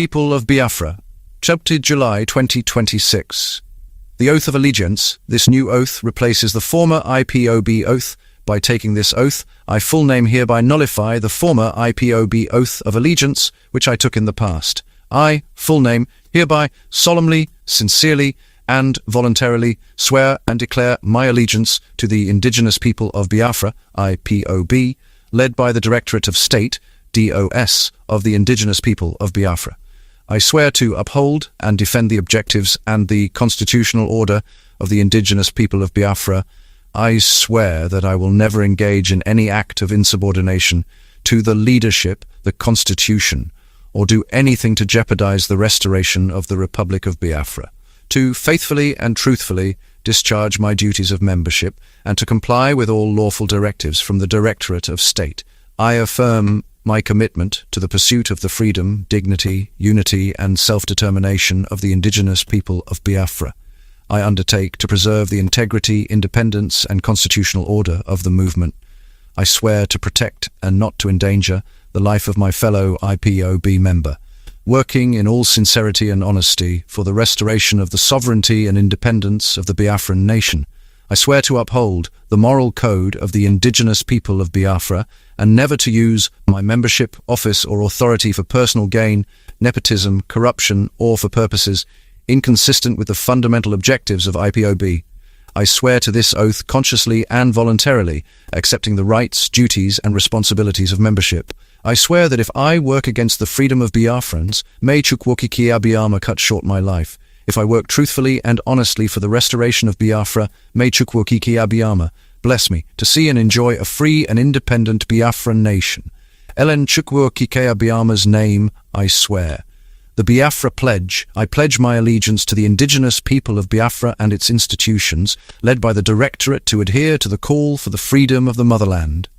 People of Biafra, chapter July 2026. The Oath of Allegiance. This new oath replaces the former IPOB oath. By taking this oath, I full name hereby nullify the former IPOB oath of allegiance, which I took in the past. I, full name, hereby solemnly, sincerely, and voluntarily swear and declare my allegiance to the indigenous people of Biafra, IPOB, led by the Directorate of State, DOS, of the indigenous people of Biafra. I swear to uphold and defend the objectives and the constitutional order of the indigenous people of Biafra. I swear that I will never engage in any act of insubordination to the leadership, the Constitution, or do anything to jeopardize the restoration of the Republic of Biafra. To faithfully and truthfully discharge my duties of membership and to comply with all lawful directives from the Directorate of State. I affirm my commitment to the pursuit of the freedom, dignity, unity, and self-determination of the indigenous people of Biafra. I undertake to preserve the integrity, independence, and constitutional order of the movement. I swear to protect and not to endanger the life of my fellow IPOB member, working in all sincerity and honesty for the restoration of the sovereignty and independence of the Biafran nation. I swear to uphold the moral code of the indigenous people of Biafra and never to use my membership, office, or authority for personal gain, nepotism, corruption, or for purposes inconsistent with the fundamental objectives of IPOB. I swear to this oath consciously and voluntarily, accepting the rights, duties, and responsibilities of membership. I swear that if I work against the freedom of Biafrans, may Chukwokiki Abiyama cut short my life. If I work truthfully and honestly for the restoration of Biafra, may Chukwokiki Abiyama bless me to see and enjoy a free and independent Biafran nation. Ellen Chukwokiki Abiyama's name, I swear. The Biafra Pledge. I pledge my allegiance to the indigenous people of Biafra and its institutions, led by the Directorate, to adhere to the call for the freedom of the motherland,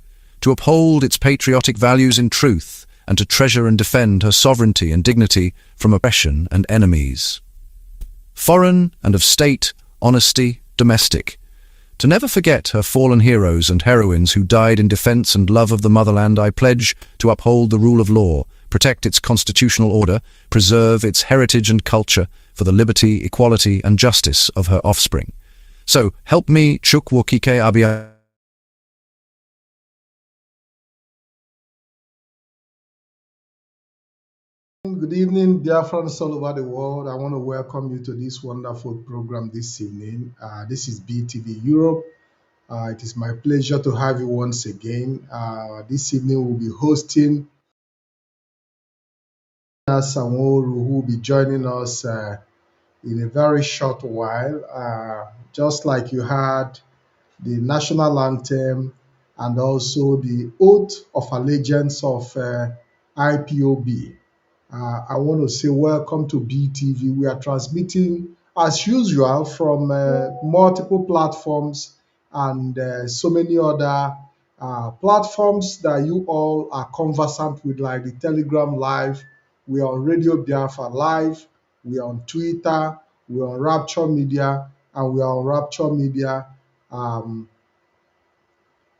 to uphold its patriotic values in truth, and to treasure and defend her sovereignty and dignity from oppression and enemies. Foreign and of state, honesty, domestic. To never forget her fallen heroes and heroines who died in defense and love of the motherland. I pledge to uphold the rule of law, protect its constitutional order, preserve its heritage and culture for the liberty, equality, and justice of her offspring. So, help me, Chukwokike Abia. Good evening, Biafrans all over the world. I want to welcome you to this wonderful program this evening. This is BTV Europe. It is my pleasure to have you once again. This evening we'll be hosting Mazi Chinasa Nworu, who will be joining us in a very short while. Just like you had the national anthem and also the oath of allegiance of IPOB. I want to say welcome to BTV. We are transmitting as usual from multiple platforms and so many other platforms that you all are conversant with, like the Telegram Live. We are on Radio Biafra Live. We are on Twitter. We are on Rapture Media, and we are on Rapture Media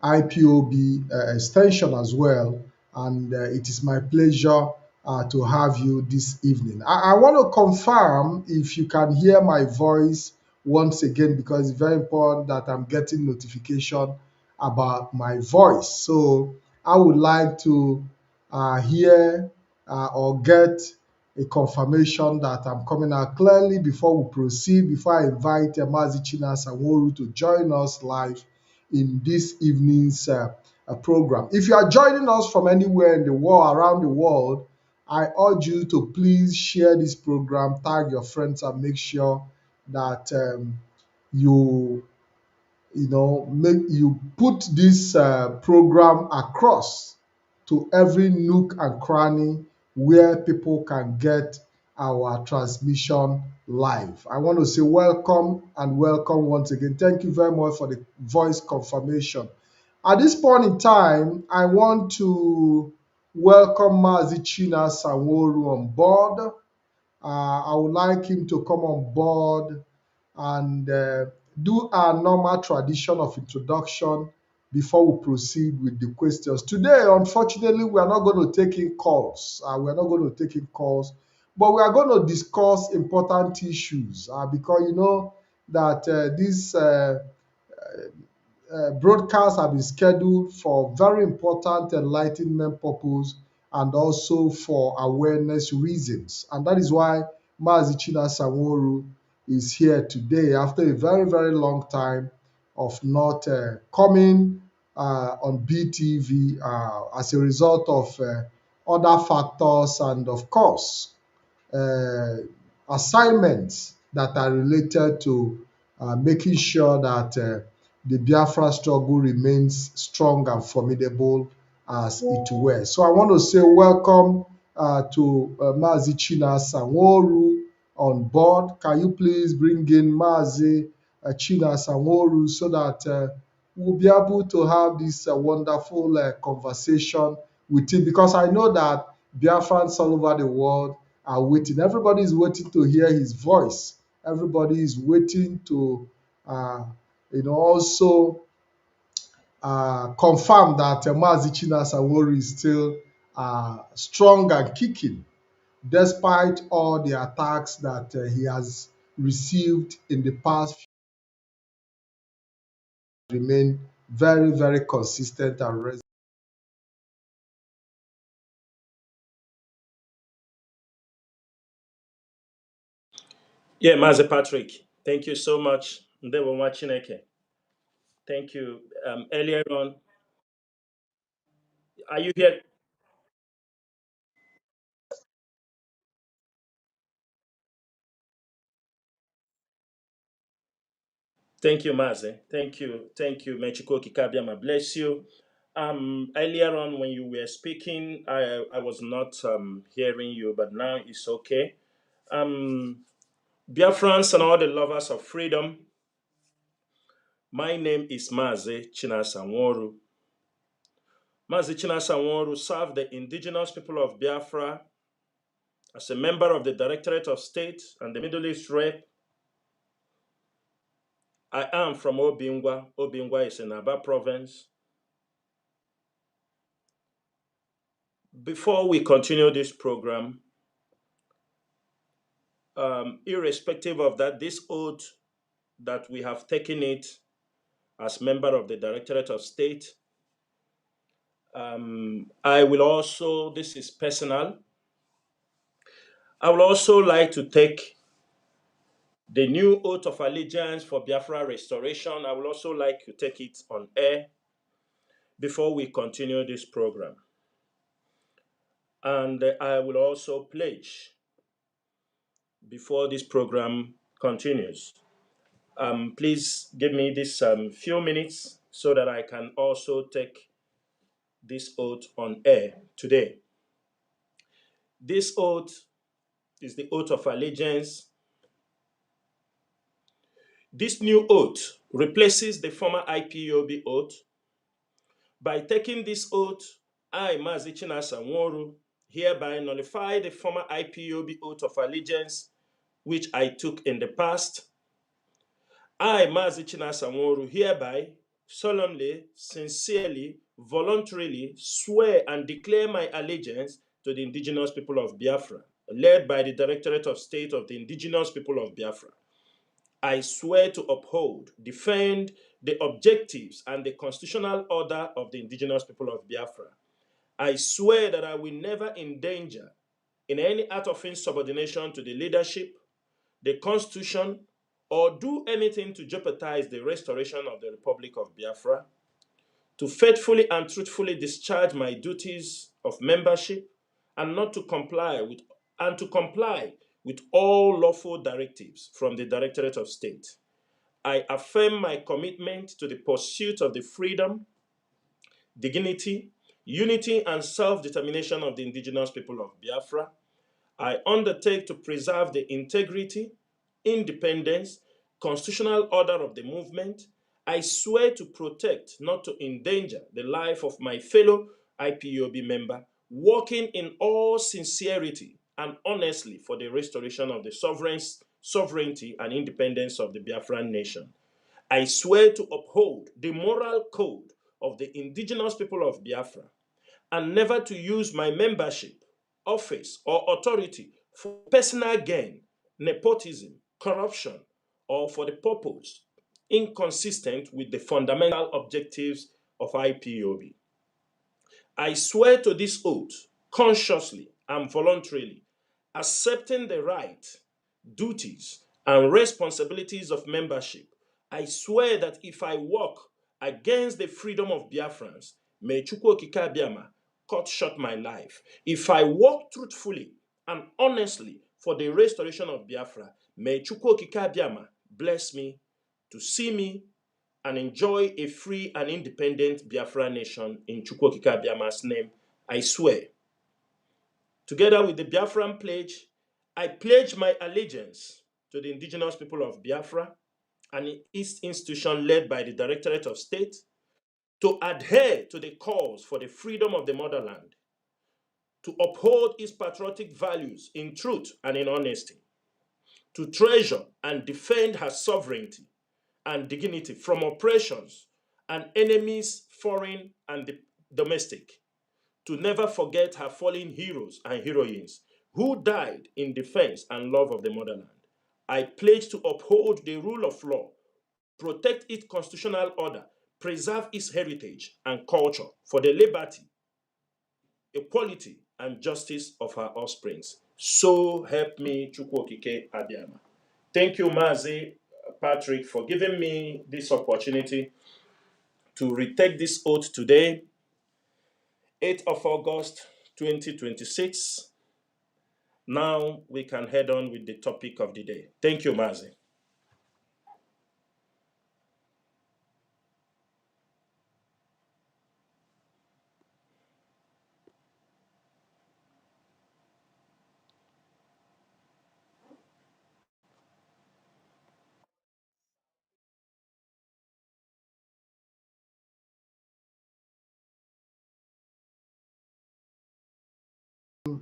IPOB extension as well. And it is my pleasure to have you this evening. I want to confirm if you can hear my voice once again, because it's very important that I'm getting notification about my voice. So I would like to hear or get a confirmation that I'm coming out clearly before we proceed, before I invite Mazi Chinasa Nworu to join us live in this evening's program. If you are joining us from anywhere in the world, around the world, I urge you to please share this program, tag your friends, and make sure that you put this program across to every nook and cranny where people can get our transmission live. I want to say welcome and welcome once again. Thank you very much for the voice confirmation. At this point in time, I want to welcome Mazi Chinasa Nworu on board. I would like him to come on board and do our normal tradition of introduction before we proceed with the questions. Today, unfortunately, we are not going to take in calls. But we are going to discuss important issues because you know that this broadcasts have been scheduled for very important enlightenment purpose and also for awareness reasons. And that is why Mazi Chinasa Nworu is here today after a very, very long time of not coming on BTV as a result of other factors and, of course, uh, assignments that are related to making sure that the Biafra struggle remains strong and formidable as it were. So I want to say welcome to Mazi Chinasa Nworu on board. Can you please bring in Mazi Chinasa Nworu so that we'll be able to have this wonderful conversation with him? Because I know that Biafrans all over the world are waiting. Everybody is waiting to hear his voice. Everybody is waiting to, uh, also confirm that Mazi Chinasa Nworu is still strong and kicking, despite all the attacks that he has received in the past few. Remain very, very consistent and resilient. Yeah, Mazi Patrick, thank you so much. Ndewo nwa Chineke. Thank you. Earlier on, are you here? Thank you, Mazi. Thank you. Thank you, Mechiko Kikabiama. Bless you. Earlier on, when you were speaking, I was not hearing you, but now it's okay. Dear friends and all the lovers of freedom, my name is Mazi Chinasa Nworu. Mazi Chinasa Nworu served the indigenous people of Biafra as a member of the Directorate of State and the Middle East Rep. I am from Obingwa. Obingwa is in Aba province. Before we continue this program, irrespective of that, this oath that we have taken it as member of the Directorate of State, I will also, this is personal, I would also like to take the new oath of allegiance for Biafra restoration. I would also like to take it on air before we continue this program. And I will also pledge before this program continues. Please give me this few minutes so that I can also take this oath on air today. This oath is the oath of allegiance. This new oath replaces the former IPOB oath. By taking this oath, I, Mazi Chinasa Nworu, hereby nullify the former IPOB oath of allegiance which I took in the past. I, Mazi Chinasa Nworu, hereby solemnly, sincerely, voluntarily swear and declare my allegiance to the indigenous people of Biafra, led by the Directorate of State of the Indigenous People of Biafra. I swear to uphold, defend the objectives and the constitutional order of the indigenous people of Biafra. I swear that I will never endanger in any act of insubordination to the leadership, the constitution, or do anything to jeopardize the restoration of the Republic of Biafra, to faithfully and truthfully discharge my duties of membership and not to comply with and to comply with all lawful directives from the Directorate of State. I affirm my commitment to the pursuit of the freedom, dignity, unity, and self-determination of the indigenous people of Biafra. I undertake to preserve the integrity, independence, constitutional order of the movement. I swear to protect, not to endanger, the life of my fellow IPOB member, working in all sincerity and honestly for the restoration of the sovereignty and independence of the Biafran nation. I swear to uphold the moral code of the indigenous people of Biafra and never to use my membership, office, or authority for personal gain, nepotism, corruption, or for the purpose inconsistent with the fundamental objectives of IPOB. I swear to this oath, consciously and voluntarily, accepting the right, duties, and responsibilities of membership. I swear that if I work against the freedom of Biafrans, may Chukwu Okike Abiama cut short my life. If I work truthfully and honestly for the restoration of Biafra, may Chukwu Okike Abiama bless me to see me and enjoy a free and independent Biafra nation in Chukwu Okike Abiama's name. I swear. Together with the Biafran pledge, I pledge my allegiance to the indigenous people of Biafra, an institution led by the Directorate of State, to adhere to the cause for the freedom of the motherland, to uphold its patriotic values in truth and in honesty, to treasure and defend her sovereignty and dignity from oppressions and enemies, foreign and domestic, to never forget her fallen heroes and heroines who died in defense and love of the motherland. I pledge to uphold the rule of law, protect its constitutional order, preserve its heritage and culture for the liberty, equality, and justice of her offsprings. So help me, Chukwu Okike Abiama. Thank you, Mazi Patrick, for giving me this opportunity to retake this oath today, 8th of August 2026. Now we can head on with the topic of the day. Thank you, Mazi.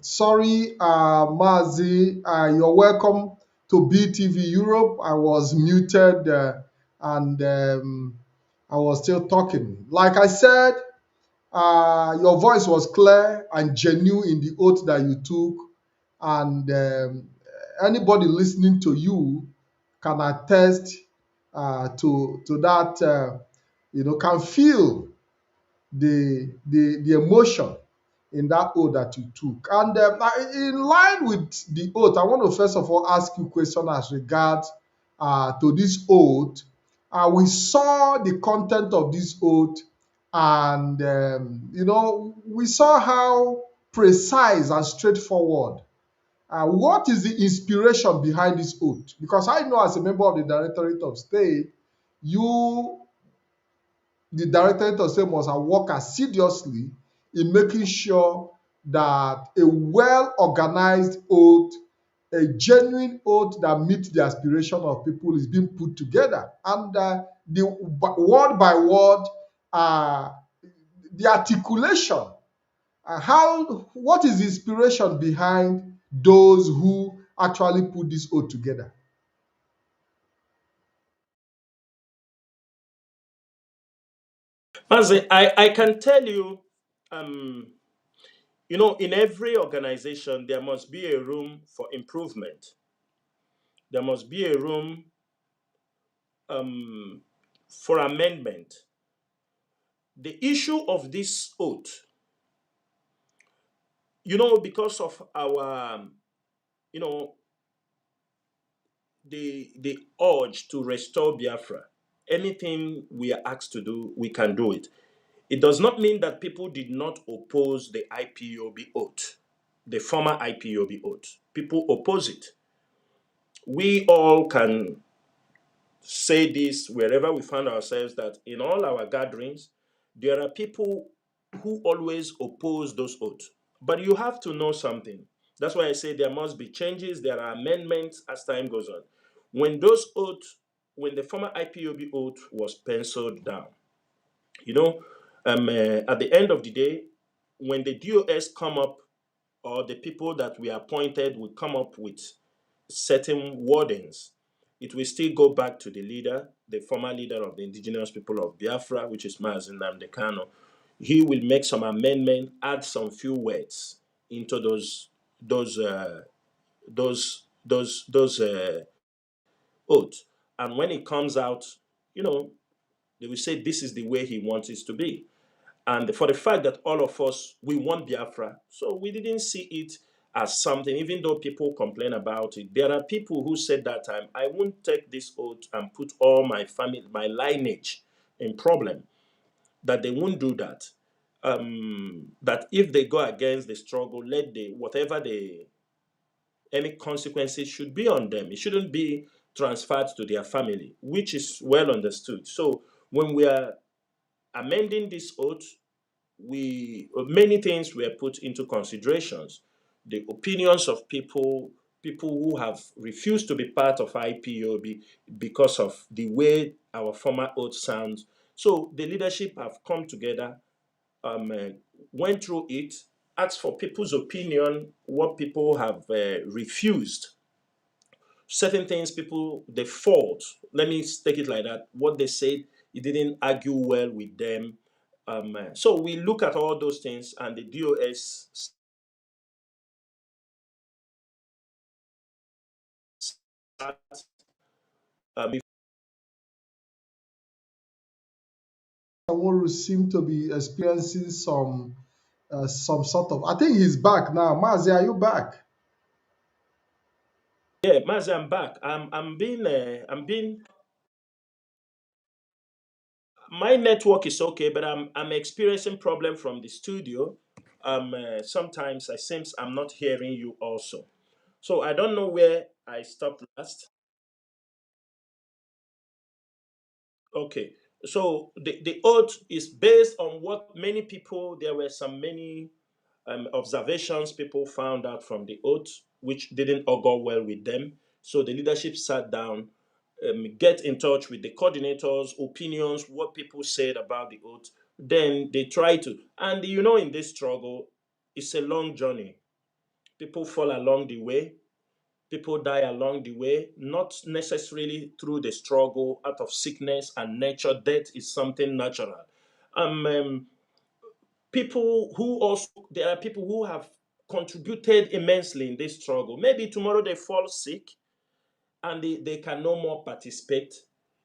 Sorry, Mazi, you're welcome to BTV Europe. I was muted and I was still talking. Like I said, your voice was clear and genuine in the oath that you took, and anybody listening to you can attest to that. Can feel the emotion in that oath that you took. And in line with the oath, I want to first of all ask you a question as regards to this oath. We saw the content of this oath, and we saw how precise and straightforward. What is the inspiration behind this oath? Because I know as a member of the Directorate of State, you the Directorate of State must work assiduously in making sure that a well-organized oath, a genuine oath that meets the aspiration of people is being put together. And the word by word, the articulation, what is the inspiration behind those who actually put this oath together? Mazi, I can tell you, um, in every organization, there must be a room for improvement. There must be a room for amendment. The issue of this oath, because of our, you know, the urge to restore Biafra, anything we are asked to do, we can do it. It does not mean that people did not oppose the IPOB oath, the former IPOB oath. People oppose it. We all can say this wherever we find ourselves, that in all our gatherings, there are people who always oppose those oaths. But you have to know something. That's why I say there must be changes, there are amendments as time goes on. When those oaths, when the former IPOB oath was penciled down, you know, at the end of the day, when the DOS come up, or the people that we appointed will come up with certain wordings, it will still go back to the leader, the former leader of the indigenous people of Biafra, which is Mazi Nnamdi Kanu. He will make some amendment, add some few words into those those oaths. And when it comes out, you know, they will say this is the way he wants it to be. And for the fact that all of us, we want Biafra, so we didn't see it as something, even though people complain about it. There are people who said that time, I won't take this oath and put all my family, my lineage in problem, that they won't do that. That if they go against the struggle, let the whatever the any consequences should be on them. It shouldn't be transferred to their family, which is well understood. So when we are amending this oath, we many things were put into considerations. The opinions of people who have refused to be part of IPOB because of the way our former oath sounds. So the leadership have come together, uh, went through it, asked for people's opinion, what people have refused. Certain things people they fault. Let me take it like that. What they said, it didn't argue well with them. So we look at all those things, and the DOS sat, um, Nworu seem to be experiencing some sort of. I think he's back now. Mazi, are you back? yeah, Mazi, I'm back. I'm being. My network is okay, but I'm experiencing problem from the studio. Sometimes I seems I'm not hearing you also. So I don't know where I stopped last. Okay. So the oath is based on what many people, there were some many observations people found out from the oath, which didn't augur well with them. So the leadership sat down, get in touch with the coordinators, opinions, what people said about the oath. Then they try to, and in this struggle, it's a long journey. People fall along the way. People die along the way, not necessarily through the struggle, out of sickness and nature. Death is something natural. Um, um, People who also, there are people who have contributed immensely in this struggle. Maybe tomorrow they fall sick and they can no more participate.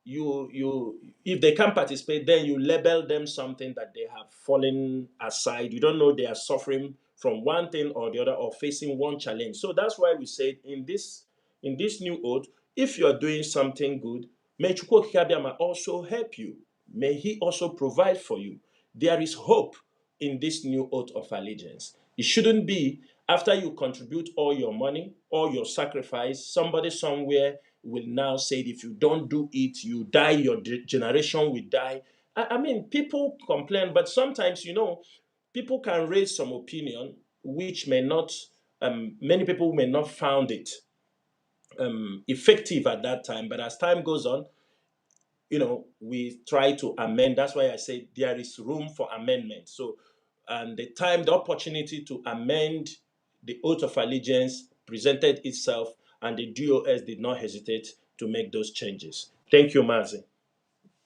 You if they can participate, then you label them something that they have fallen aside. You don't know they are suffering from one thing or the other, or facing one challenge. So that's why we said in this new oath, if you are doing something good, may Chukwu Okike also help you. May he also provide for you. There is hope in this new oath of allegiance. It shouldn't be after you contribute all your money, all your sacrifice, somebody somewhere will now say, if you don't do it, you die, your generation will die. I mean, people complain, but sometimes, people can raise some opinion which may not, many people may not found it effective at that time. But as time goes on, we try to amend. That's why I say there is room for amendment. So, and the opportunity to amend the oath of allegiance presented itself, and the DOS did not hesitate to make those changes. Thank you, Mazi.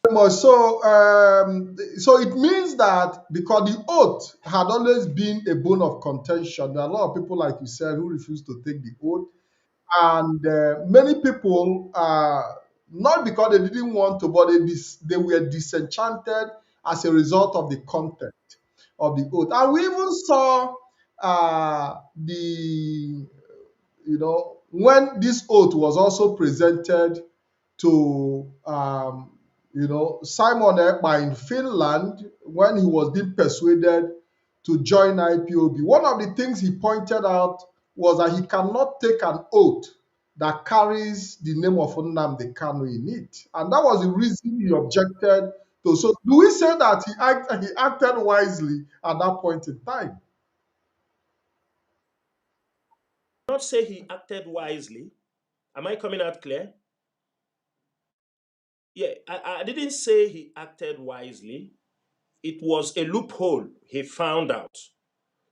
So it means that because the oath had always been a bone of contention, there are a lot of people, like you said, who refuse to take the oath, and many people, not because they didn't want to, but they were disenchanted as a result of the content of the oath. And we even saw the when this oath was also presented to Simon Ekpa in Finland when he was being persuaded to join IPOB. One of the things he pointed out was that he cannot take an oath that carries the name of Nnamdi Kanu in it, and that was the reason he objected to. So, do we say that he acted wisely at that point in time? Not say he acted wisely. Am I coming out clear? Yeah, I didn't say he acted wisely. It was a loophole he found out.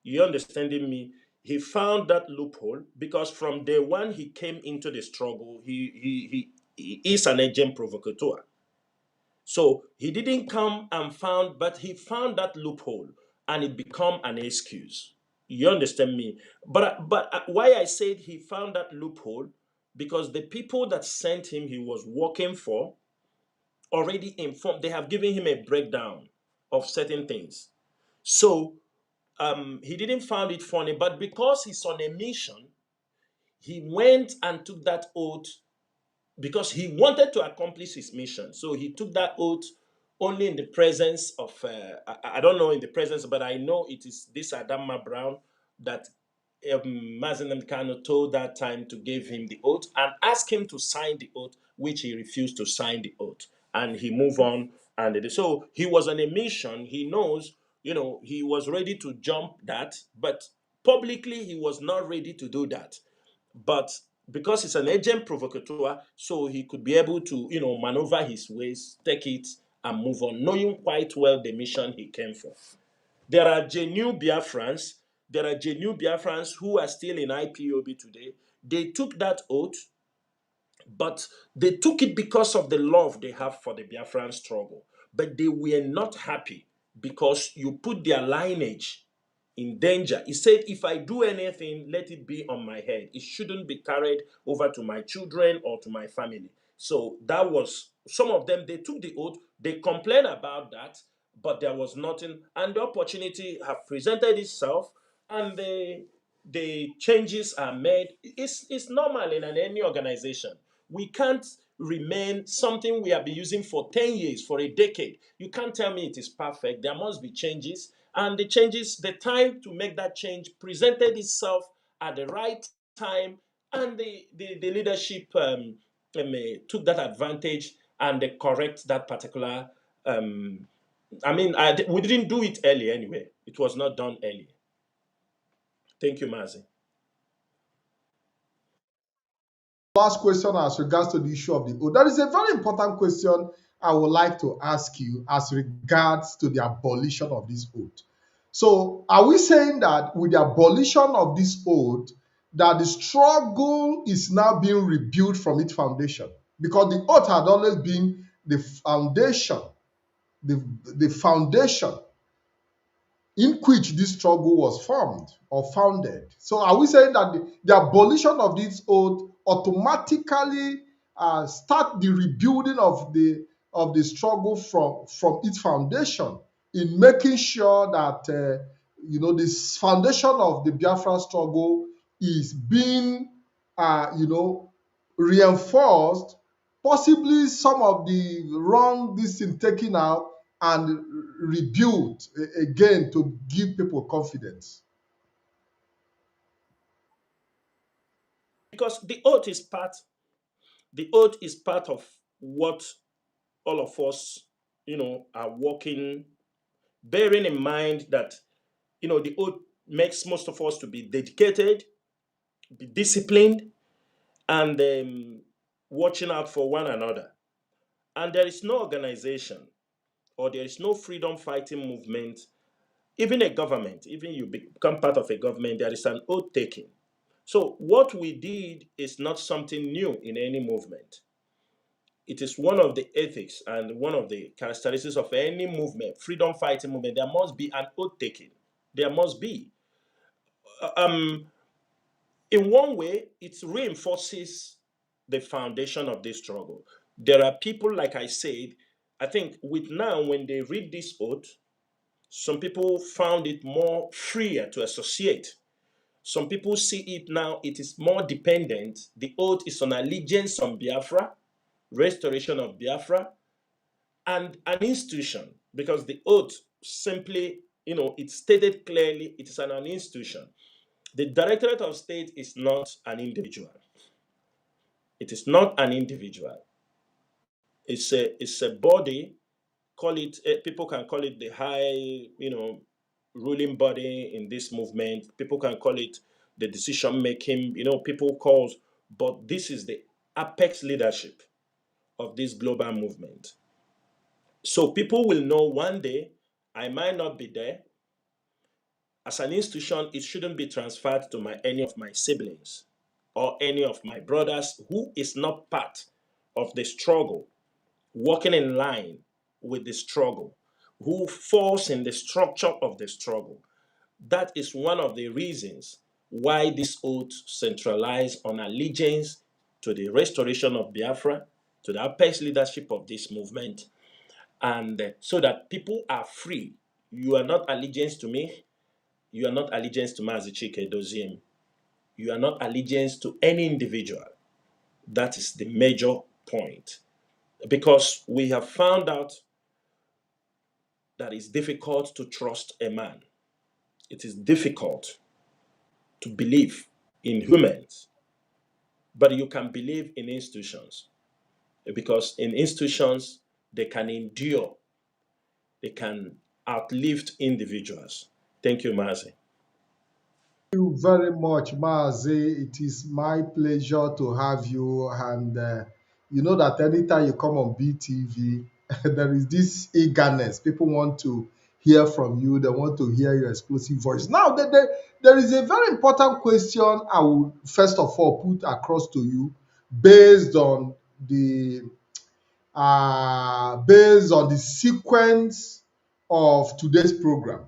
You understanding me? He found that loophole because from day one he came into the struggle. He is an agent provocateur. So he didn't come and found, but he found that loophole, and it become an excuse. You understand me? But why I said he found that loophole, because the people that sent him, he was working for, already informed. They have given him a breakdown of certain things. So he didn't find it funny, but because he's on a mission, he went and took that oath because he wanted to accomplish his mission. So he took that oath only in the presence of, I don't know in the presence, but I know it is this Adama Brown that Mazi Kano told that time to give him the oath and ask him to sign the oath, which he refused to sign the oath. And he moved on. So he was on a mission. He knows, he was ready to jump that, but publicly he was not ready to do that. But because it's an agent provocateur, so he could be able to, maneuver his ways, take it, and move on, knowing quite well the mission he came for. There are genuine Biafrans. There are genuine Biafrans who are still in IPOB today. They took that oath, but they took it because of the love they have for the Biafran struggle. But they were not happy because you put their lineage in danger. He said, if I do anything, let it be on my head. It shouldn't be carried over to my children or to my family. So that was, some of them, they took the oath, they complained about that, but there was nothing. And the opportunity have presented itself, and the changes are made. It's normal in any organization. We can't remain something we have been using for 10 years, for a decade. You can't tell me it is perfect. There must be changes. And the changes, the time to make that change presented itself at the right time. And the leadership took that advantage, and they correct that particular. We didn't do it early anyway. It was not done early. Thank you, Mazi. Last question as regards to the issue of the oath. That is a very important question I would like to ask you as regards to the abolition of this oath. So, are we saying that with the abolition of this oath, that the struggle is now being rebuilt from its foundation? Because the oath had always been the foundation, the foundation in which this struggle was formed or founded. So are we saying that the abolition of this oath automatically start the rebuilding of the struggle from its foundation, in making sure that this foundation of the Biafra struggle is being reinforced, possibly some of the wrong this thing taken out and rebuilt again to give people confidence. Because the oath is part of what all of us, are working, bearing in mind that, the oath makes most of us to be dedicated, be disciplined, and watching out for one another. And there is no organization, or there is no freedom fighting movement, even a government, even you become part of a government, there is an oath taking. So what we did is not something new in any movement. It is one of the ethics and one of the characteristics of any movement, freedom fighting movement. There must be an oath taking. There must be. Um, in one way, it reinforces the foundation of this struggle. There are people, like I said, I think with now, when they read this oath, some people found it more freer to associate. Some people see it now, it is more dependent. The oath is on allegiance on Biafra, restoration of Biafra, and an institution, because the oath simply, it's stated clearly it is an institution. The Directorate of State is not an individual. It is not an individual. It's a body. Call it. People can call it the high, ruling body in this movement. People can call it the decision making. People calls, but this is the apex leadership of this global movement. So people will know one day I might not be there. As an institution, it shouldn't be transferred to any of my siblings or any of my brothers who is not part of the struggle, working in line with the struggle, who falls in the structure of the struggle. That is one of the reasons why this oath centralized on allegiance to the restoration of Biafra, to the apex leadership of this movement, and so that people are free. You are not allegiance to me. You are not allegiance to Mazi Doziem. You are not allegiance to any individual. That is the major point. Because we have found out that it's difficult to trust a man. It is difficult to believe in humans, but you can believe in institutions because in institutions they can endure, they can outlive individuals. Thank you, Mazi. You very much, Mazi. It is my pleasure to have you. And you know that anytime you come on BTV, there is this eagerness. People want to hear from you, they want to hear your explosive voice. Now, there is a very important question I will first of all put across to you based on the sequence of today's program.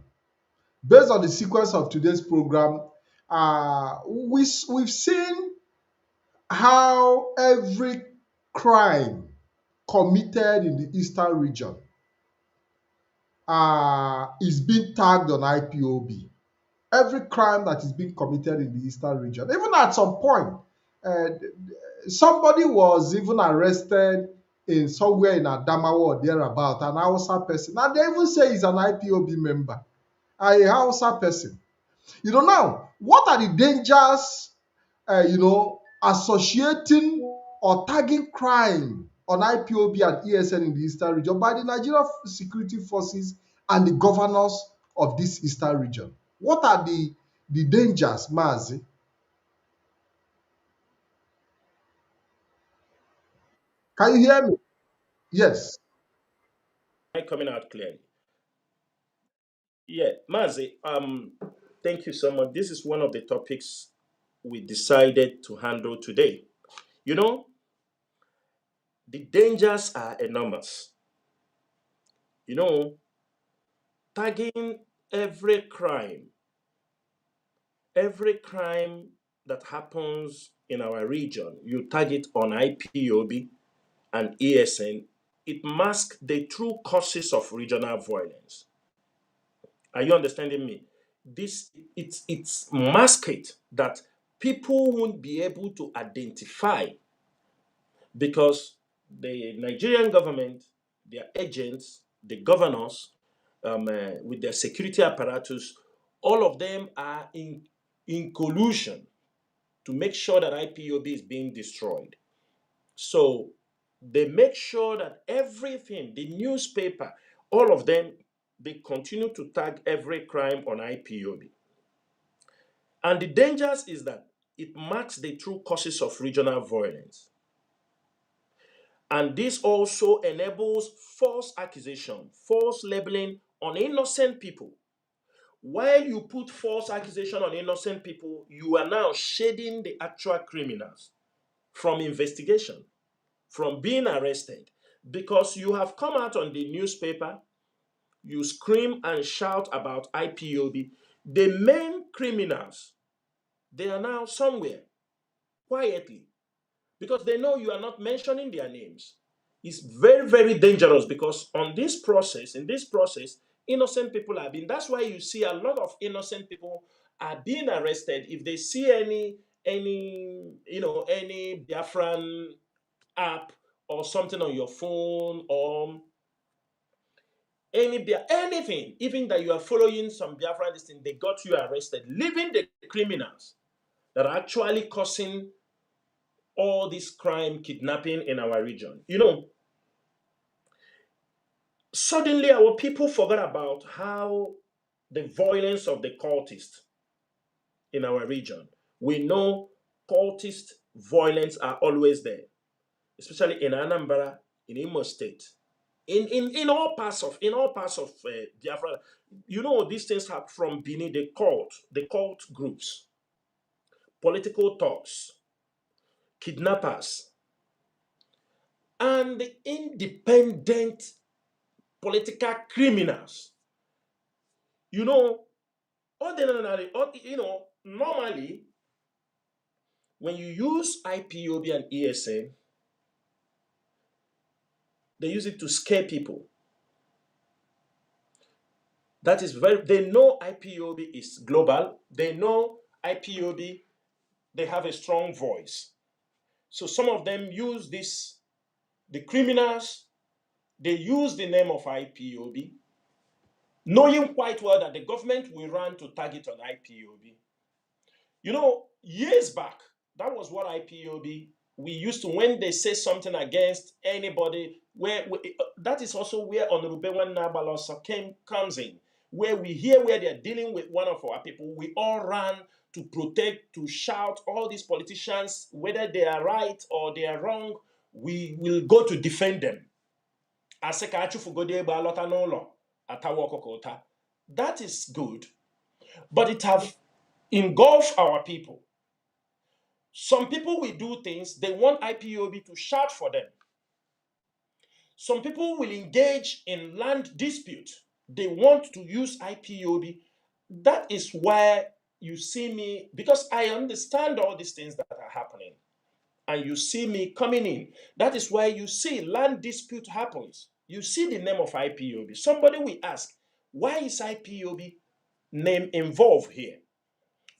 Based on the sequence of today's program, we've seen how every crime committed in the eastern region is being tagged on IPOB. Every crime that is being committed in the eastern region, even at some point, uh, somebody was even arrested in somewhere in Adamawa or thereabout, an Hausa person, and they even say he's an IPOB member, a Hausa person. Now, what are the dangers, associating or tagging crime on IPOB and ESN in the Eastern region by the Nigerian security forces and the governors of this Eastern region? What are the dangers, Mazi? Can you hear me? Yes. Am I coming out clearly? Yeah, Mazi, thank you so much. This is one of the topics we decided to handle today. You know, the dangers are enormous. You know, tagging every crime, every crime that happens in our region, you tag it on IPOB and ESN, it masks the true causes of regional violence. Are you understanding me? This it's masked that people won't be able to identify because the Nigerian government, their agents, the governors, with their security apparatus, all of them are in collusion to make sure that IPOB is being destroyed. So they make sure that everything, the newspaper, all of them, they continue to tag every crime on IPOB. And the dangers is that it marks the true causes of regional violence. And this also enables false accusation, false labeling on innocent people. While you put false accusation on innocent people, you are now shading the actual criminals from investigation, from being arrested, because you have come out on the newspaper, you scream and shout about IPOB. The main criminals, they are now somewhere quietly because they know you are not mentioning their names. It's very, very dangerous because on this process, in this process, innocent people are being. That's why you see a lot of innocent people are being arrested if they see any Biafran app or something on your phone or anything, even that you are following some Biafran this thing, they got you arrested, leaving the criminals that are actually causing all this crime, kidnapping in our region. Suddenly our people forgot about how the violence of the cultists in our region. We know cultist violence are always there, especially in Anambra, in Imo State, in all parts of Biafra. These things have from beneath the cult groups, political talks, kidnappers, and the independent political criminals. You know, Ordinarily, normally, when you use IPOB and ESN, they use it to scare people. That is they know IPOB is global. They know IPOB, they have a strong voice. So some of them use this, the criminals, they use the name of IPOB, knowing quite well that the government will run to target on IPOB. Years back, that was what IPOB, we used to, when they say something against anybody, that is also where Honorable Benwan Nabalosa comes in, where we hear where they're dealing with one of our people, we all run to protect, to shout, all these politicians, whether they are right or they are wrong, we will go to defend them. That is good, but it have engulfed our people. Some people will do things, they want IPOB to shout for them. Some people will engage in land dispute. They want to use IPOB. That is why you see me, because I understand all these things that are happening, and you see me coming in. That is why you see land dispute happens. You see the name of IPOB. Somebody will ask, why is IPOB name involved here?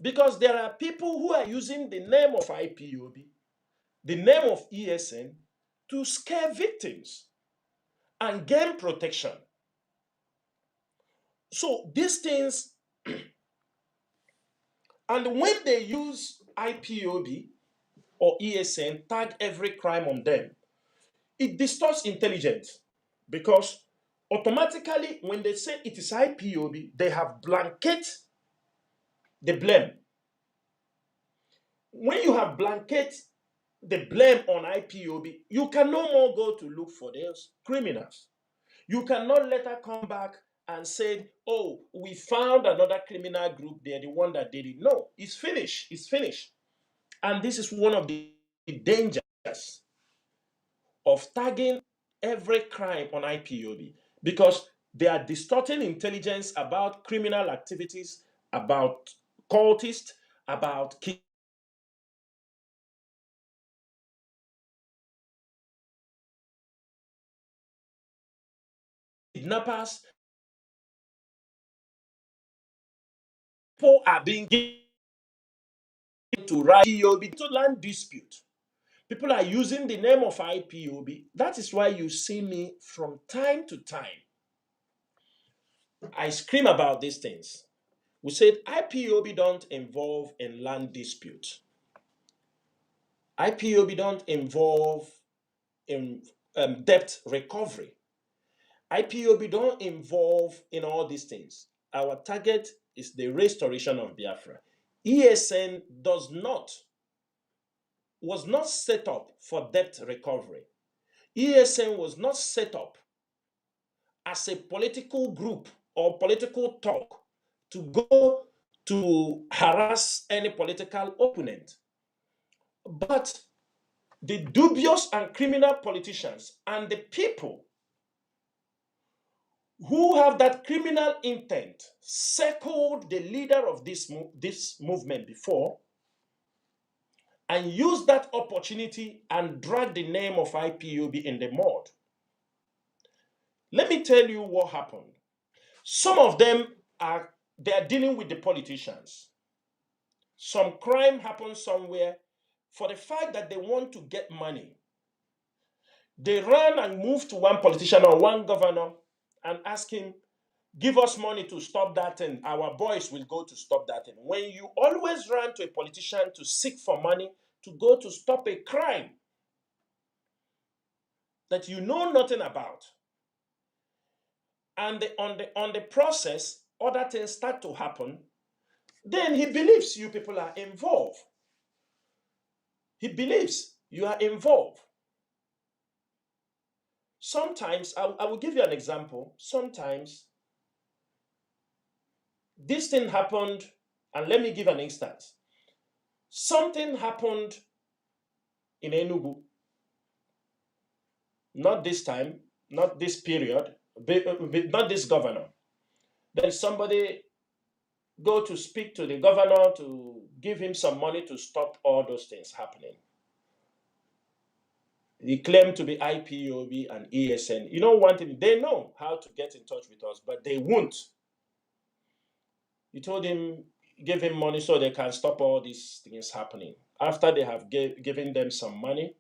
Because there are people who are using the name of IPOB, the name of ESN, to scare victims and gain protection. So these things, and when they use IPOB or ESN, tag every crime on them, it distorts intelligence, because automatically when they say it is IPOB, they have blanket the blame. When you have blanket the blame on IPOB, you can no more go to look for those criminals. You cannot later come back and say, oh, we found another criminal group, they're the one that did it. No, it's finished. It's finished. And this is one of the dangers of tagging every crime on IPOB, because they are distorting intelligence about criminal activities, about cultists, about kidnappers. People are being given to IPOB to land dispute. People are using the name of IPOB. That is why you see me from time to time. I scream about these things. We said IPOB don't involve in land dispute. IPOB don't involve in debt recovery. IPOB don't involve in all these things. Our target is the restoration of Biafra. ESN was not set up for debt recovery. ESN was not set up as a political group or political talk to go to harass any political opponent. But the dubious and criminal politicians and the people who have that criminal intent circled the leader of this movement before and used that opportunity and dragged the name of IPOB in the mud. Let me tell you what happened. Some of them are dealing with the politicians. Some crime happens somewhere for the fact that they want to get money. They run and move to one politician or one governor and ask him, give us money to stop that thing. Our boys will go to stop that thing. When you always run to a politician to seek for money to go to stop a crime that you know nothing about, and on the process, other things start to happen, then he believes you people are involved. He believes you are involved. Sometimes, I will give you an example. Sometimes, this thing happened, and let me give an instance. Something happened in Enugu. Not this time, not this period, not this governor. Then somebody go to speak to the governor to give him some money to stop all those things happening. He claimed to be IPOB and ESN. You know one thing, they know how to get in touch with us, but they won't. He told him, give him money so they can stop all these things happening. After they have given them some money,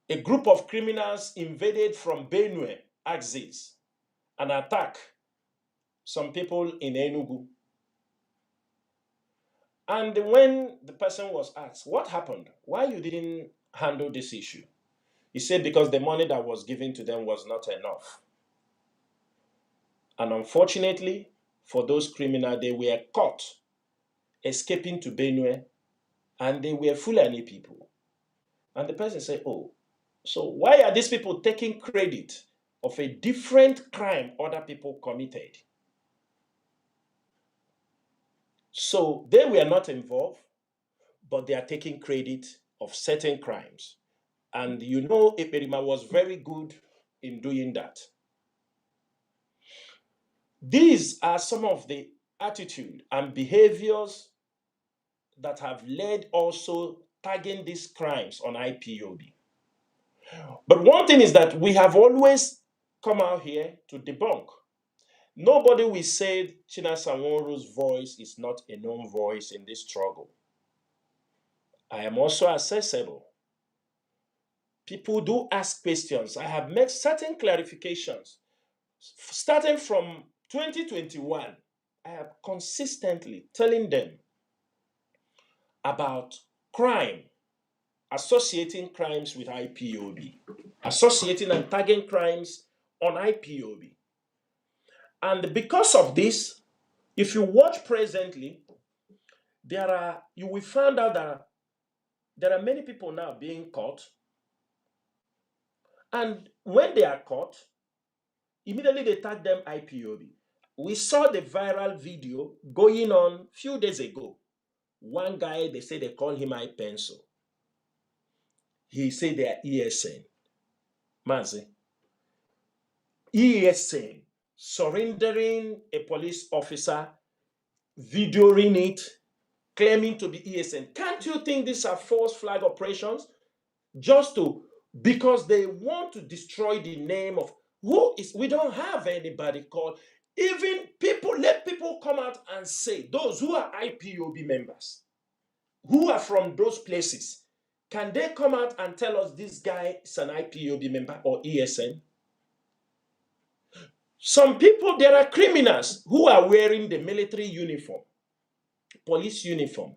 a group of criminals invaded from Benue axis and attacked some people in Enugu. And when the person was asked, what happened? Why you didn't handle this issue? He said because the money that was given to them was not enough. And unfortunately, for those criminals, they were caught escaping to Benue, and they were Fulani people. And the person said, oh, so why are these people taking credit of a different crime other people committed? So they were not involved, but they are taking credit of certain crimes. And you know, Eperima was very good in doing that. These are some of the attitude and behaviors that have led also tagging these crimes on IPOB. But one thing is that we have always come out here to debunk. Nobody will say Chinasa Nworu's voice is not a known voice in this struggle. I am also accessible. People do ask questions. I have made certain clarifications. Starting from 2021, I am consistently telling them about crime, associating crimes with IPOB, associating and tagging crimes on IPOB. And because of this, if you watch presently, you will find out that there are many people now being caught. And when they are caught, immediately they tag them IPOB. We saw the viral video going on a few days ago. One guy, they say they call him iPencil. He said they are ESN. Mazi. ESN, surrendering a police officer, videoing it, claiming to be ESN. Can't you think these are false flag operations? Because they want to destroy the name of we don't have anybody called, even people, let people come out and say, those who are IPOB members, who are from those places, can they come out and tell us this guy is an IPOB member or ESN? Some people, there are criminals who are wearing the military uniform, police uniform,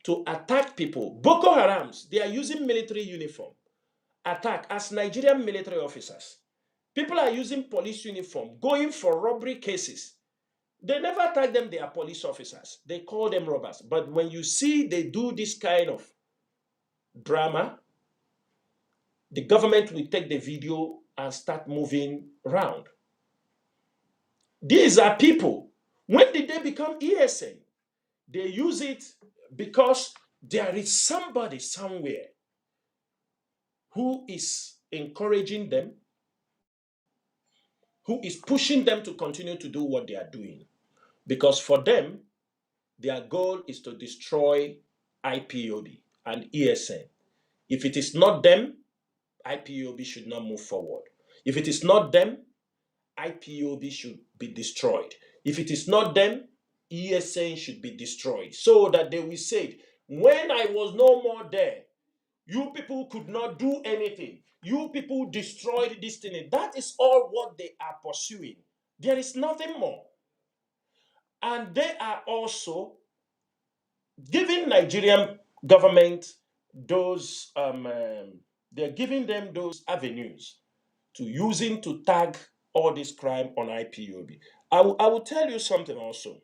to attack people. Boko Harams, they are using military uniform, attack as Nigerian military officers. People are using police uniform, going for robbery cases. They never tag them they are police officers. They call them robbers. But when you see they do this kind of drama, the government will take the video and start moving around. These are people. When did they become ESN? They use it because there is somebody somewhere who is encouraging them, who is pushing them to continue to do what they are doing. Because for them, their goal is to destroy IPOB and ESN. If it is not them, IPOB should not move forward. If it is not them, IPOB should be destroyed. If it is not them, ESN should be destroyed. So that they will say, when I was no more there, you people could not do anything. You people destroyed this thing. That is all what they are pursuing. There is nothing more. And they are also giving Nigerian government those, they're giving them those avenues to using to tag all this crime on IPOB. I will tell you something also.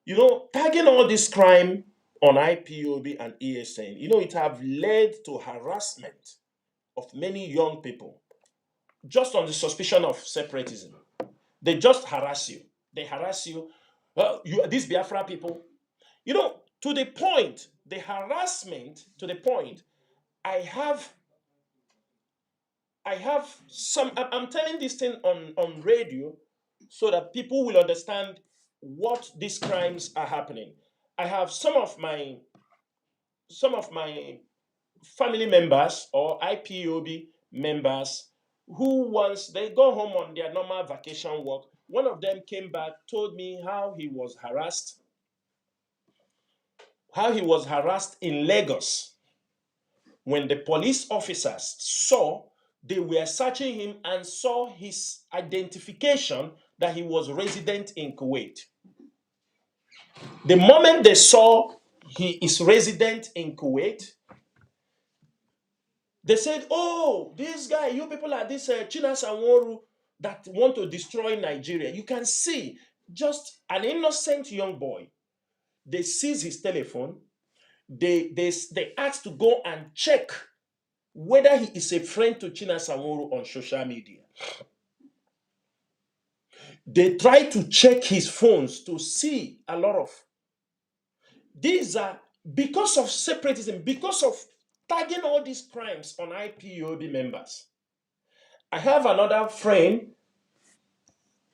You know, tagging all this crime on IPOB and ESN, you know, it have led to harassment of many young people just on the suspicion of separatism. They just harass you. They harass you. Well, these Biafra people, you know, to the point, the harassment to the point, I have I have some, I'm telling this thing on radio so that people will understand what these crimes are happening. I have some of my family members or IPOB members who, once they go home on their normal vacation work, one of them came back, told me how he was harassed in Lagos when the police officers saw, they were searching him and saw his identification that he was resident in Kuwait. The moment they saw he is resident in Kuwait, they said, "Oh, this guy, you people are this Chinasa Nworu that want to destroy Nigeria." You can see just an innocent young boy. They seize his telephone. They asked to go and check whether he is a friend to Chinasa Nworu on social media. They try to check his phones to see a lot of these are because of separatism, because of tagging all these crimes on IPOB members. I have another friend.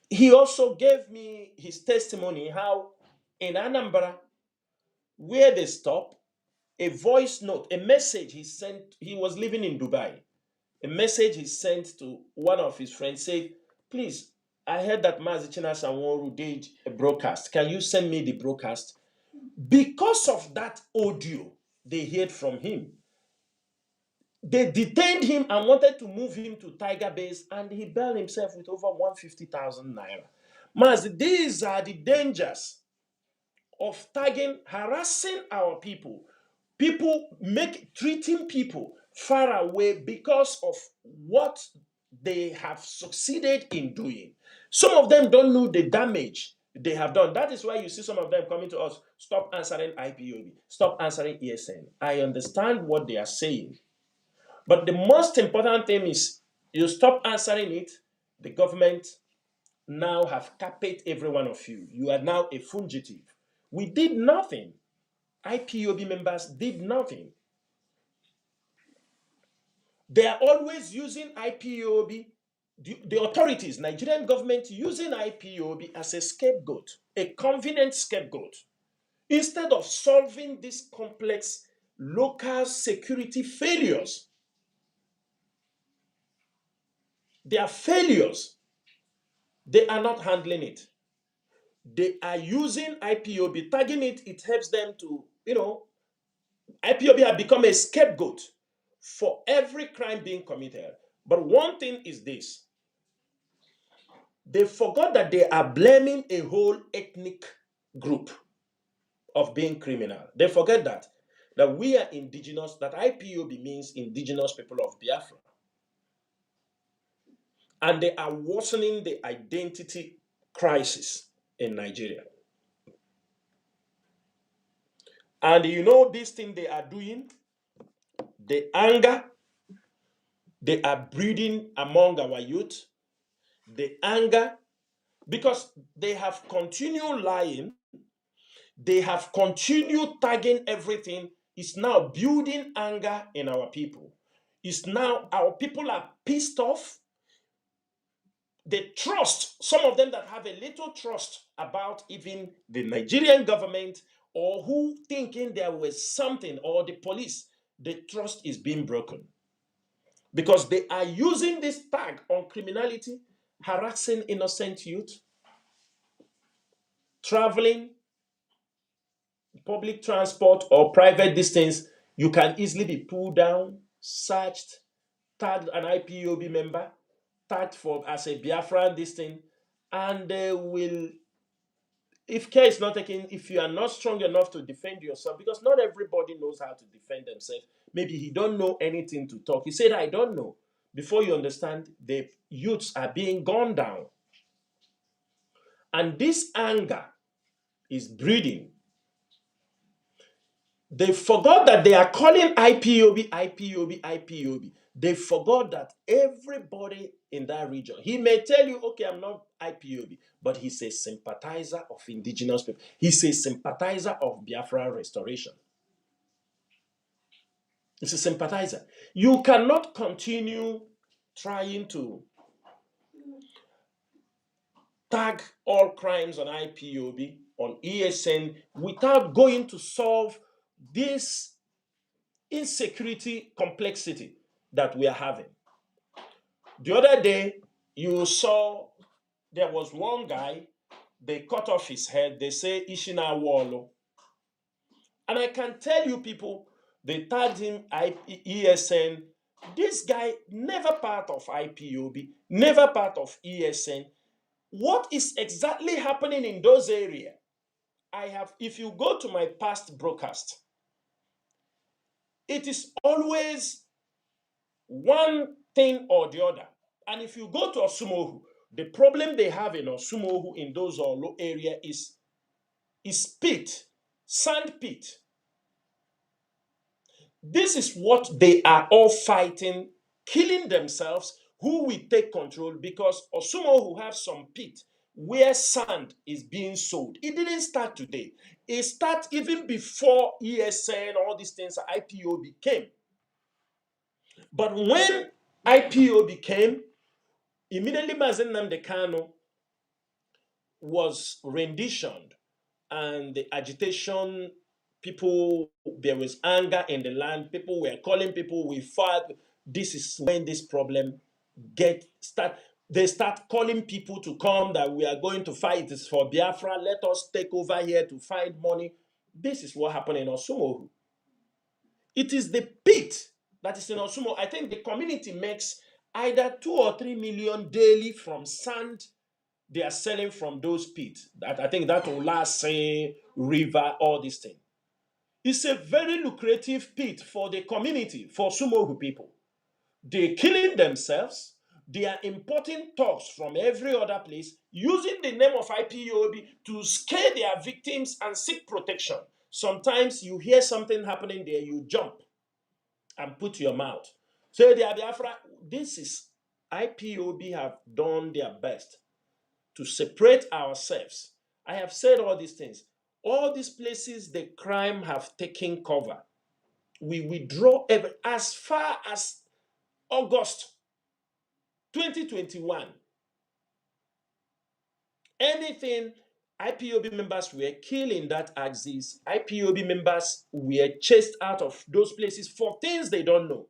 He also gave me his testimony how in Anambra, where they stop, a voice note, a message he sent, he was living in Dubai. A message he sent to one of his friends said, "Please, I heard that Mazi Chinasa Nworu did a broadcast. Can you send me the broadcast?" Because of that audio they heard from him, they detained him and wanted to move him to Tiger Base, and he bailed himself with over 150,000 naira. Mazi, these are the dangers of tagging, harassing our people. Treating people far away because of what they have succeeded in doing. Some of them don't know the damage they have done. That is why you see some of them coming to us, "Stop answering IPOB, stop answering ESN." I understand what they are saying. But the most important thing is you stop answering it, the government now have captured every one of you. You are now a fugitive. We did nothing. IPOB members did nothing. They are always using IPOB, the authorities, Nigerian government using IPOB as a scapegoat, a convenient scapegoat, instead of solving these complex local security failures. They are failures. They are not handling it. They are using IPOB, tagging it. It helps them to, IPOB have become a scapegoat for every crime being committed. But one thing is this: they forgot that they are blaming a whole ethnic group of being criminal. They forget that we are indigenous, that IPOB means indigenous people of Biafra. And they are worsening the identity crisis in Nigeria. And this thing they are doing, the anger they are breeding among our youth, the anger, because they have continued lying, they have continued tagging everything, is now building anger in our people. It's now our people are pissed off. They trust, some of them that have a little trust about even the Nigerian government, or who thinking there was something, or the police, the trust is being broken. Because they are using this tag on criminality, harassing innocent youth, traveling, public transport or private distance. You can easily be pulled down, searched, tagged an IPOB member, tagged for as a Biafran this thing, and they will, if care is not taken, if you are not strong enough to defend yourself, because not everybody knows how to defend themselves. Maybe he don't know anything to talk. He said, "I don't know." Before you understand, the youths are being gunned down. And this anger is breeding. They forgot that they are calling IPOB, IPOB, IPOB. They forgot that everybody in that region, he may tell you, "Okay, I'm not IPOB," but he's a sympathizer of indigenous people. He's a sympathizer of Biafra restoration. He's a sympathizer. You cannot continue trying to tag all crimes on IPOB, on ESN, without going to solve this insecurity complexity that we are having. The other day, you saw there was one guy, they cut off his head, they say Ishina Nworu. And I can tell you people, they tagged him ESN. This guy, never part of IPOB, never part of ESN. What is exactly happening in those areas? If you go to my past broadcast, it is always one thing or the other. And if you go to Osumohu, the problem they have in Osumohu in those Olo area is pit, sand pit. This is what they are all fighting, killing themselves. Who will take control? Because Osumohu have some pit where sand is being sold. It didn't start today. It started even before ESN, all these things, IPOB came. But when IPOB came, immediately Mazi Nnamdi Kanu was renditioned, and the agitation, people, there was anger in the land, people were calling people, we fought. This is when this problem they start calling people to come, that we are going to fight. It's for Biafra, let us take over here to find money. This is what happened in Osumohu. It is the pit that is in Osumohu. I think the community makes either 2 or 3 million daily from sand they are selling from those pits. That I think that Olase River, all these things. It's a very lucrative pit for the community, for Sumohu people. They're killing themselves. They are importing thugs from every other place, using the name of IPOB to scare their victims and seek protection. Sometimes you hear something happening there, you jump and put your mouth. So they are Biafra. This is IPOB have done their best to separate ourselves. I have said all these things. All these places the crime have taken cover. We withdraw as far as August 2021. Anything IPOB members were killed in that axis, IPOB members were chased out of those places for things they don't know.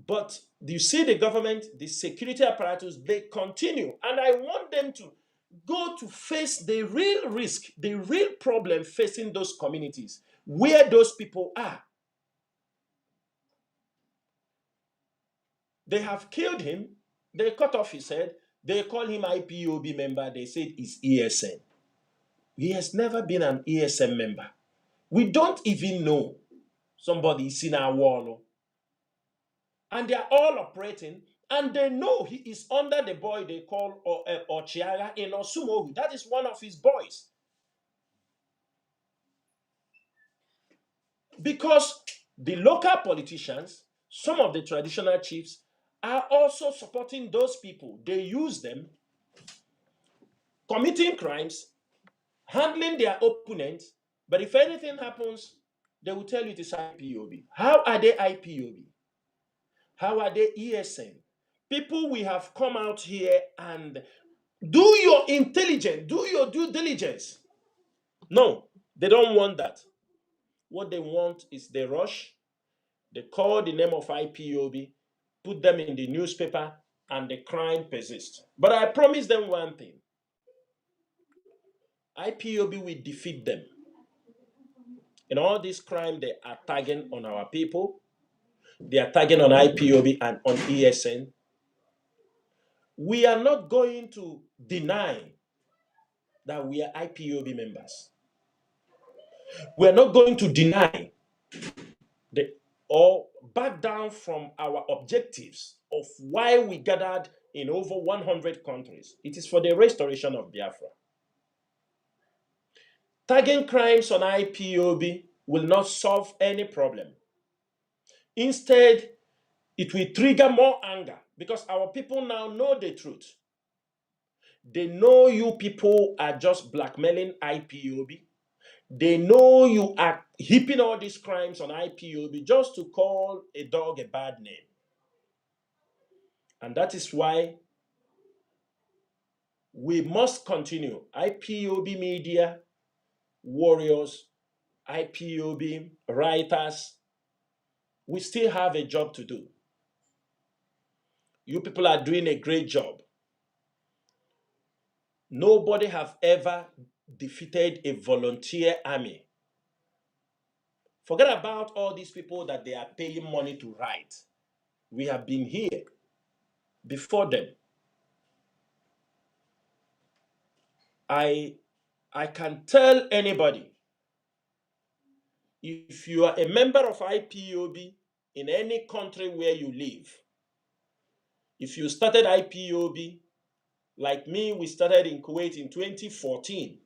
But you see the government, the security apparatus, they continue. And I want them to go to face the real risk, the real problem facing those communities, where those people are. They have killed him. They cut off his head. They call him IPOB member. They said he's ESN. He has never been an ESN member. We don't even know somebody is in our wall. And they are all operating, and they know he is under the boy they call Ochiaga in Osumohu. That is one of his boys. Because the local politicians, some of the traditional chiefs, are also supporting those people. They use them, committing crimes, handling their opponents, but if anything happens, they will tell you it is IPOB. How are they IPOB? How are they ESN? People, we have come out here and do your intelligence, do your due diligence. No, they don't want that. What they want is the rush. They call the name of IPOB, put them in the newspaper, and the crime persists. But I promise them one thing. IPOB will defeat them. In all this crime, they are tagging on our people. They are tagging on IPOB and on ESN. We are not going to deny that we are IPOB members. We are not going to deny or back down from our objectives of why we gathered in over 100 countries. It is for the restoration of Biafra. Tagging crimes on IPOB will not solve any problem. Instead, it will trigger more anger because our people now know the truth. They know you people are just blackmailing IPOB. They know you are heaping all these crimes on IPOB just to call a dog a bad name. And that is why we must continue. IPOB media, warriors, IPOB writers, we still have a job to do. You people are doing a great job. Nobody have ever defeated a volunteer army. Forget about all these people that they are paying money to write. We have been here before them. I can tell anybody, if you are a member of IPOB in any country where you live, if you started IPOB, like me, we started in Kuwait in 2014.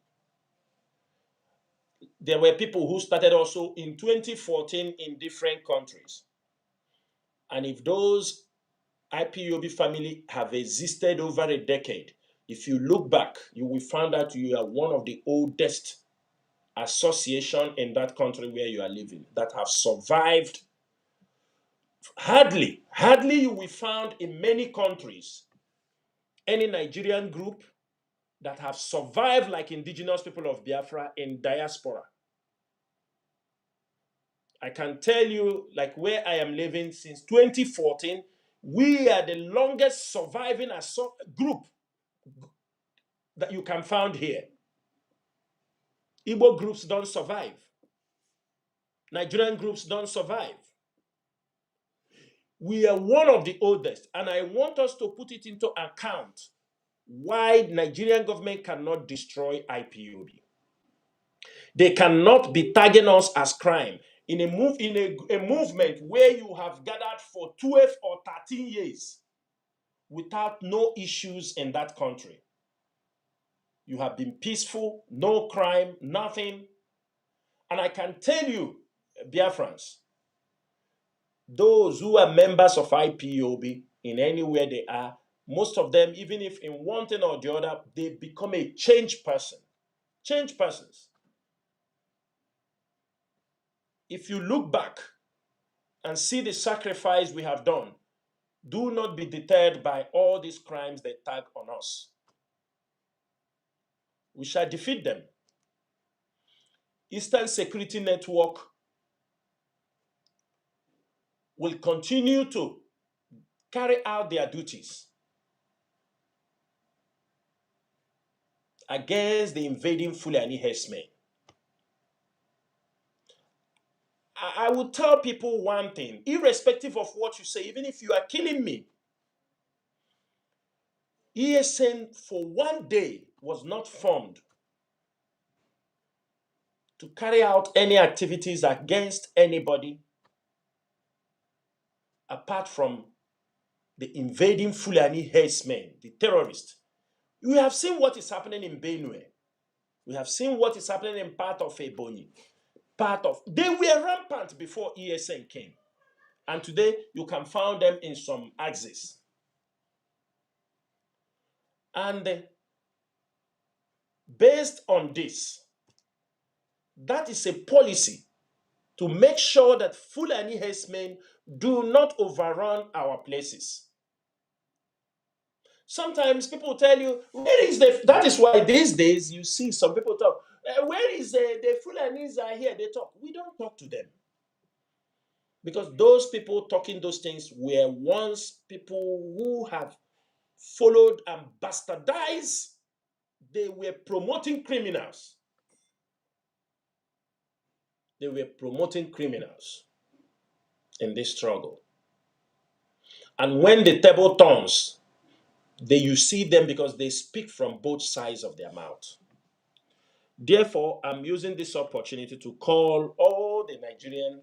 There were people who started also in 2014 in different countries. And if those IPOB family have existed over a decade, if you look back, you will find out you are one of the oldest association in that country where you are living that have survived. Hardly you will find in many countries any Nigerian group that have survived like indigenous people of Biafra in diaspora. I can tell you, like where I am living since 2014, we are the longest surviving group that you can find here. Igbo groups don't survive. Nigerian groups don't survive. We are one of the oldest, and I want us to put it into account why Nigerian government cannot destroy IPOB. They cannot be tagging us as crime in a movement where you have gathered for 12 or 13 years without no issues in that country. You have been peaceful, no crime, nothing. And I can tell you, Biafrans, those who are members of IPOB in anywhere they are, most of them, even if in one thing or the other, they become a changed person. Changed persons. If you look back and see the sacrifice we have done, do not be deterred by all these crimes they tag on us. We shall defeat them. Eastern Security Network will continue to carry out their duties against the invading Fulani herdsmen. I will tell people one thing, irrespective of what you say, even if you are killing me, ESN for one day was not formed to carry out any activities against anybody apart from the invading Fulani herdsmen, the terrorists. We have seen what is happening in Benue. We have seen what is happening in part of Ebonyi. They were rampant before ESN came. And today, you can find them in some axes. And based on this, that is a policy to make sure that Fulani herdsmen do not overrun our places. Sometimes people tell you, that is why these days you see some people talk, where is the Fulanis are here, they talk. We don't talk to them. Because those people talking those things were once people who have followed and bastardized. They were promoting criminals. They were promoting criminals in this struggle. And when the table turns, you see them because they speak from both sides of their mouth. Therefore, I'm using this opportunity to call all the Nigerian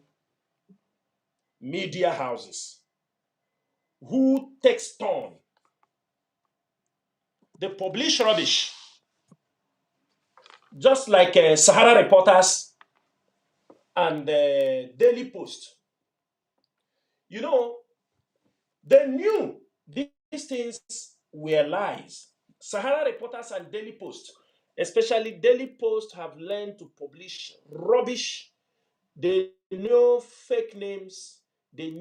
media houses who takes turn. They publish rubbish, just like Sahara Reporters and Daily Post. You know, they knew these things were lies. Sahara Reporters and Daily Post, especially Daily Post, have learned to publish rubbish. They know fake names. They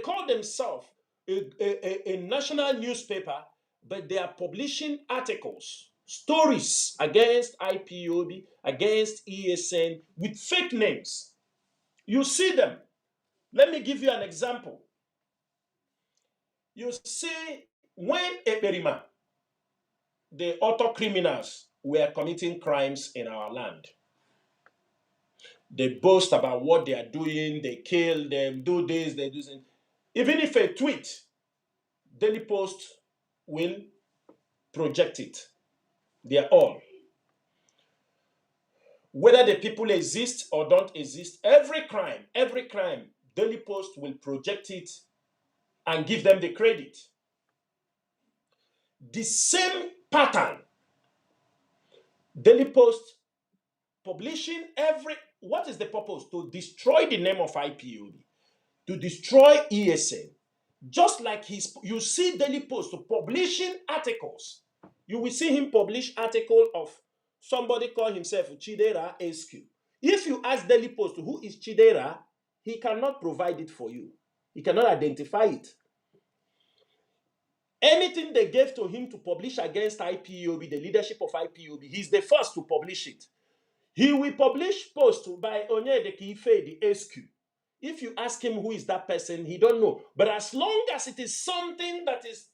call themselves a national newspaper, but they are publishing articles, stories against IPOB, against ESN with fake names. You see them. Let me give you an example. You see, when Eperima, the auto criminals, were committing crimes in our land, they boast about what they are doing, they kill them, do this, they do this. Even if a tweet, Daily Post will project it. They are all. Whether the people exist or don't exist, every crime, Daily Post will project it and give them the credit. The same pattern, Daily Post publishing what is the purpose? To destroy the name of IPOB, to destroy ESN. Just like you see Daily Post publishing articles. You will see him publish article of somebody call himself Chidera SQ. If you ask Daily Post who is Chidera, he cannot provide it for you. He cannot identify it. Anything they gave to him to publish against IPOB, the leadership of IPOB, he's the first to publish it. He will publish post by Onyedeka Ife, the SQ. If you ask him who is that person, he don't know. But as long as it is something that is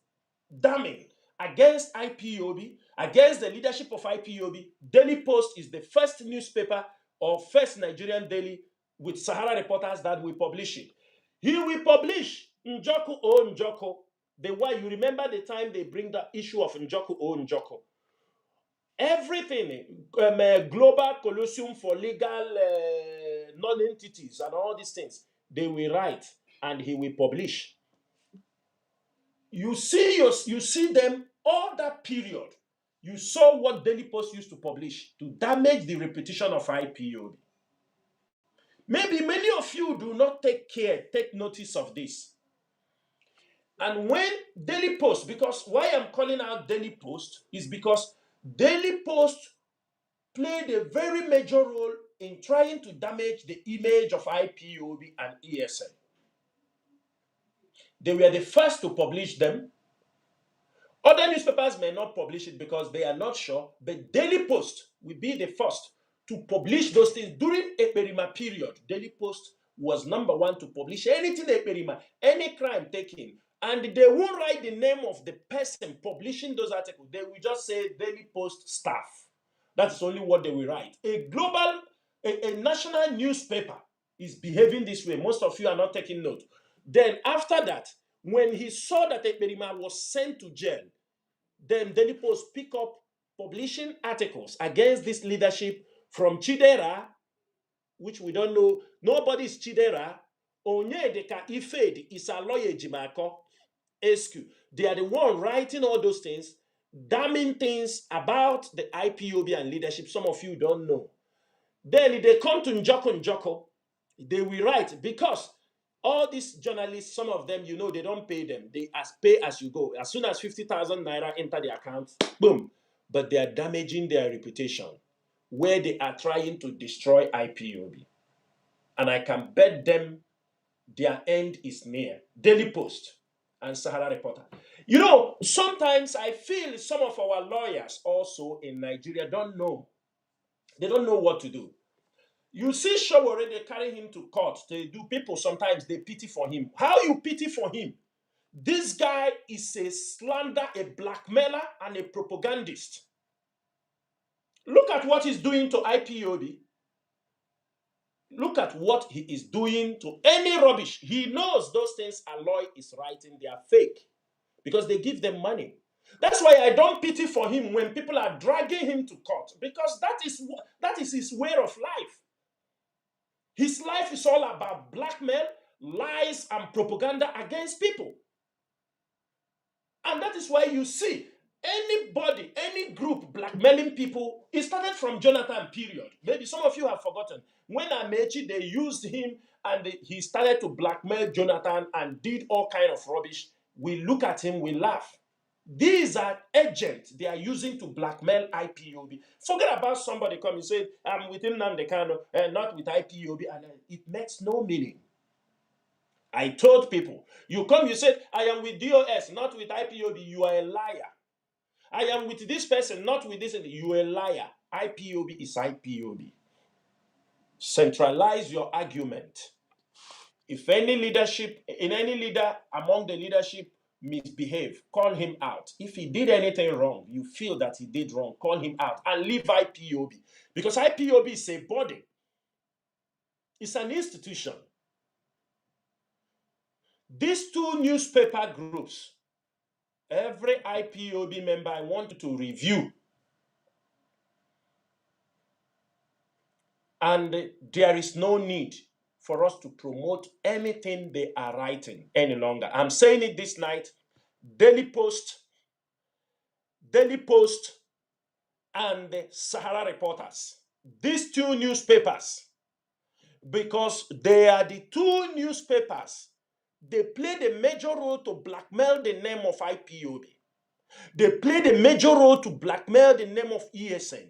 damning against IPOB, against the leadership of IPOB, Daily Post is the first newspaper or first Nigerian daily with Sahara reporters that will publish it. He will publish Njoku O Njoko. The way you remember the time they bring the issue of Njoku O Njoko. Everything, global colosseum for legal non-entities and all these things, they will write and he will publish. You see them all that period. You saw what Daily Post used to publish to damage the reputation of IPOB. Maybe many of you do not take notice of this. And when Daily Post, because why I'm calling out Daily Post is because Daily Post played a very major role in trying to damage the image of IPOB and ESN. They were the first to publish them. Other newspapers may not publish it because they are not sure, but Daily Post will be the first to publish those things. During Eperima period, Daily Post was number one to publish anything Eperima, any crime taken. And they won't write the name of the person publishing those articles. They will just say Daily Post staff. That's only what they will write. A national newspaper is behaving this way. Most of you are not taking note. Then after that, when he saw that Ekperima was sent to jail, then Daily Post pick up publishing articles against this leadership from Chidera, which we don't know. Nobody is Chidera. Onyedeka Ifedi is a lawyer Jimako SQ. They are the one writing all those things, damning things about the IPOB and leadership. Some of you don't know. Then they come to Njoko, they will write, because all these journalists, some of them, they don't pay them. They pay as you go. As soon as 50,000 naira enter the account, boom. But they are damaging their reputation, where they are trying to destroy IPOB. And I can bet them their end is near. Daily Post and Sahara Reporter. Sometimes I feel some of our lawyers also in Nigeria don't know. They don't know what to do. You see Showore, they carry him to court. Sometimes they pity for him. How you pity for him? This guy is a slander, a blackmailer, and a propagandist. Look at what he's doing to IPOB. Look at what he is doing to any rubbish. He knows those things Aloy is writing, they are fake because they give them money. That's why I don't pity for him when people are dragging him to court, because that is his way of life. His life is all about blackmail, lies, and propaganda against people. And that is why you see anybody, any group blackmailing people, it started from Jonathan period. Maybe some of you have forgotten. When Amechi, they used him and he started to blackmail Jonathan and did all kind of rubbish. We look at him, we laugh. These are agents they are using to blackmail IPOB. Forget about somebody coming and say, I'm with him Namdekano and not with IPOB. And it makes no meaning. I told people, you come, you said, I am with DOS, not with IPOB. You are a liar. I am with this person, not with this. You are a liar. IPOB is IPOB. Centralize your argument. If any leadership, in any leader among the leadership misbehave, call him out. If he did anything wrong, you feel that he did wrong, call him out and leave IPOB. Because IPOB is a body. It's an institution. These two newspaper groups, every IPOB member I want you to review. And there is no need for us to promote anything they are writing any longer. I'm saying it this night. Daily Post, and the Sahara Reporters. These two newspapers, because they are the two newspapers, they play the major role to blackmail the name of IPOB. They play the major role to blackmail the name of ESN.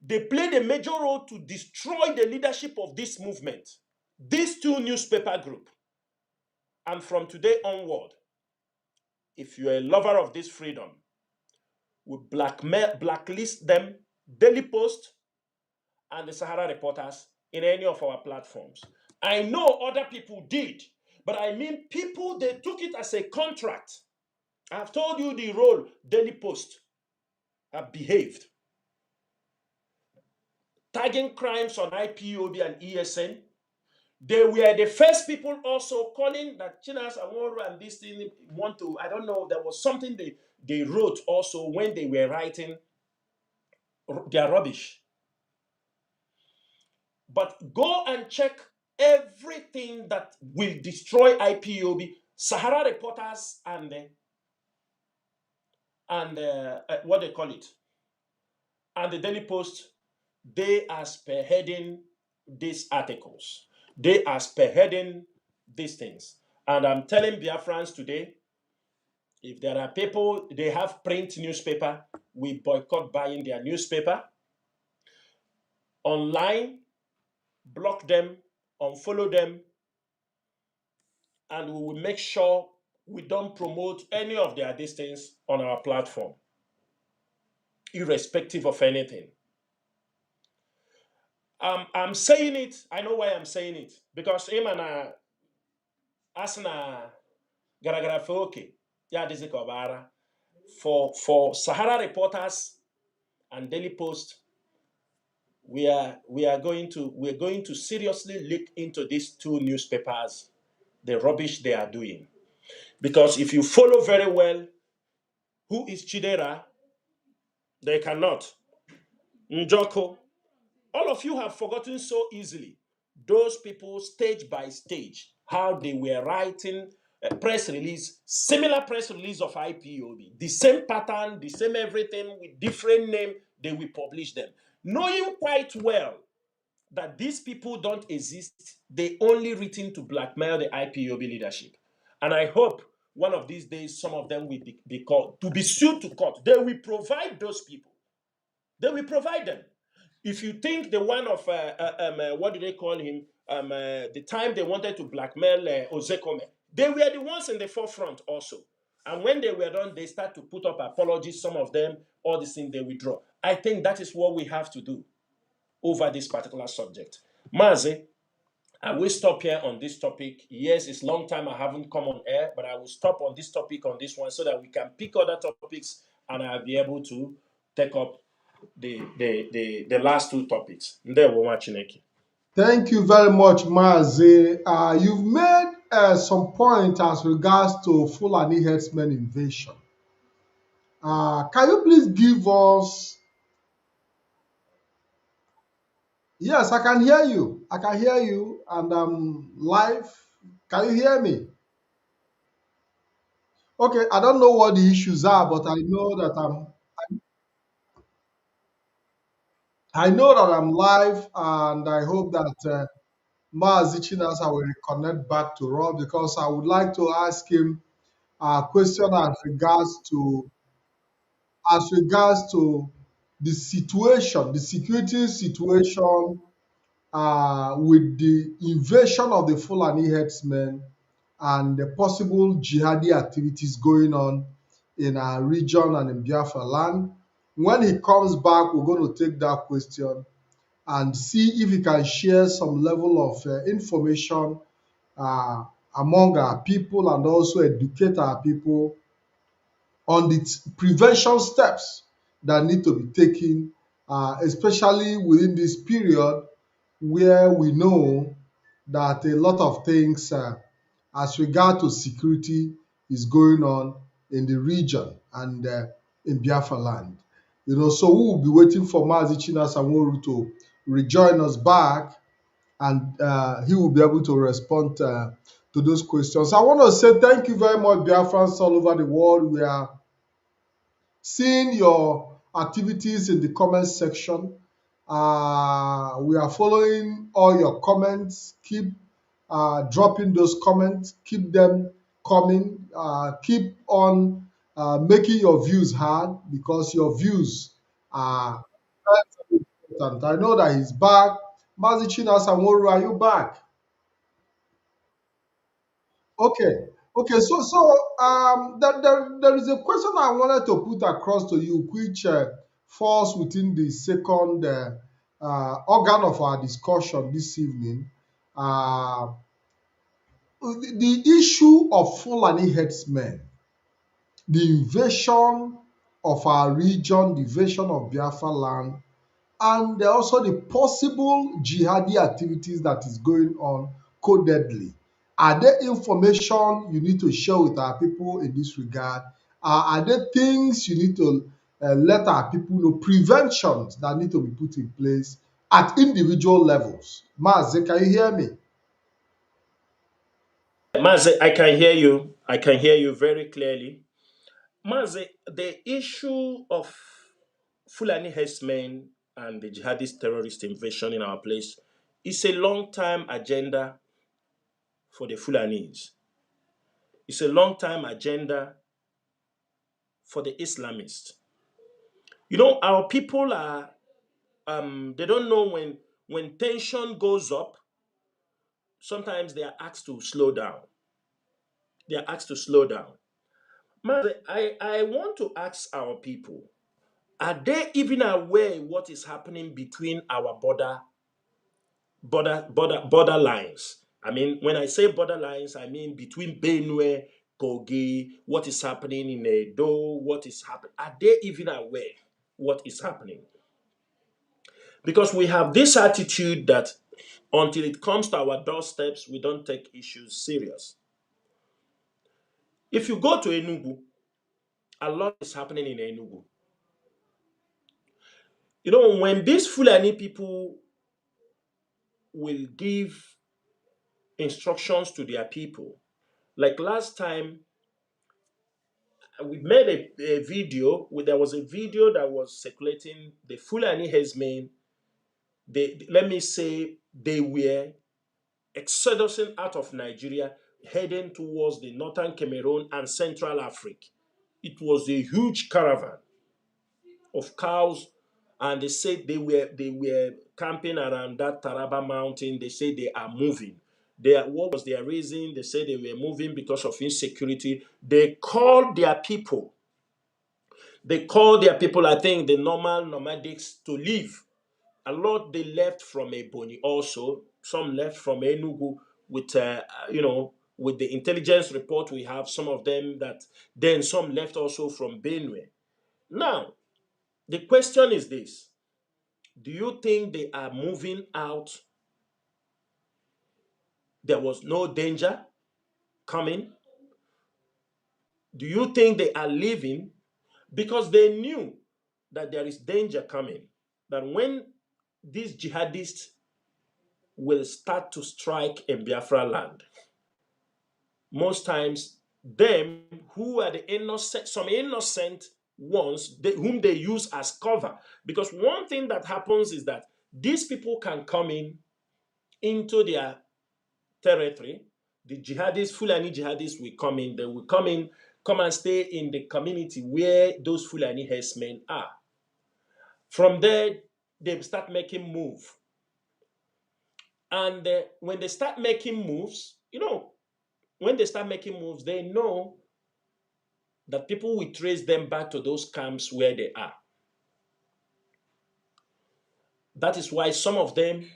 They play the major role to destroy the leadership of this movement. These two newspaper group. And from today onward, if you're a lover of this freedom, we blacklist them, Daily Post and the Sahara Reporters, in any of our platforms. I know other people did, but I mean people, they took it as a contract. I've told you the role Daily Post have behaved. Tagging crimes on IPOB and ESN. They were the first people also calling that Chinasa Nworu and this thing want to, I don't know, there was something they wrote also when they were writing their rubbish. But go and check everything that will destroy IPOB, Sahara Reporters and what they call it, and the Daily Post, they are spearheading these articles. They are spearheading these things. And I'm telling Biafrans today, if there are people, they have print newspaper, we boycott buying their newspaper. Online, block them, unfollow them, and we will make sure we don't promote any of their distance on our platform, irrespective of anything. I'm saying it, I know why I'm saying it, because Imana Asna Garagara Foke, Yadizikobara, for Sahara Reporters and Daily Post, we're going to seriously look into these two newspapers, the rubbish they are doing. Because if you follow very well who is Chidera, they cannot. Njoko, all of you have forgotten so easily. Those people, stage by stage, how they were writing a press release, similar press release of IPOB, the same pattern, the same everything with different name, they will publish them. Knowing quite well that these people don't exist, they only written to blackmail the IPOB leadership. And I hope one of these days, some of them will be called, to be sued to court. They will provide those people. They will provide them. If you think the one of, what do they call him? The time they wanted to blackmail Ozekome, they were the ones in the forefront also. And when they were done, they start to put up apologies, some of them, all the things they withdraw. I think that is what we have to do over this particular subject. Mazi, I will stop here on this topic. Yes, it's a long time I haven't come on air, but I will stop on this topic on this one so that we can pick other topics and I'll be able to take up the last two topics. Thank you very much, Mazi. You've made some point as regards to Fulani herdsmen invasion. Can you please give us? Yes, I can hear you. I can hear you, and I'm live. Can you hear me? Okay, I don't know what the issues are, but I know that I'm live, and I hope that Mazi Chinasa will connect back to Rob because I would like to ask him a question as regards to. as regards to the situation, the security situation with the invasion of the Fulani herdsmen and the possible jihadi activities going on in our region and in Biafra land. When he comes back, we're going to take that question and see if he can share some level of information uh, among our people and also educate our people on the prevention steps that need to be taken, especially within this period where we know that a lot of things as regard to security is going on in the region and in Biafra land. So we will be waiting for Mazi Chinasa Nworu to rejoin us back, and he will be able to respond to those questions. I want to say thank you very much, Biafrans all over the world. We are seeing your activities in the comment section. We are following all your comments. Keep dropping those comments. Keep them coming. Keep on making your views heard, because your views are very important. I know that he's back. Mazi Chinasa Nworu, are you back? Okay. Okay. There is a question I wanted to put across to you, which falls within the second organ of our discussion this evening. Uh, the issue of Fulani herdsmen, the invasion of our region, the invasion of Biafra land, and also the possible jihadi activities that is going on codedly. Are there information you need to share with our people in this regard? Are there things you need to let our people know, preventions that need to be put in place at individual levels? Mazi, can you hear me? Mazi, I can hear you. I can hear you very clearly. Mazi, the issue of Fulani herdsmen and the jihadist terrorist invasion in our place is a long time agenda for the Fulanis. It's a long time agenda for the Islamists. Our people are they don't know when tension goes up, sometimes they are asked to slow down. They are asked to slow down. Mazi, I want to ask our people, are they even aware what is happening between our border lines? I mean, when I say border lines, I mean between Benue, Kogi, what is happening in Edo, what is happening. Are they even aware what is happening? Because we have this attitude that until it comes to our doorsteps, we don't take issues serious. If you go to Enugu, a lot is happening in Enugu. When these Fulani people will give instructions to their people, like last time, we made a video. There was a video that was circulating. The Fulani herdsmen, let me say, they were exodusing out of Nigeria, heading towards the northern Cameroon and Central Africa. It was a huge caravan of cows, and they said they were camping around that Taraba mountain. They said they are moving. What was their reason? They said they were moving because of insecurity. They called their people. I think, the normal nomadics to leave. A lot they left from Ebonyi also. Some left from Enugu with, with the intelligence report we have. Some of them that then some left also from Benue. Now, the question is this: do you think they are moving out? There was no danger coming. Do you think they are leaving because they knew that there is danger coming? That when these jihadists will start to strike in Biafra land, most times them who are the innocent, some innocent ones, whom they use as cover. Because one thing that happens is that these people can come into their territory. The jihadists, Fulani jihadists will come in. They will come come and stay in the community where those Fulani herdsmen are. From there, they start making move. And when they start making moves, when they start making moves, they know that people will trace them back to those camps where they are. That is why some of them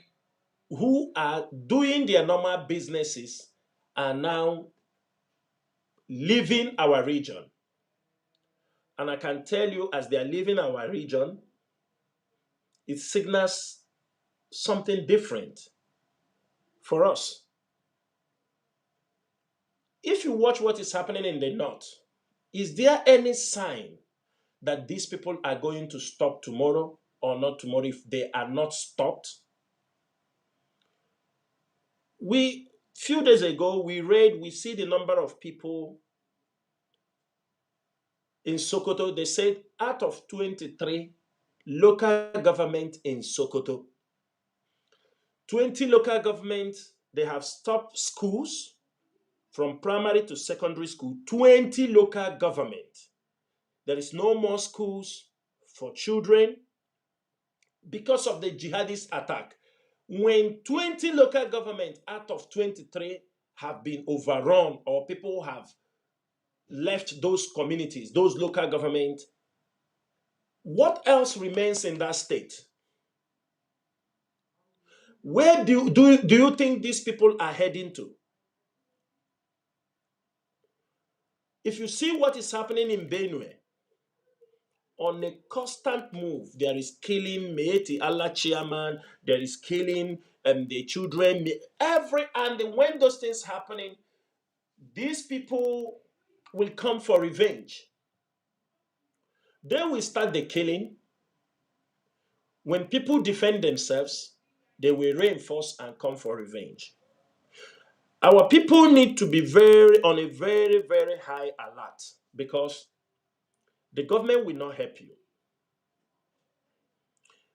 who are doing their normal businesses are now leaving our region. And I can tell you, as they are leaving our region, it signals something different for us. If you watch what is happening in the north, is there any sign that these people are going to stop tomorrow or not tomorrow? If they are not stopped, few days ago we see the number of people in Sokoto. They said out of 23 local government in Sokoto, 20 local governments, they have stopped schools from primary to secondary school. 20 local government. There is no more schools for children because of the jihadist attack. When 20 local governments out of 23 have been overrun or people have left those communities, those local governments, what else remains in that state? Where do you think these people are heading to? If you see what is happening in Benue, on a constant move, there is killing Meeti Allah chairman, there is killing the children, and when those things happening, these people will come for revenge. They will start the killing. When people defend themselves, they will reinforce and come for revenge. Our people need to be on a very, very high alert, because the government will not help you.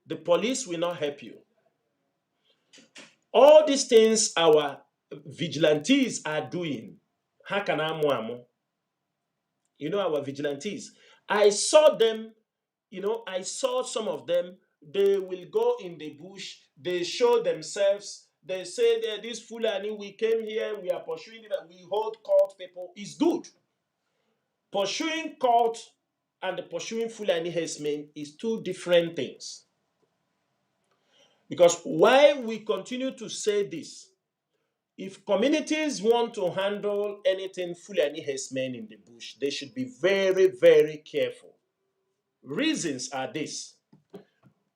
The police will not help you. All these things our vigilantes are doing. Our vigilantes. I saw them, I saw some of them. They will go in the bush, they show themselves, they say that this Fulani, we came here, we are pursuing it, we hold court people. It's good. Pursuing court and the pursuing Fulani herdsmen is two different things. Because why we continue to say this, if communities want to handle anything Fulani herdsmen in the bush, they should be very, very careful. Reasons are this.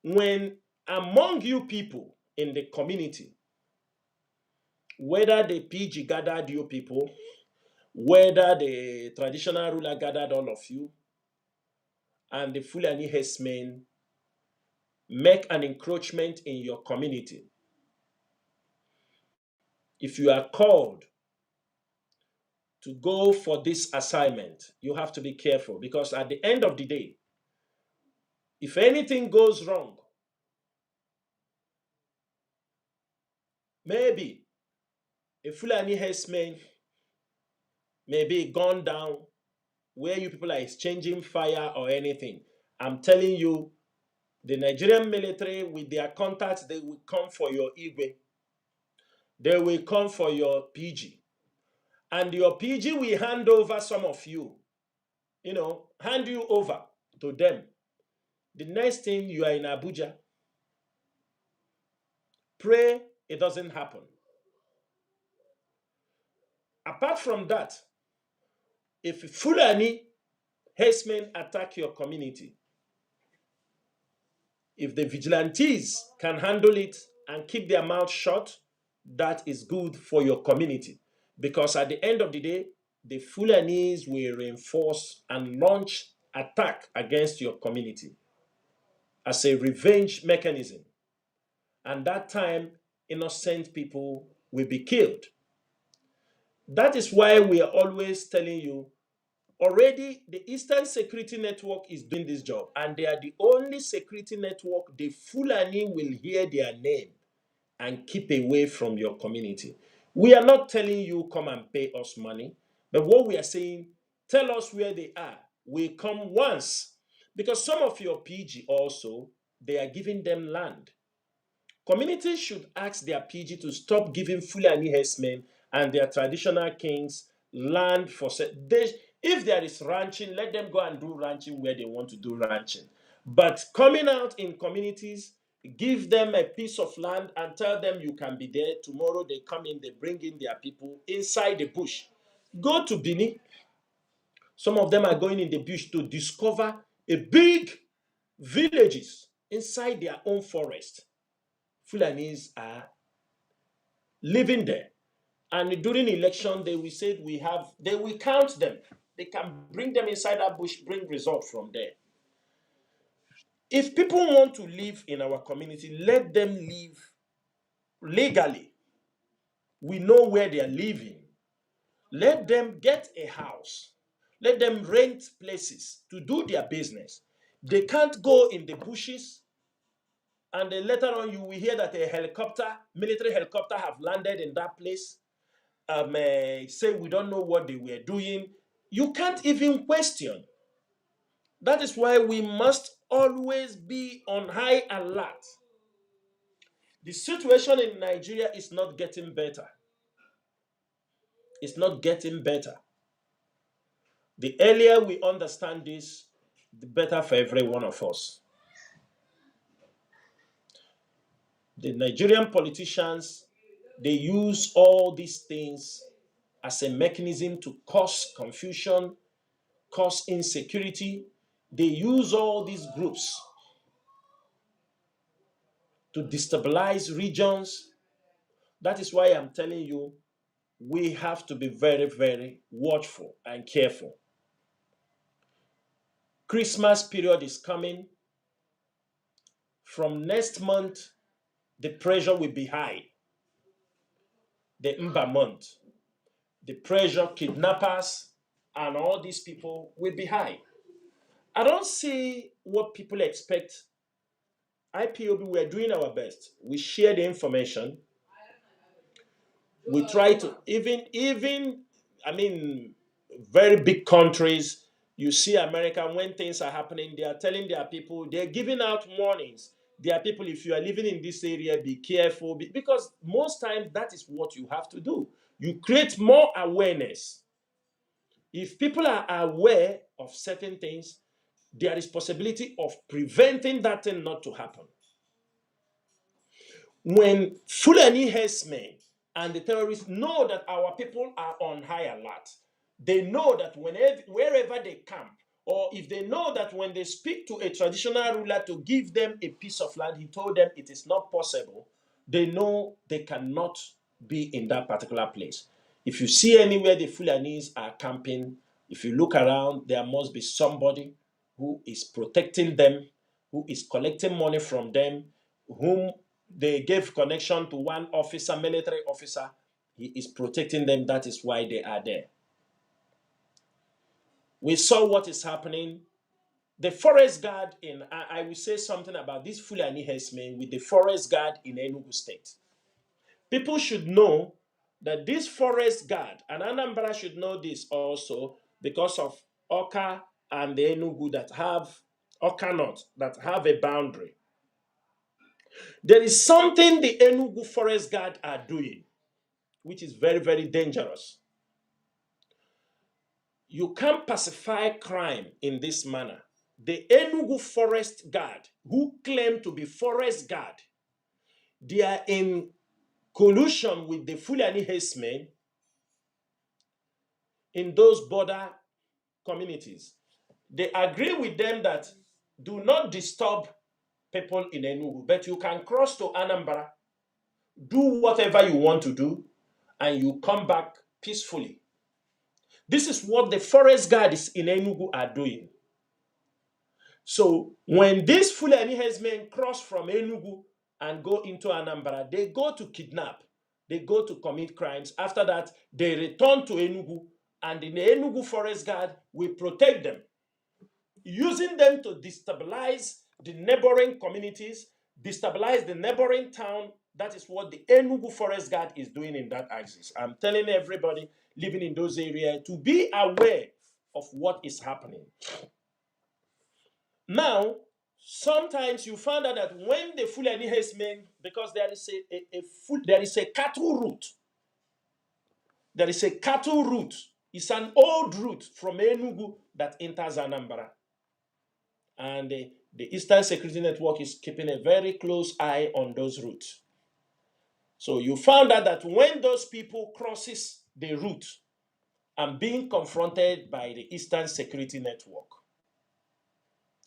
When among you people in the community, whether the PG gathered you people, whether the traditional ruler gathered all of you, and the Fulani herdsmen make an encroachment in your community, if you are called to go for this assignment, you have to be careful, because at the end of the day, if anything goes wrong, maybe a Fulani herdsman may be gone down where you people are exchanging fire or anything. I'm telling you, the Nigerian military with their contacts, they will come for your Igwe. They will come for your PG. And your PG will hand over some of you, hand you over to them. The next thing, you are in Abuja. Pray it doesn't happen. Apart from that, if Fulani herdsmen attack your community, if the vigilantes can handle it and keep their mouth shut, that is good for your community. Because at the end of the day, the Fulanis will reinforce and launch attack against your community as a revenge mechanism. And that time, innocent people will be killed. That is why we are always telling you, already the Eastern Security Network is doing this job, and they are the only security network the Fulani will hear their name and keep away from your community. We are not telling you come and pay us money, but what we are saying, tell us where they are. We come once. Because some of your PG also, they are giving them land. Communities should ask their PG to stop giving Fulani herdsmen and their traditional kings land for if there is ranching, let them go and do ranching where they want to do ranching. But coming out in communities, give them a piece of land and tell them you can be there. Tomorrow they come in, they bring in their people inside the bush. Go to Bini. Some of them are going in the bush to discover a big villages inside their own forest. Fulanis are living there. And during election, they will say they will count them. They can bring them inside that bush, bring results from there. If people want to live in our community, let them live legally. We know where they are living. Let them get a house. Let them rent places to do their business. They can't go in the bushes. And then later on, you will hear that a military helicopter have landed in that place. Say we don't know what they were doing. You can't even question. That is why we must always be on high alert. The situation in Nigeria is not getting better. It's not getting better. The earlier we understand this, the better for every one of us. The Nigerian politicians, they use all these things as a mechanism to cause confusion, cause insecurity. They use all these groups to destabilize regions. That is why I'm telling you, we have to be very, very watchful and careful. Christmas period is coming. From next month, the pressure will be high. The Mba month, the pressure, kidnappers, and all these people will be high. I don't see what people expect. IPOB, we're doing our best. We share the information. We try to, very big countries, you see America, when things are happening, they are telling their people, they're giving out warnings. Their people, if you are living in this area, be careful. Because most times that is what you have to do. You create more awareness. If people are aware of certain things, there is possibility of preventing that thing not to happen. When Fulani herdsmen and the terrorists know that our people are on high alert, they know that wherever they camp, or if they know that when they speak to a traditional ruler to give them a piece of land, he told them it is not possible, they know they cannot be in that particular place. If you see anywhere the Fulanis are camping, if you look around, there must be somebody who is protecting them, who is collecting money from them, whom they gave connection to one officer, military officer. He is protecting them. That is why they are there. We saw what is happening. The forest guard I will say something about this Fulani herdsmen with the forest guard in Enugu State. People should know that this forest guard, and Anambra should know this also because of Oka and the Enugu that have, Oka North, that have a boundary. There is something the Enugu forest guard are doing, which is very, very dangerous. You can't pacify crime in this manner. The Enugu forest guard, who claim to be forest guard, they are in collusion with the Fulani herdsmen in those border communities. They agree with them that do not disturb people in Enugu, but you can cross to Anambra, do whatever you want to do, and you come back peacefully. This is what the forest guards in Enugu are doing. So when these Fulani herdsmen cross from Enugu and go into Anambra, they go to kidnap, they go to commit crimes. After that, they return to Enugu, and the Enugu forest guard will protect them, using them to destabilize the neighboring communities, destabilize the neighboring town. That is what the Enugu forest guard is doing in that axis. I'm telling everybody living in those areas to be aware of what is happening. Now, sometimes you find out that when the Fulani herdsmen, because there is a cattle route. There is a cattle route. It's an old route from Enugu that enters Anambra. And the Eastern Security Network is keeping a very close eye on those routes. So you found out that when those people crosses the route and being confronted by the Eastern Security Network,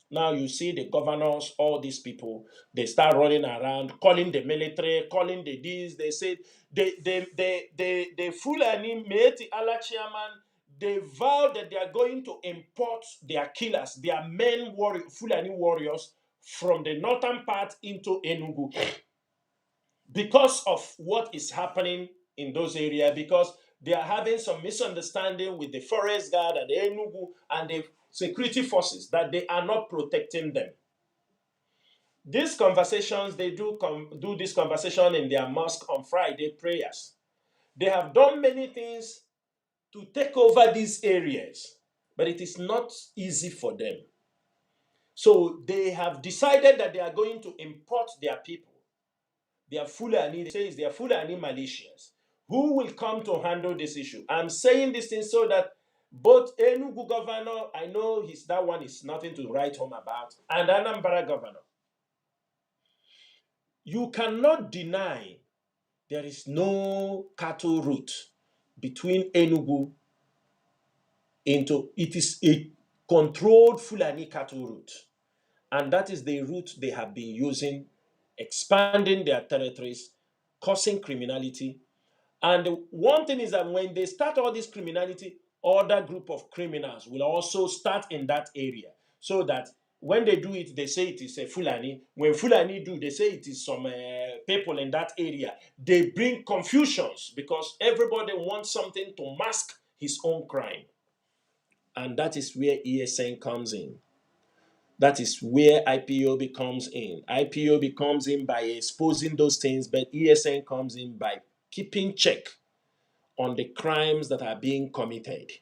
now you see the governors, all these people, they start running around, calling the military, calling the this. They say the Fulani Meeti Allah chairman, they vow that they are going to import their killers, their Fulani warriors from the northern part into Enugu because of what is happening in those areas, because they are having some misunderstanding with the forest guard and the Enugu and the security forces that they are not protecting them. These conversations, they do this conversation in their mosque on Friday prayers. They have done many things to take over these areas, but it is not easy for them. So they have decided that they are going to import their people. They are Fulani, they say they are Fulani militias. Who will come to handle this issue? I'm saying this thing so that both Enugu governor, I know that one is nothing to write home about, and Anambra governor. You cannot deny there is no cattle route between Enugu into, it is a controlled Fulani cattle route. And that is the route they have been using, expanding their territories, causing criminality. And one thing is that when they start all this criminality, other group of criminals will also start in that area. So that when they do it, they say it is a Fulani. When Fulani do, they say it is some people in that area. They bring confusions because everybody wants something to mask his own crime. And that is where ESN comes in. That is where IPOB comes in. IPOB comes in by exposing those things, but ESN comes in by keeping check on the crimes that are being committed.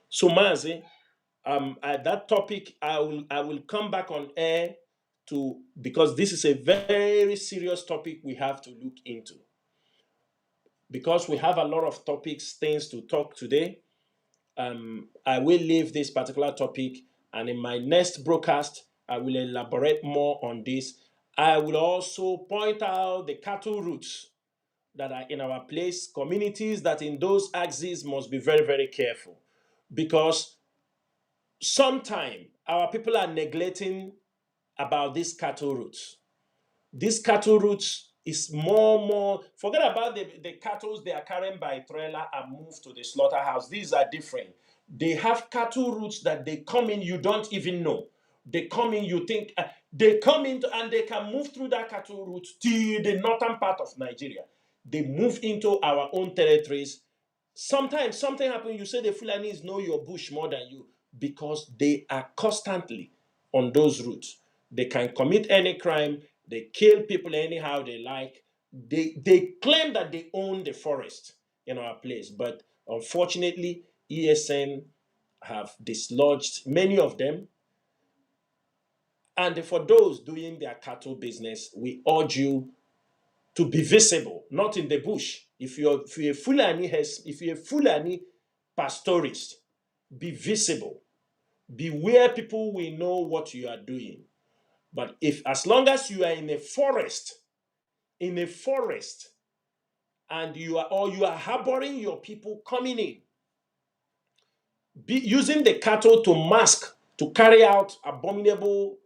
So, Mazi, at that topic, I will come back on air because this is a very serious topic we have to look into. Because we have a lot of things to talk today, I will leave this particular topic, and in my next broadcast, I will elaborate more on this. I will also point out the cattle routes that are in our place, communities that in those axes must be very, very careful, because sometimes our people are neglecting about these cattle routes. These cattle routes is more, forget about the cattle they are carrying by trailer and moved to the slaughterhouse. These are different. They have cattle routes that they come in, you don't even know. They come in, you think, they come in and they can move through that cattle route to the northern part of Nigeria. They move into our own territories. Sometimes something happens, you say the Fulanis know your bush more than you because they are constantly on those routes. They can commit any crime, they kill people anyhow they like. They claim that they own the forest in our place, but unfortunately, ESN have dislodged many of them. And for those doing their cattle business, we urge you to be visible, not in the bush. If you're a Fulani pastorist, be visible. Be where people will know what you are doing. But as long as you are in a forest, and you are harboring your people coming in, using the cattle to mask, to carry out abominable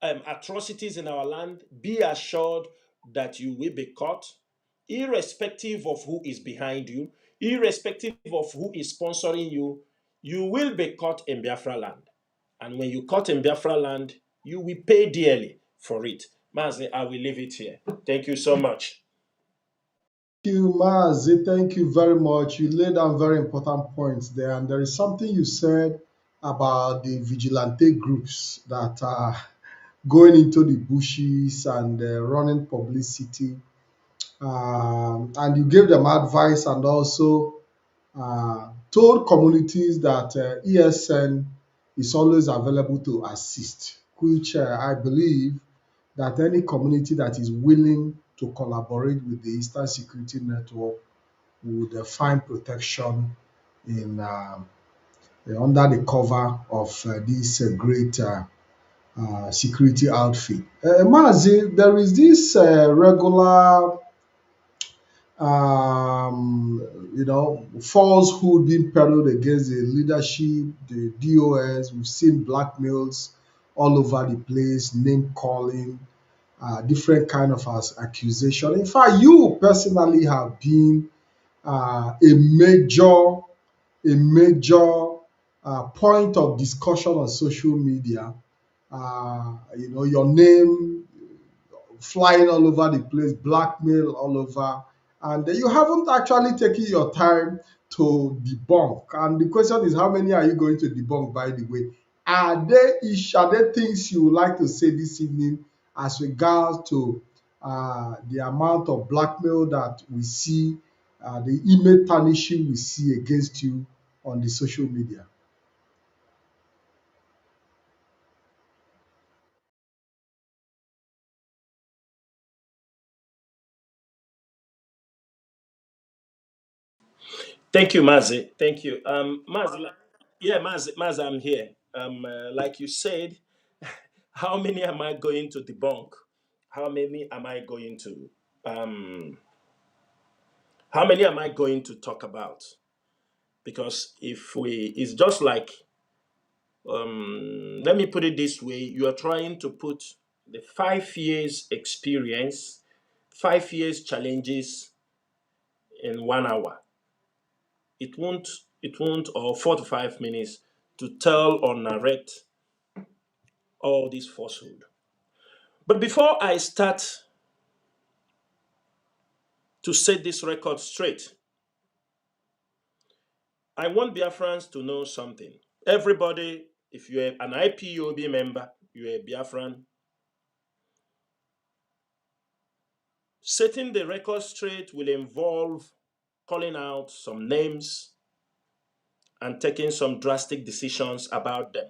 atrocities in our land, be assured that you will be caught, irrespective of who is behind you, irrespective of who is sponsoring you. You will be caught in Biafra land. And when you caught in Biafra land, you will pay dearly for it. Mazi, I will leave it here. Thank you so much. Thank you, Mazi. Thank you very much. You laid down very important points there. And there is something you said about the vigilante groups that are going into the bushes and running publicity. And you gave them advice and also told communities that ESN is always available to assist, which I believe that any community that is willing to collaborate with the Eastern Security Network would find protection in under the cover of this great security outfit. Mazi, there is this regular falsehood being peddled against the leadership, the DOS. We've seen blackmails all over the place, name calling, different kind of accusation. In fact, you personally have been a major point of discussion on social media. Your name flying all over the place, blackmail all over, and you haven't actually taken your time to debunk. And the question is, how many are you going to debunk, by the way? Are there things you would like to say this evening as regards to the amount of blackmail that we see, the image tarnishing we see against you on the social media? Thank you, Mazi. Thank you. Mazi, yeah, Mazi, I'm here. Like you said, how many am I going to debunk? How many am I going to, um, how many am I going to talk about? Because it's just like, let me put it this way: you are trying to put the 5 years experience, 5 years challenges in 1 hour. It won't, or 4 to 5 minutes to tell or narrate all this falsehood. But before I start to set this record straight, I want Biafrans to know something. Everybody, if you're an IPOB member, you're a Biafran, setting the record straight will involve calling out some names and taking some drastic decisions about them.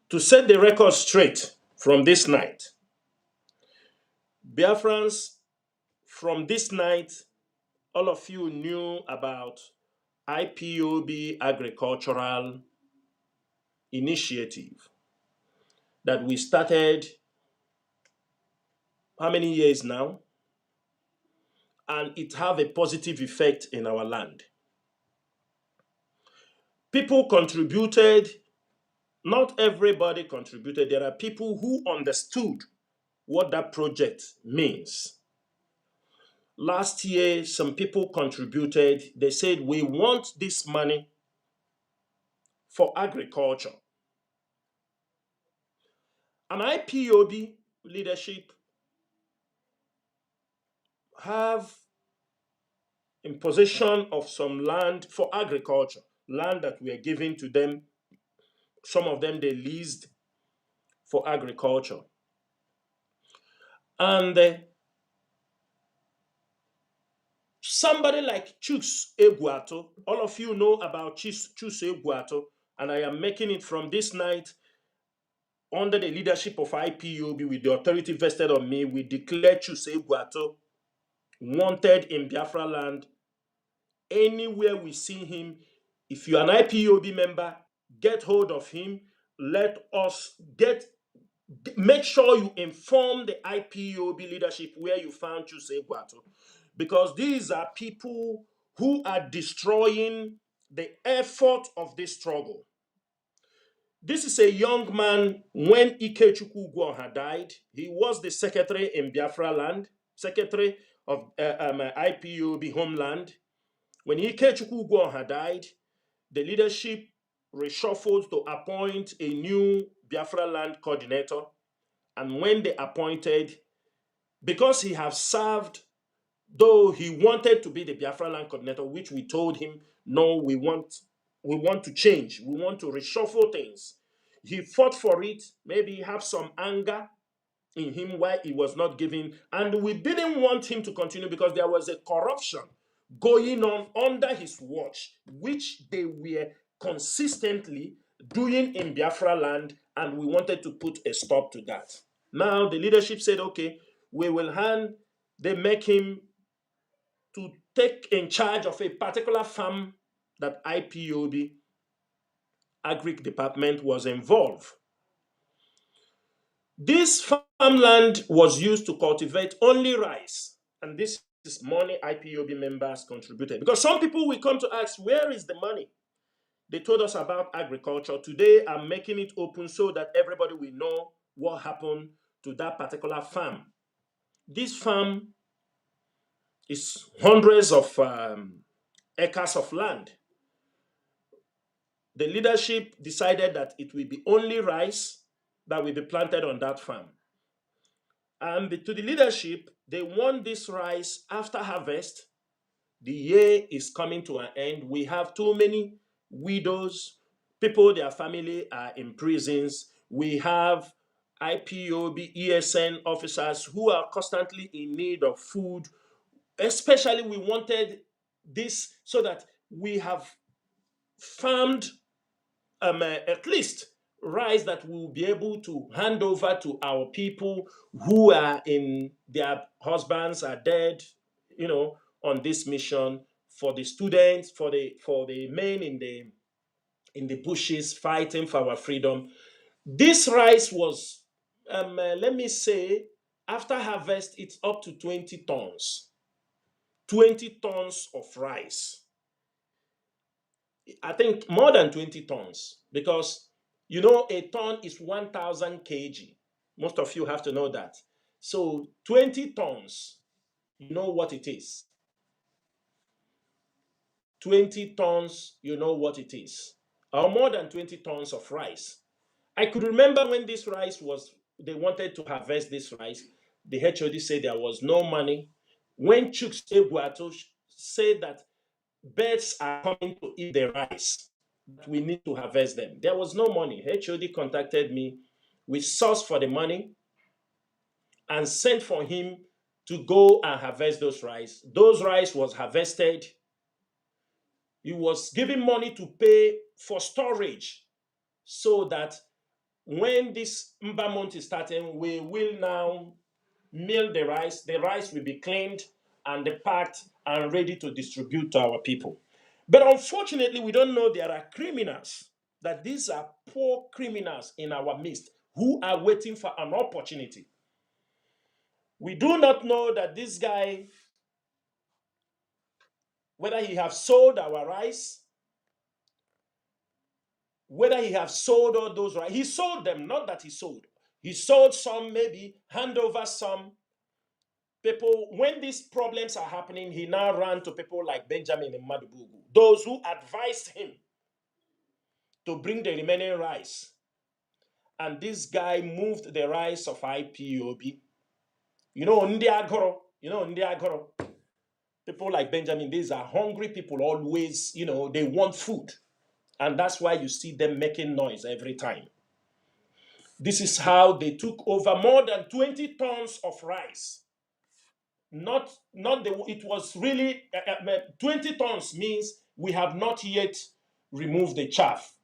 To set the record straight from this night, Biafrans, from this night, all of you knew about IPOB agricultural initiative that we started how many years now? And it have a positive effect in our land. People contributed, not everybody contributed. There are people who understood what that project means. Last year, some people contributed. They said, we want this money for agriculture. An IPOB leadership have in possession of some land for agriculture, land that were given to them. Some of them they leased for agriculture. And somebody like Chus Eguato, all of you know about Chus Eguato, and I am making it from this night under the leadership of IPOB with the authority vested on me. We declare Chus Eguato wanted in Biafra land. Anywhere we see him, if you're an IPOB member, get hold of him. Let us make sure you inform the IPOB leadership where you found Chus Eguato, because these are people who are destroying the effort of this struggle. This is a young man. When Ikechukwu Ugwuoha died, he was the secretary in Biafra land, secretary of IPOB homeland. When Ikechukwu Ugwuoha died, the leadership reshuffled to appoint a new Biafra land coordinator. And when they appointed, because he has served, though he wanted to be the Biafra land coordinator, which we told him, no, we want to change. We want to reshuffle things. He fought for it. Maybe he have some anger in him why he was not given. And we didn't want him to continue because there was a corruption going on under his watch, which they were consistently doing in Biafra land, and we wanted to put a stop to that. Now the leadership said, okay, they make him to take in charge of a particular farm that IPOB Agric Department was involved. This farmland was used to cultivate only rice, and this is money IPOB members contributed. Because some people will come to ask, where is the money? They told us about agriculture. Today, I'm making it open so that everybody will know what happened to that particular farm. This farm is hundreds of acres of land. The leadership decided that it will be only rice that will be planted on that farm. And to the leadership, they want this rice after harvest. The year is coming to an end. We have too many widows, people, their family are in prisons. We have IPOB, ESN officers who are constantly in need of food. Especially, we wanted this so that we have farmed at least rice that we will be able to hand over to our people who are in their husbands are dead, on this mission, for the students, for the men in the bushes fighting for our freedom. This rice was, let me say, after harvest, it's up to 20 tons. 20 tons of rice. I think more than 20 tons, because a ton is 1,000 kg. Most of you have to know that. So 20 tons, you know what it is. 20 tons, you know what it is. Or more than 20 tons of rice. I could remember when this rice they wanted to harvest this rice, the HOD said there was no money. When Chuks Eguato said that birds are coming to eat the rice, we need to harvest them, there was no money. HOD contacted me. We sourced for the money and sent for him to go and harvest those rice. Those rice was harvested. He was given money to pay for storage so that when this Mba month is starting, we will now mill the rice. The rice will be cleaned and packed and ready to distribute to our people. But unfortunately, we don't know there are criminals, that these are poor criminals in our midst who are waiting for an opportunity. We do not know that this guy, whether he have sold our rice, whether he have sold all those rice. He sold them, not that he sold. He sold some, maybe hand over some. People, when these problems are happening, he now ran to people like Benjamin and Madubugu, those who advised him to bring the remaining rice. And this guy moved the rice of IPOB. Ndi Agoro. People like Benjamin, these are hungry people always, they want food. And that's why you see them making noise every time. This is how they took over more than 20 tons of rice. It was really 20 tons means we have not yet removed the chaff.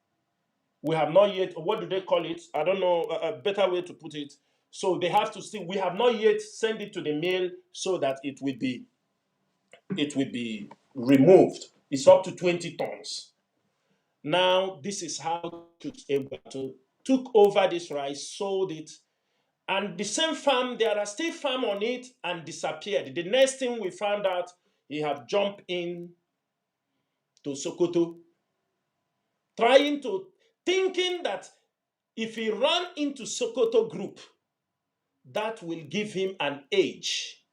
We have not yet, what do they call it? I don't know a better way to put it. So they have to see, we have not yet sent it to the mill so that it will be removed. It's up to 20 tons. Now, this is how Ebuato took over this rice, sold it, and the same farm, there are still farm on it and disappeared. The next thing we found out, he had jumped in to Sokoto, thinking that if he ran into Sokoto group, that will give him an edge.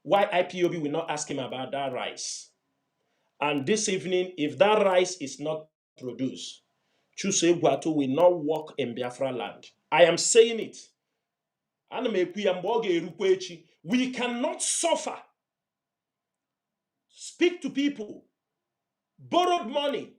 Why IPOB will not ask him about that rice? And this evening, if that rice is not produced, Chuse Guato will not walk in Biafra land. I am saying it. We cannot suffer. Speak to people, borrowed money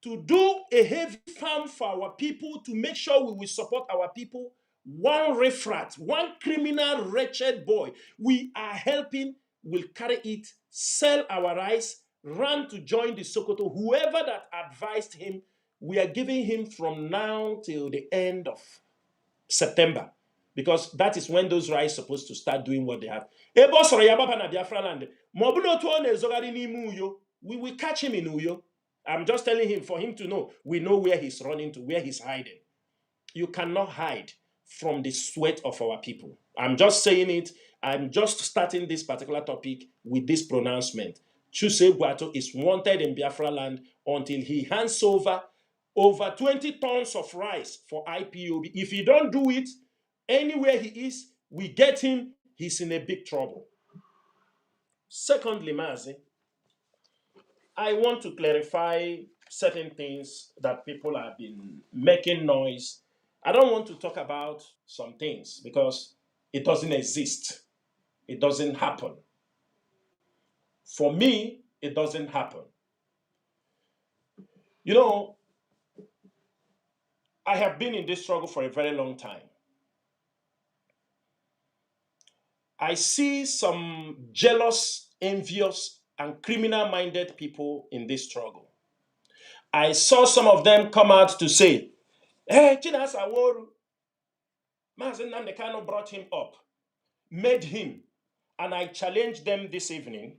to do a heavy farm for our people, to make sure we will support our people. One refrat, one criminal, wretched boy we are helping will carry it sell our rice, ran to join the Sokoto. Whoever that advised him, we are giving him from now till the end of September, because that is when those rice supposed to start doing what they have. We will catch him in Uyo. I'm just telling him, for him to know, we know where he's running to, where he's hiding. You cannot hide from the sweat of our people. I'm just saying it. I'm just starting this particular topic with this pronouncement. Chuse Guato is wanted in Biafra land until he hands over 20 tons of rice for IPOB. If he don't do it, anywhere he is, we get him, he's in a big trouble. Secondly, Mazi, I want to clarify certain things that people have been making noise. I don't want to talk about some things because it doesn't exist. It doesn't happen. For me, it doesn't happen. You know, I have been in this struggle for a very long time. I see some jealous, envious, and criminal-minded people in this struggle. I saw some of them come out to say, hey, Chinasa Nworu, Mazi Nnamdi Kanu brought him up, made him, and I challenged them this evening.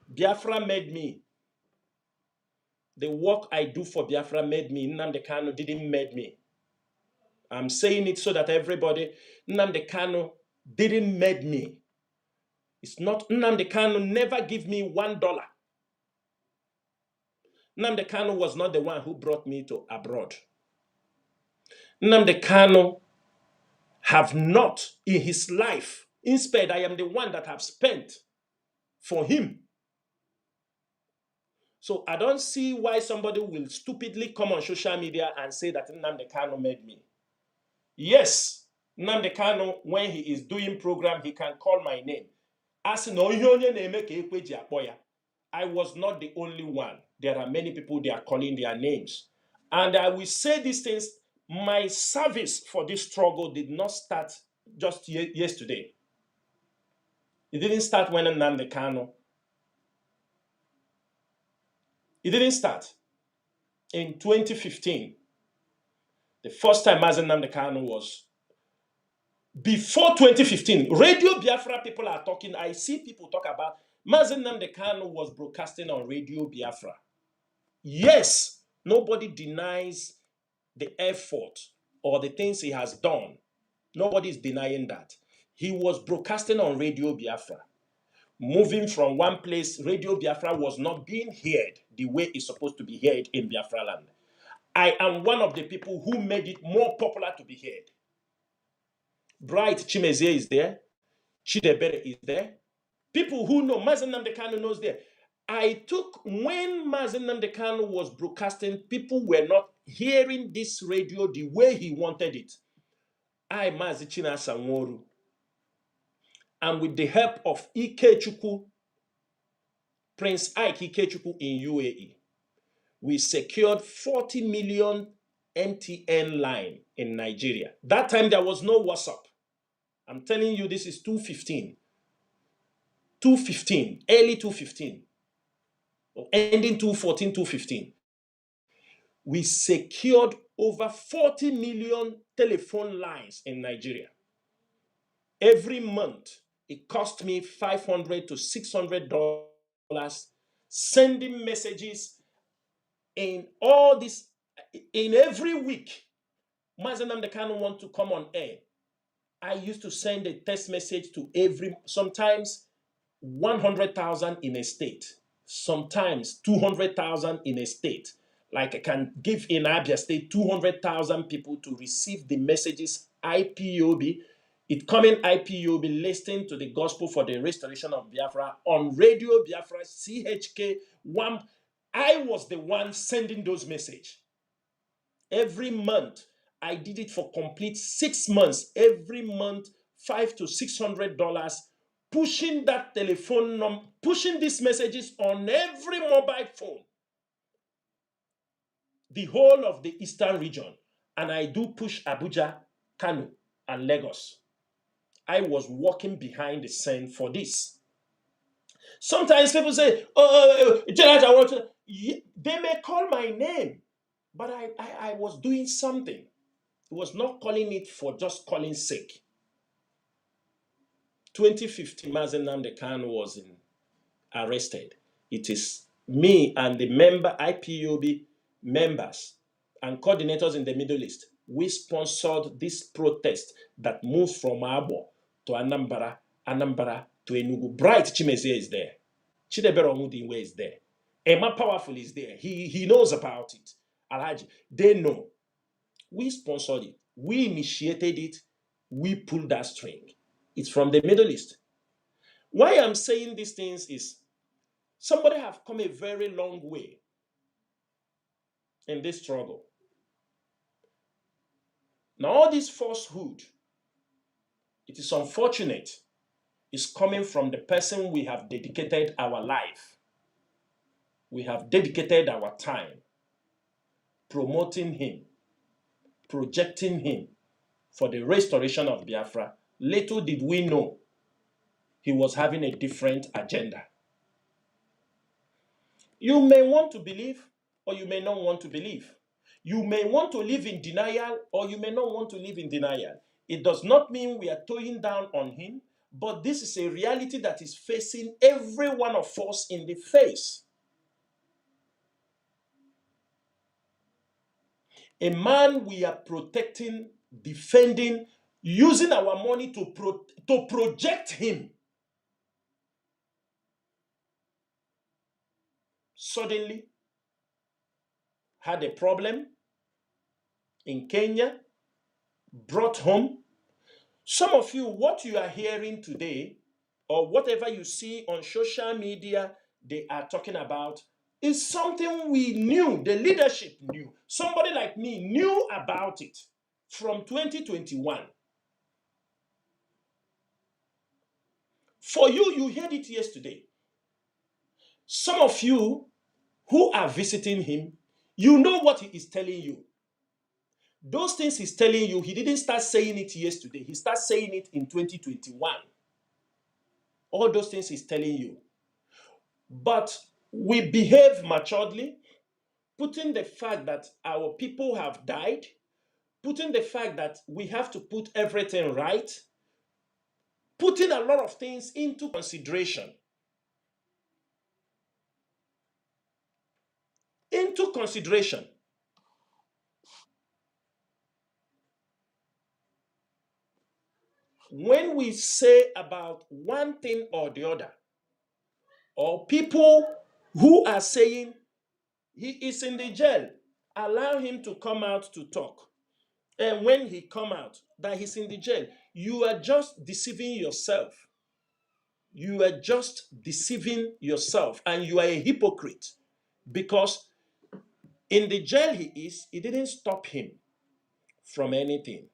Biafra made me. The work I do for Biafra made me. Nnamdi Kanu didn't make me. I'm saying it so that everybody, Nnamdi Kanu didn't make me. It's not, Nnamdi Kanu never give me $1. Nnamdi Kanu was not the one who brought me to abroad. Nnamdi Kanu have not in his life, instead I am the one that have spent for him. So I don't see why somebody will stupidly come on social media and say that Nnamdi Kanu made me. Yes, Nnamdi Kanu, when he is doing program, he can call my name. As no, I was not the only one. There are many people, they are calling their names. And I will say these things, my service for this struggle did not start just yesterday. It didn't start when Nnamdi Kanu. It didn't start. In 2015, the first time Mazi Nnamdi Kanu was, before 2015, Radio Biafra people are talking, I see people talk about Mazi Nnamdi Kanu was broadcasting on Radio Biafra. Yes, nobody denies the effort or the things he has done. Nobody is denying that. He was broadcasting on Radio Biafra. Moving from one place, Radio Biafra was not being heard the way it's supposed to be heard in Biafra land. I am one of the people who made it more popular to be heard. Bright Chimezie is there. Chidebere is there. People who know, Mazi Nnamdi Kanu knows there. I took, when Mazi Nnamdi Kanu was broadcasting, people were not hearing this radio the way he wanted it. I, Mazi Chinasa Nworu, and with the help of Ikechukwu, Prince Ike Ikechukwu in UAE, we secured 40 million MTN line in Nigeria. That time there was no WhatsApp. I'm telling you, this is 2015. 2015, early 2015, or ending 2014, 2015. We secured over 40 million telephone lines in Nigeria. Every month, it cost me $500 to $600 sending messages in all this. In every week, Mazi Nnamdi Kanu want to come on air. I used to send a text message to sometimes 100,000 in a state, sometimes 200,000 in a state. Like I can give in Abia State 200,000 people to receive the messages IPOB, it coming IPOB listening to the gospel for the restoration of Biafra on Radio Biafra, CHK 1. I was the one sending those messages. Every month, I did it for complete 6 months. Every month, $500 to $600, pushing that telephone number, pushing these messages on every mobile phone. The whole of the eastern region. And I do push Abuja, Kano, and Lagos. I was working behind the scene for this. Sometimes people say, oh, Janet, I want to. They may call my name, but I was doing something. It was not calling it for just calling sake. 2015, Mazi Nnamdi Kanu was arrested. It is me and the IPOB members and coordinators in the Middle East. We sponsored this protest that moves from Abo to Anambra, Anambra to Enugu. Bright Chimezie is there. Chidebere Omudinwe is there. Emma Powerful is there. He knows about it. Alhaji, they know. We sponsored it. We initiated it. We pulled that string. It's from the Middle East. Why I'm saying these things is somebody have come a very long way in this struggle. Now, all this falsehood, it is unfortunate, is coming from the person we have dedicated our life. We have dedicated our time promoting him, projecting him for the restoration of Biafra. Little did we know he was having a different agenda. You may want to believe or you may not want to believe. You may want to live in denial or you may not want to live in denial. It does not mean we are towing down on him, but this is a reality that is facing every one of us in the face. A man we are protecting, defending, using our money to project him. Suddenly had a problem in Kenya, brought home. Some of you, what you are hearing today, or whatever you see on social media, they are talking about, is something we knew, the leadership knew. Somebody like me knew about it from 2021. For you, you heard it yesterday. Some of you who are visiting him, you know what he is telling you. Those things he's telling you, he didn't start saying it yesterday. He started saying it in 2021. All those things he's telling you. But we behave maturely, putting the fact that our people have died, putting the fact that we have to put everything right, putting a lot of things into consideration. Into consideration. When we say about one thing or the other, or people who are saying he is in the jail, allow him to come out to talk. And when he come out, that he's in the jail, you are just deceiving yourself. You are just deceiving yourself, and you are a hypocrite, because in the jail he is, it didn't stop him from anything.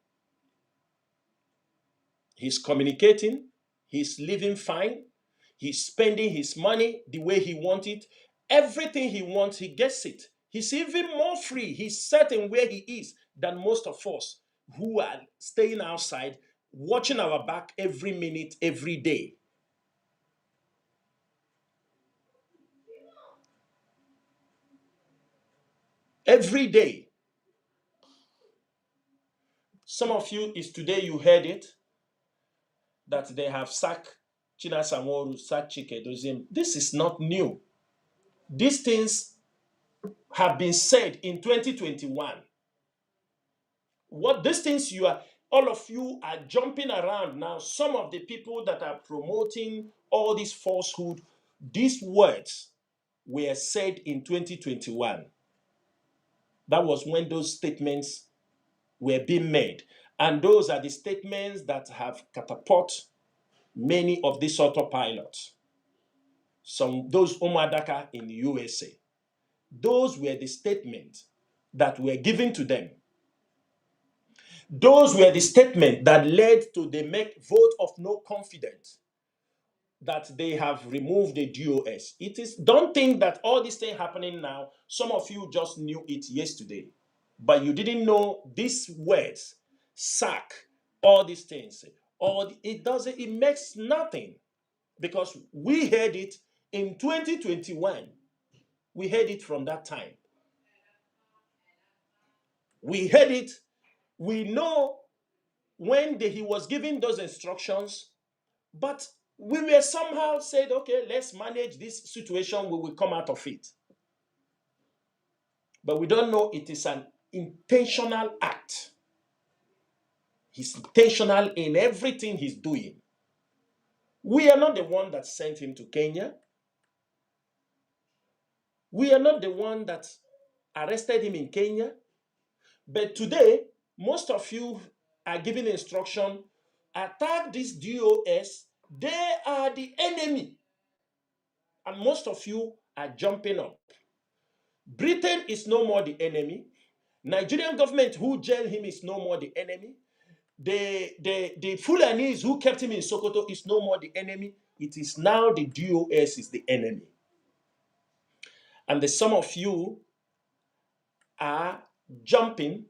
He's communicating, he's living fine, he's spending his money the way he wants it. Everything he wants, he gets it. He's even more free. He's certain where he is than most of us who are staying outside, watching our back every minute, every day. Every day. Some of you is today you heard it, that they have sacked Chinasa Nworu, sacked Chike Doziem. This is not new. These things have been said in 2021. What these things all of you are jumping around now. Some of the people that are promoting all this falsehood, these words were said in 2021. That was when those statements were being made. And those are the statements that have catapulted many of these autopilots. Those Omadaka in the USA. Those were the statements that were given to them. Those were the statements that led to the vote of no confidence, that they have removed the DOS. Don't think that all this thing happening now, some of you just knew it yesterday, but you didn't know these words, sack, all these things. It makes nothing, because we heard it, In 2021, we heard it from that time. We heard it. We know when he was giving those instructions, but we were somehow said, okay, let's manage this situation. We will come out of it. But we don't know it is an intentional act. He's intentional in everything he's doing. We are not the one that sent him to Kenya. We are not the one that arrested him in Kenya. But today, most of you are giving instruction, attack this DOS. They are the enemy. And most of you are jumping up. Britain is no more the enemy. Nigerian government who jailed him is no more the enemy. The Fulanis who kept him in Sokoto is no more the enemy. It is now the DOS is the enemy. And some of you are jumping.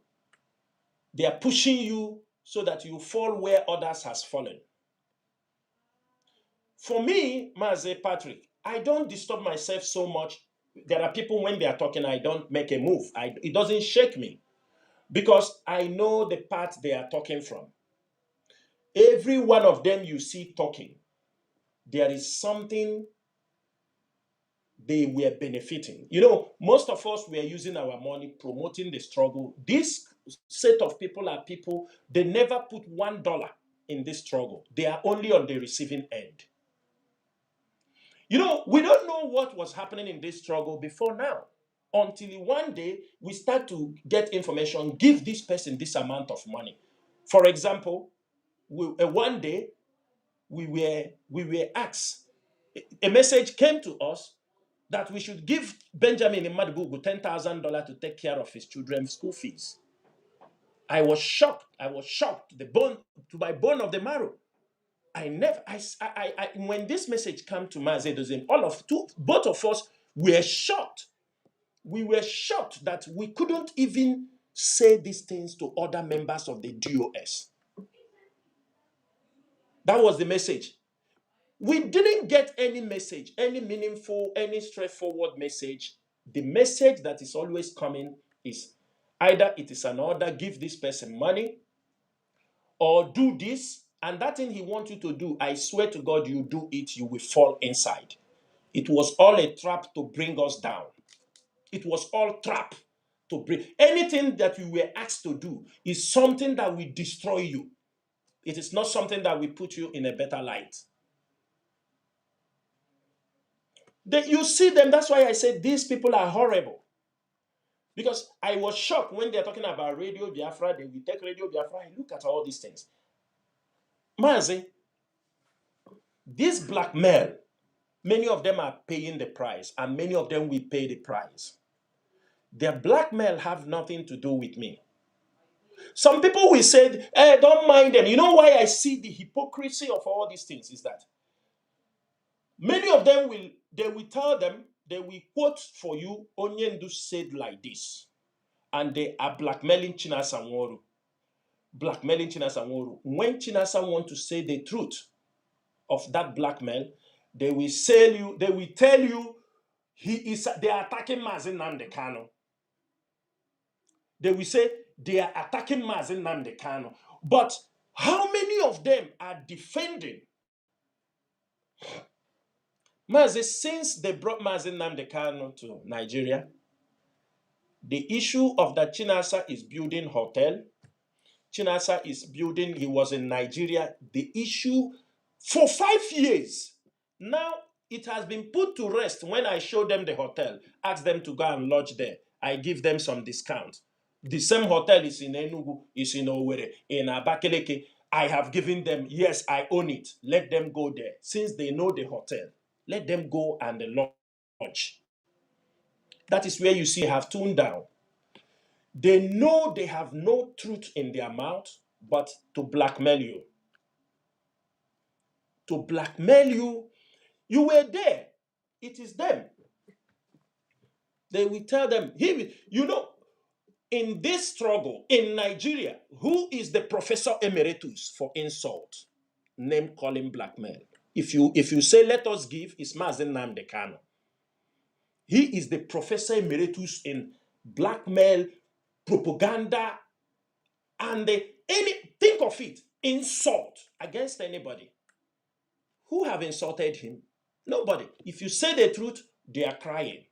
They are pushing you so that you fall where others has fallen. For me, Mazi Patrick, I don't disturb myself so much. There are people when they are talking, I don't make a move. It doesn't shake me because I know the part they are talking from. Every one of them you see talking, there is something they were benefiting. You know, most of us were using our money promoting the struggle. This set of people are people, they never put $1 in this struggle. They are only on the receiving end. You know, we don't know what was happening in this struggle before now. Until one day, we start to get information, give this person this amount of money. For example, one day, we were asked, a message came to us that we should give Benjamin in Madubugu $10,000 to take care of his children's school fees. I was shocked. I was shocked to my bone of the marrow. When this message came to Mazi, both of us were shocked. We were shocked that we couldn't even say these things to other members of the DOS. That was the message. We didn't get any message, any meaningful, any straightforward message. The message that is always coming is either it is an order, give this person money, or do this, and that thing he wants you to do, I swear to God, you do it, you will fall inside. It was all a trap to bring us down. It was all trap to bring. Anything that we were asked to do is something that will destroy you. It is not something that will put you in a better light. You see them, that's why I said these people are horrible. Because I was shocked when they're talking about Radio Biafra, they will take Radio Biafra, I look at all these things. Mazi, this blackmail, many of them are paying the price, and many of them will pay the price. Their blackmail have nothing to do with me. Some people will say, hey, don't mind them. You know why I see the hypocrisy of all these things is that many of them will tell them, they will quote for you, Onyendu said like this. And they are blackmailing Chinasa Nworu. Blackmailing Chinasa Nworu. When Chinasa want to say the truth of that blackmail, they will tell you they are attacking Mazi Nnamdi Kanu. They will say they are attacking Mazi Nnamdi Kanu. But how many of them are defending Mazi? Since they brought Mazi Nnamdi Kanu to Nigeria, the issue of that Chinasa is building hotel. Chinasa is building, he was in Nigeria. The issue for 5 years. Now it has been put to rest when I show them the hotel, ask them to go and lodge there. I give them some discount. The same hotel is in Enugu, is in Owerri, in Abakaliki. I have given them, yes, I own it. Let them go there. Since they know the hotel, let them go and lodge. That is where you see have tuned down. They know they have no truth in their mouth, but to blackmail you. To blackmail you. You were there. It is them. They will tell them, you know, in this struggle in Nigeria, who is the professor emeritus for insult? Name calling blackmail. If you say let us give, it's Mazi Nnamdi Kanu. He is the professor emeritus in blackmail, propaganda, and think of it, insult against anybody. Who have insulted him? Nobody. If you say the truth, they are crying.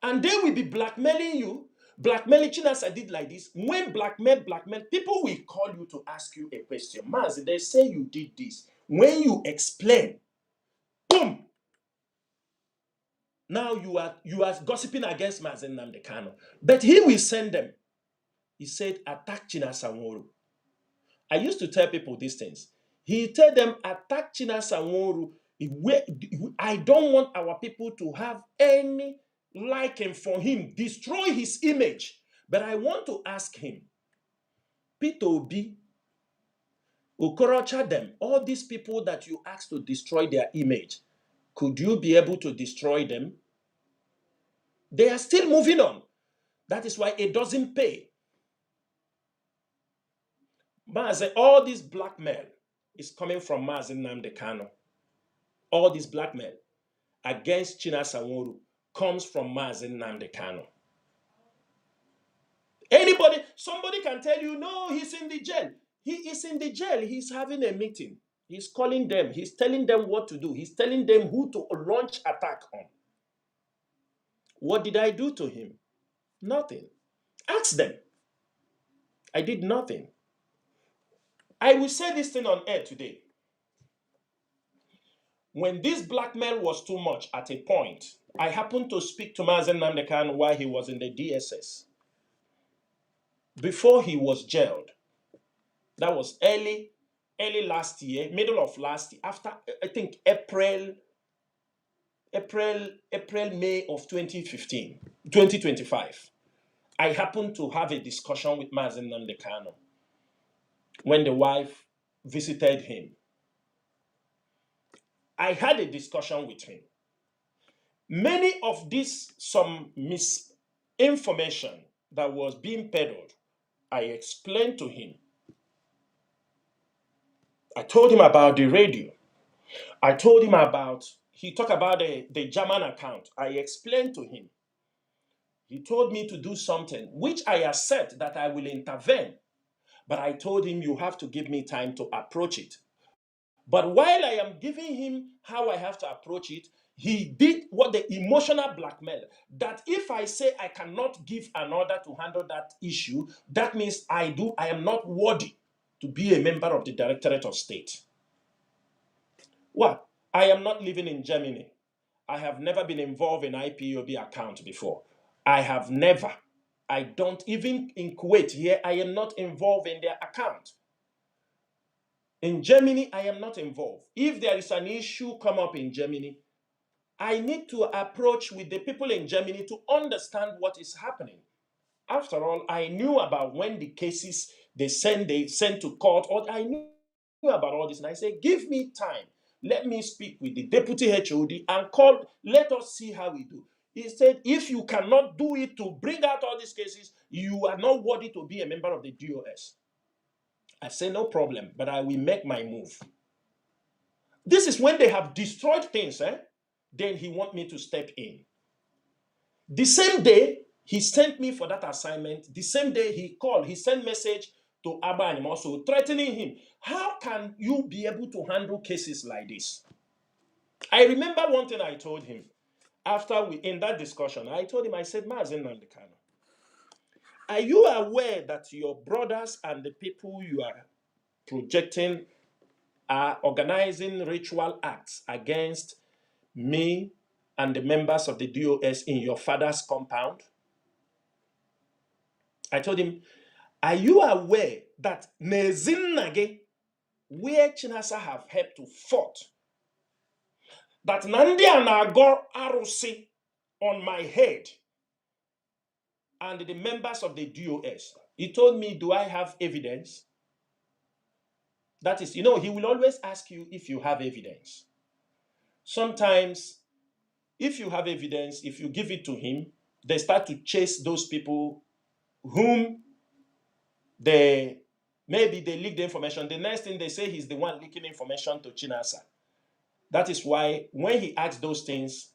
And they will be blackmailing you. Blackmailing Chinasa did like this. When blackmail, people will call you to ask you a question. Mazi, they say you did this. When you explain, boom. Now you are gossiping against Mazi Nnamdi Kanu. But he will send them. He said, attack Chinasa Nworu. I used to tell people these things. He tell them, attack Chinasa Nworu. I don't want our people to have any liking for him, destroy his image. But I want to ask him, Peter Obi, Okorocha them, all these people that you asked to destroy their image, could you be able to destroy them? They are still moving on. That is why it doesn't pay. Mazi, all this blackmail is coming from Mazi Nnamdi Kanu. All this blackmail against Chinasa Nworu comes from Mazi Nnamdi Kanu. Somebody can tell you, no, he's in the jail. He is in the jail. He's having a meeting. He's calling them. He's telling them what to do. He's telling them who to launch attack on. What did I do to him? Nothing. Ask them. I did nothing. I will say this thing on air today. When this blackmail was too much at a point, I happened to speak to Mazi Nnamdi Kanu while he was in the DSS. Before he was jailed, that was early last year, middle of last year, after, I think, April, May of 2025. I happened to have a discussion with Mazi Nnamdi Kanu when the wife visited him. I had a discussion with him. Many of some misinformation that was being peddled, I explained to him. I told him about the radio. I told him he talked about the German account. I explained to him. He told me to do something, which I accept that I will intervene. But I told him, you have to give me time to approach it. But while I am giving him how I have to approach it, he did what the emotional blackmail, that if I say I cannot give an order to handle that issue, that means I am not worthy to be a member of the Directorate of State. What? I am not living in Germany. I have never been involved in IPOB account before. I have never. I don't even in Kuwait here, I am not involved in their account. In Germany, I am not involved. If there is an issue come up in Germany, I need to approach with the people in Germany to understand what is happening. After all, I knew about when the cases they sent to court, or I knew about all this, and I said, give me time. Let me speak with the deputy HOD and let us see how we do. He said, if you cannot do it to bring out all these cases, you are not worthy to be a member of the DOS. I said, no problem, but I will make my move. This is when they have destroyed things, then he wants me to step in. The same day, he sent me for that assignment. The same day he sent message to Abba and also threatening him. How can you be able to handle cases like this? I remember one thing I told him in that discussion. I told him, I said, Mazi Nnamdi Kanu, are you aware that your brothers and the people you are projecting are organizing ritual acts against me and the members of the DOS in your father's compound? I told him, are you aware that Nezinnage, where Chinasa have helped to fought, that Nandi and Agor Arusi on my head and the members of the DOS? He told me, do I have evidence? That is, he will always ask you if you have evidence. Sometimes, if you have evidence, if you give it to him, they start to chase those people whom maybe they leak the information. The next thing they say, he's the one leaking information to Chinasa. That is why when he asks those things,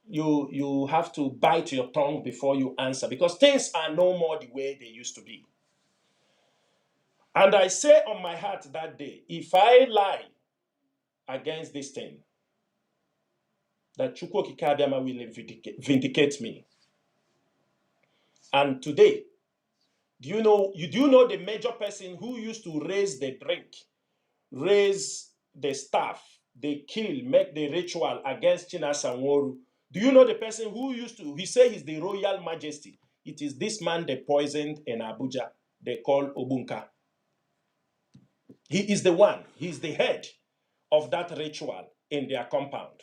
you have to bite your tongue before you answer, because things are no more the way they used to be. And I say on my heart that day, if I lie against this thing, that Chukwu Okike Abiama will vindicate me. And today, do you know the major person who used to raise the drink, raise the staff, they kill, make the ritual against Chinasa Nworu? Do you know the person who used to, he say he's the Royal Majesty? It is this man they poisoned in Abuja, they call Obunka. He is the one, he's the head of that ritual in their compound.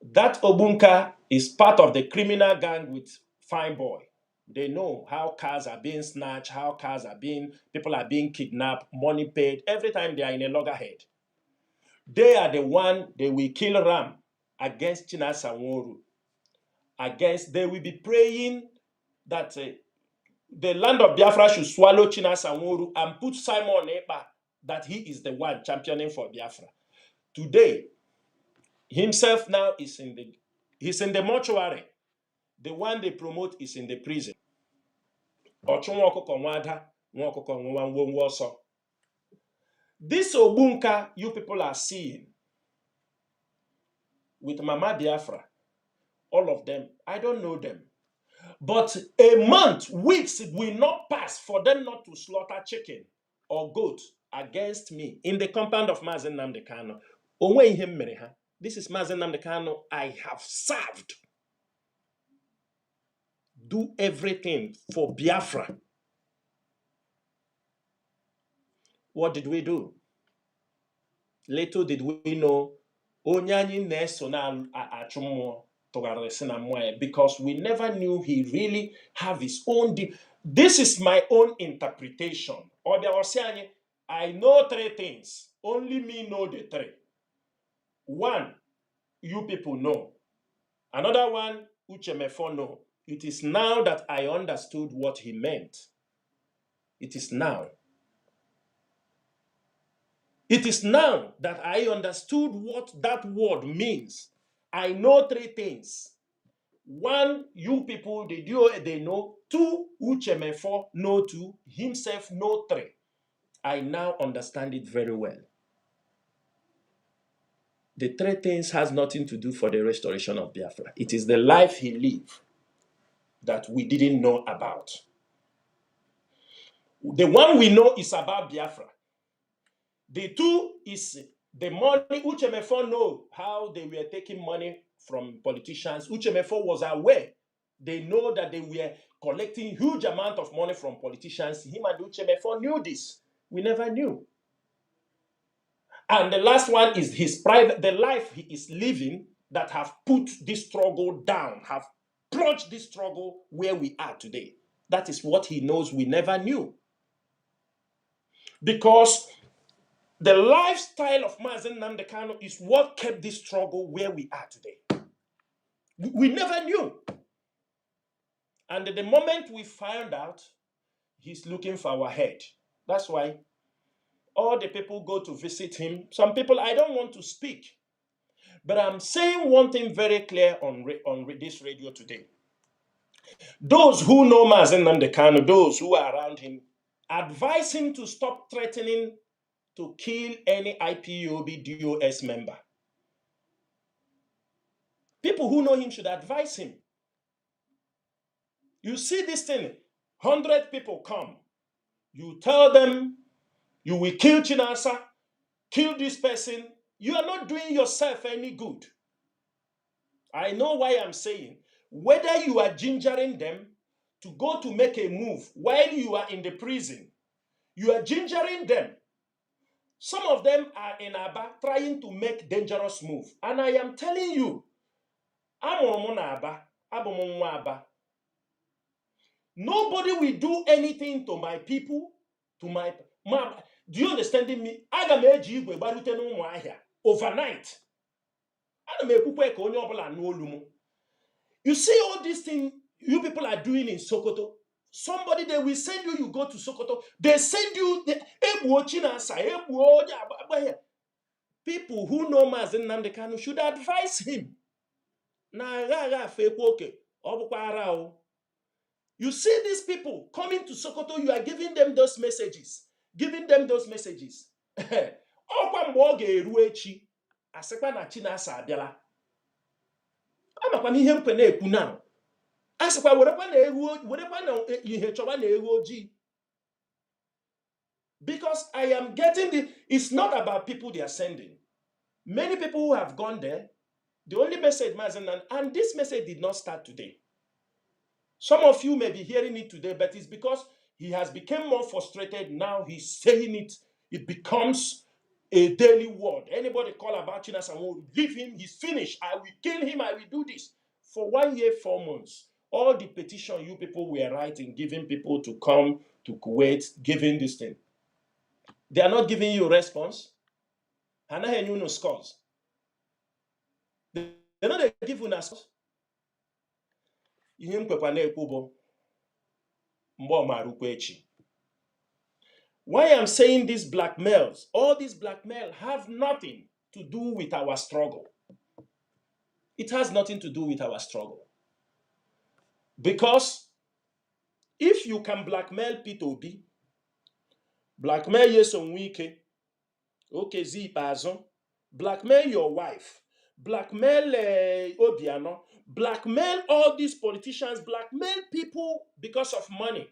That Obunka is part of the criminal gang with Fine Boy. They know how cars are being snatched, how people are being kidnapped, money paid, every time they are in a loggerhead. They are the one, they will kill ram against Chinasa Nworu. They will be praying that the land of Biafra should swallow Chinasa Nworu and put Simon Ekpa, that he is the one championing for Biafra. Today, himself now he's in the mortuary. The one they promote is in the prison. This Obunka you people are seeing with Mama Biafra, all of them, I don't know them. But a month, weeks will not pass for them not to slaughter chicken or goat against me in the compound of Mazi Nnamdi Kanu. This is Mazi Nnamdi Kanu I have served. Do everything for Biafra. What did we do? Little did we know, because we never knew he really have his own. This is my own interpretation. I know three things. Only me know the three. One, you people know. Another one, Uchemefo know. It is now that I understood what he meant. It is now. It is now that I understood what that word means. I know three things. One, you people, they know. Two, Uchemefo know two. Himself know three. I now understand it very well. The three things has nothing to do for the restoration of Biafra. It is the life he lived that we didn't know about. The one we know is about Biafra. The two is the money. Uchemefo know how they were taking money from politicians. Uchemefo was aware. They know that they were collecting huge amount of money from politicians. Him and Uchemefo knew this. We never knew. And the last one is his private, the life he is living that have put this struggle down, have plunged this struggle where we are today. That is what he knows we never knew. Because the lifestyle of Mazi Nnamdi Kanu is what kept this struggle where we are today. We never knew. And the moment we found out, he's looking for our head. That's why all the people go to visit him. Some people, I don't want to speak. But I'm saying one thing very clear on this radio today. Those who know Mazi Nnamdi Kanu, those who are around him, advise him to stop threatening to kill any IPOB DOS member. People who know him should advise him. You see this thing, 100 people come. You tell them you will kill Chinasa, kill this person. You are not doing yourself any good. I know why I'm saying, whether you are gingering them to go to make a move while you are in the prison, you are gingering them. Some of them are in Aba trying to make dangerous move. And I am telling you, nobody will do anything to my people, to my mom. Do you understand me? Overnight. You see all these things you people are doing in Sokoto, Somebody, they will send you, you go to Sokoto. They send you, people who know Mazi Nnamdi Kanu should advise him. You see these people coming to Sokoto, you are giving them those messages. Giving them those messages. Ọkwa mgbe ọ ga-eru echi, asịkwa na Chinasa abịala. Amakwa ihe mkpe na-ekwu now. Asịkwa werekwa na ihe chọba na ewu ojii. Because I am getting it's not about people they are sending. Many people who have gone there, the only message, and this message did not start today. Some of you may be hearing it today, but it's because he has become more frustrated. Now he's saying it. It becomes a daily word. Anybody call about Chinasa Nworu, leave him. He's finished. I will kill him. I will do this. For 1 year, 4 months, all the petition you people were writing, giving people to come to Kuwait, giving this thing. They are not giving you a response. And I you no scores. They're not giving us. Why I'm saying these blackmails, all these blackmail have nothing to do with our struggle. It has nothing to do with our struggle. Because if you can blackmail P2B, blackmail Yeson Wike, okay, Zipazo, blackmail your wife, blackmail Obiano, blackmail all these politicians, blackmail people because of money,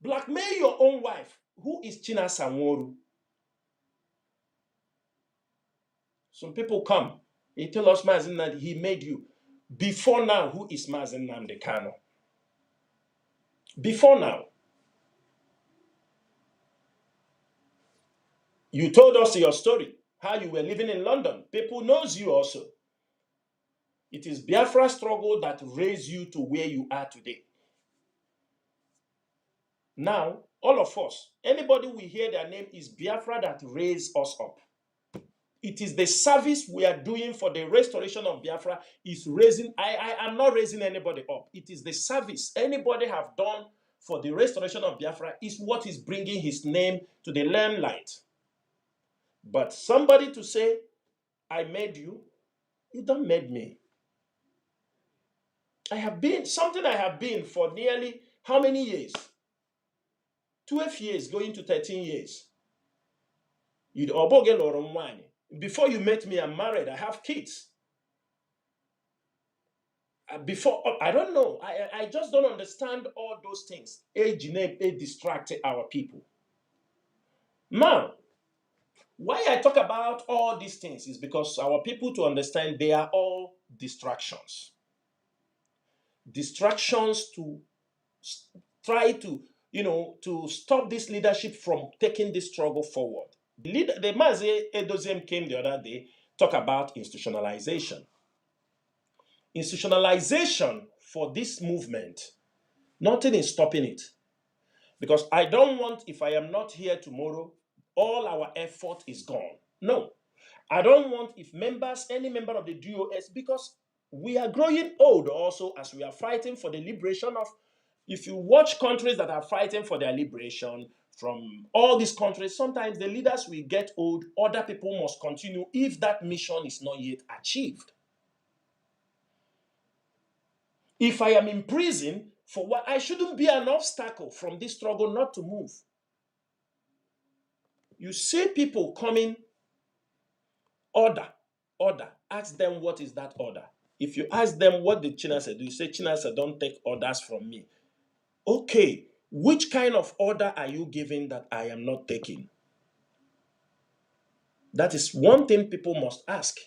blackmail your own wife. Who is Chinasa Nworu? Some people come, he tell us Mazi Nnamdi, he made you. Before now, who is Mazi Nnamdi Kanu? Before now. You told us your story, how you were living in London. People knows you also. It is Biafra struggle that raised you to where you are today. Now, all of us, anybody we hear their name is Biafra that raised us up. It is the service we are doing for the restoration of Biafra is raising. I am not raising anybody up. It is the service anybody have done for the restoration of Biafra is what is bringing his name to the limelight. But somebody to say, I made you, you don't made me. I have been for nearly how many years? 12 years, going to 13 years. Before you met me, I'm married. I have kids. Before, I don't know. I just don't understand all those things. It distracted our people. Now, why I talk about all these things is because our people to understand they are all distractions. Distractions to try to, to stop this leadership from taking this struggle forward. The Mazi Edoziem came the other day, talk about institutionalization. Institutionalization for this movement, nothing is stopping it. Because I don't want, if I am not here tomorrow, all our effort is gone. No. I don't want if any member of the DOS, because we are growing old also as we are fighting for the liberation of, if you watch countries that are fighting for their liberation from all these countries, sometimes the leaders will get old, other people must continue if that mission is not yet achieved. If I am in prison, for what I shouldn't be an obstacle from this struggle not to move. You see people coming, order. Ask them what is that order. If you ask them what did Chinasa do, you say, Chinasa, don't take orders from me. Okay, which kind of order are you giving that I am not taking? That is one thing people must ask.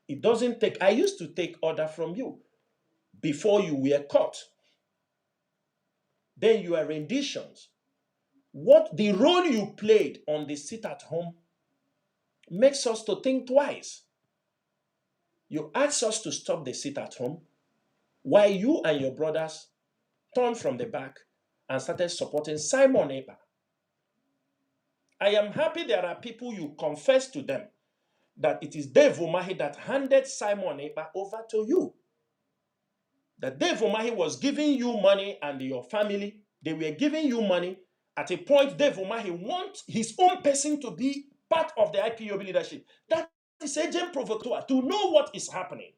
It doesn't take, I used to take order from you before you were caught. Then your renditions. What the role you played on the sit at home makes us to think twice. You asked us to stop the sit at home while you and your brothers turned from the back and started supporting Simon Ekpa. I am happy there are people you confess to them that it is Dave Umahi that handed Simon Ekpa over to you. that Dave Umahi was giving you money and your family, they were giving you money. At a point, Dave Umahi wants his own person to be part of the IPOB leadership. That is agent provocateur, to know what is happening.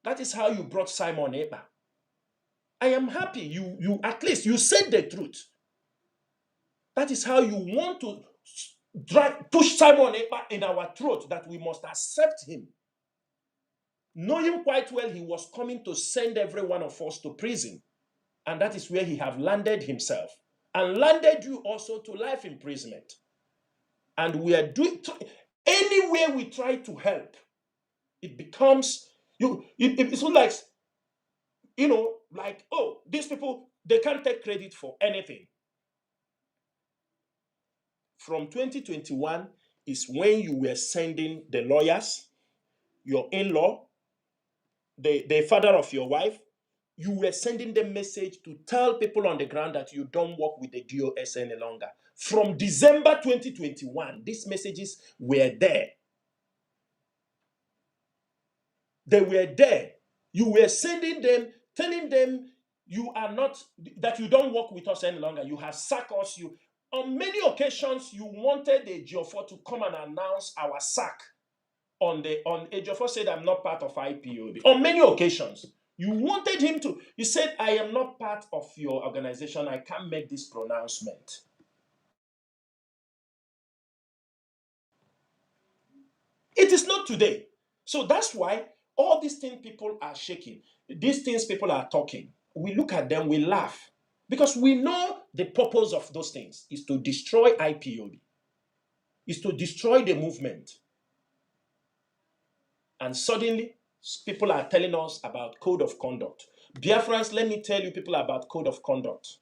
That is how you brought Simon Ekpa. I am happy you at least you said the truth. That is how you want to push Simon Ekpa in our throat, that we must accept him. Knowing quite well he was coming to send every one of us to prison. And that is where he have landed himself. And landed you also to life imprisonment. And we are doing, anywhere we try to help, it becomes, it's not like, like, oh, these people, they can't take credit for anything. From 2021 is when you were sending the lawyers, your in-law, the father of your wife, you were sending them message to tell people on the ground that you don't work with the DOS any longer. From December 2021, these messages were there. They were there. You were sending them, telling them you are not, that you don't work with us any longer. You have sacked us. On many occasions, you wanted the Ejiofor to come and announce our sack. Ejiofor said, I'm not part of IPOB. On many occasions, you wanted him to. You said, I am not part of your organization. I can't make this pronouncement. It is not today. So that's why all these things people are shaking. These things people are talking. We look at them, we laugh. Because we know the purpose of those things is to destroy IPOB. Is to destroy the movement. And suddenly, people are telling us about code of conduct. Biafrans, let me tell you people about code of conduct.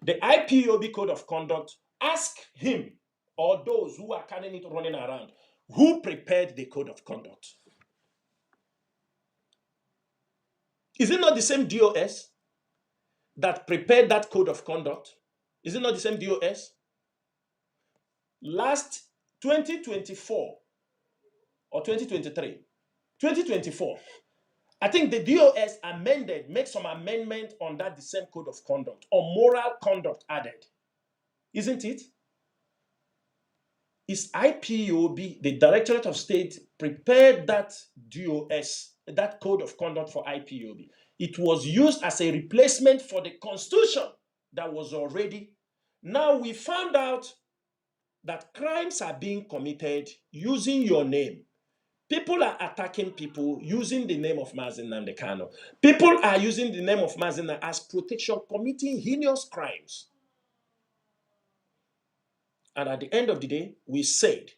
The IPOB code of conduct, ask him or those who are carrying it running around, who prepared the code of conduct? Is it not the same DOS that prepared that code of conduct? Is it not the same DOS? Last 2024 or 2023, 2024, I think the DOS made some amendment on that the same code of conduct, or moral conduct added. Isn't it? Is IPOB, the Directorate of State, prepared that DOS, that code of conduct for IPOB. It was used as a replacement for the constitution that was already. Now we found out that crimes are being committed using your name. People are attacking people using the name of Mazi Nnamdi Kanu. People are using the name of Mazi Nnamdi as protection, committing heinous crimes. And at the end of the day, we said,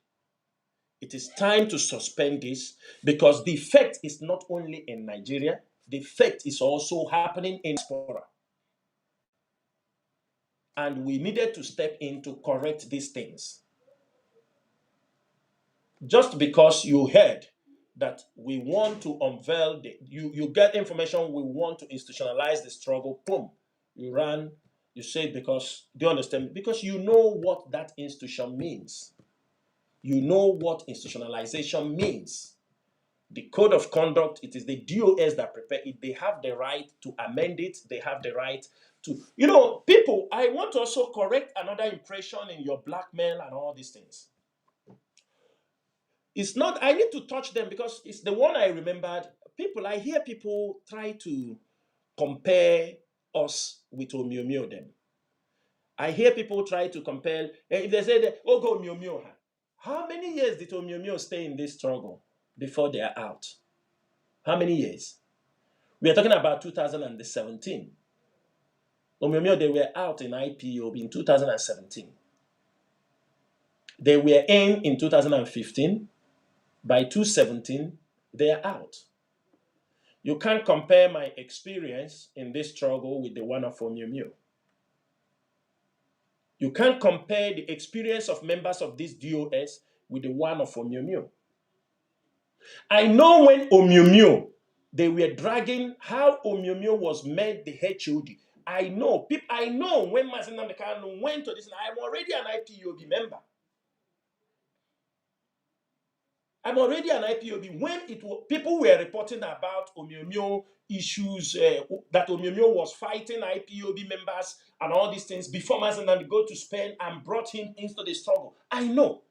it is time to suspend this, because the effect is not only in Nigeria, the effect is also happening in diaspora. And we needed to step in to correct these things. Just because you heard that we want to unveil, you get information, we want to institutionalize the struggle, boom, you ran, you said, because, do you understand? Because you know what that institution means. You know what institutionalization means. The code of conduct, it is the DOS that prepare it. They have the right to amend it. They have the right to, people, I want to also correct another impression in your blackmail and all these things. It's not, I need to touch them because it's the one I remembered. I hear people try to compare us with Omiomio them. I hear people try to compare, if they say, that, oh, go Omiomio. How many years did Omiomio stay in this struggle before they are out? How many years? We are talking about 2017. Omiomio, they were out in IPOB in 2017. They were in 2015. By 2017, they are out. You can't compare my experience in this struggle with the one of Omiomio. You can't compare the experience of members of this DOS with the one of Omiomio. I know when Omiomio, they were dragging how Omiomio was made the HOD. I know when Mazi Nnamdi Kanu went to this, I'm already an IPOB member. I'm already an IPOB. When people were reporting about Omiomio issues, that Omiomio was fighting IPOB members and all these things before Mazi Nnamdi go to Spain and brought him into the struggle. I know.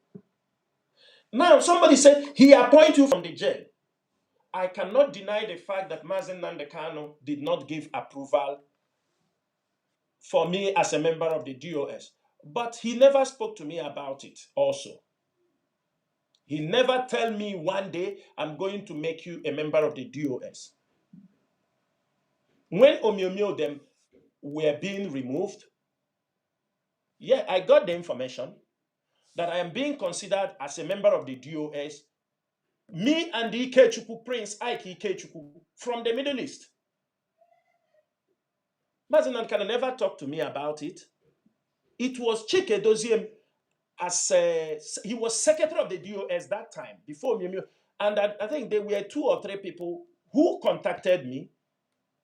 Now, somebody said he appointed you from the jail. I cannot deny the fact that Mazi Nnamdi did not give approval for me as a member of the DOS. But he never spoke to me about it also. He never tell me one day, I'm going to make you a member of the DOS. When Omiomio them were being removed, yeah, I got the information that I am being considered as a member of the DOS, me and the Ikechukwu Prince Ike Ikechukwu from the Middle East. Mazi Nnamdi never talked to me about it. It was Chike Doziem, he was secretary of the DOS that time, before Omiomio. And I think there were 2 or 3 people who contacted me,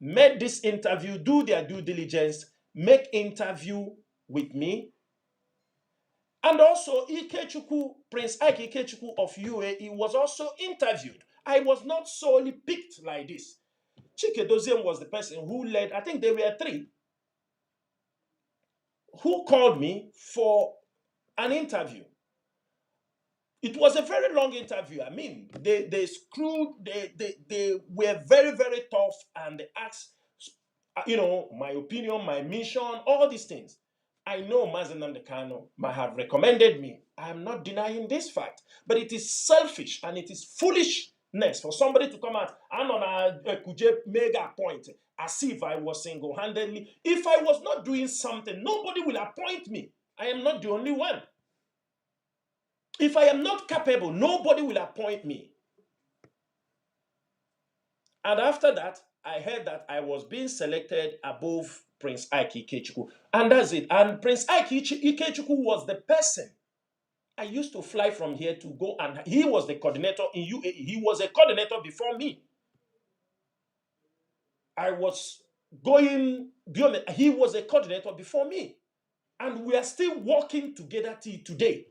made this interview, do their due diligence, make interview with me. And also Ikechukwu, Prince Ike Ikechukwu of UAE was also interviewed. I was not solely picked like this. Chike Doziem was the person who led, I think there were 3, who called me for an interview. It was a very long interview. I mean, they were very, very tough, and they asked, my opinion, my mission, all these things. I know Mazi Nnamdi might have recommended me. I am not denying this fact, but it is selfish and it is foolishness for somebody to come out and on a Kuje mega point as if I was single-handedly. If I was not doing something, nobody will appoint me. I am not the only one. If I am not capable, nobody will appoint me. And after that, I heard that I was being selected above Prince Ike Ikechukwu. And that's it. And Prince Ike Ikechukwu was the person I used to fly from here to go, and he was the coordinator in UAE. He was a coordinator before me. I was going beyond, he was a coordinator before me. And we are still working together till today.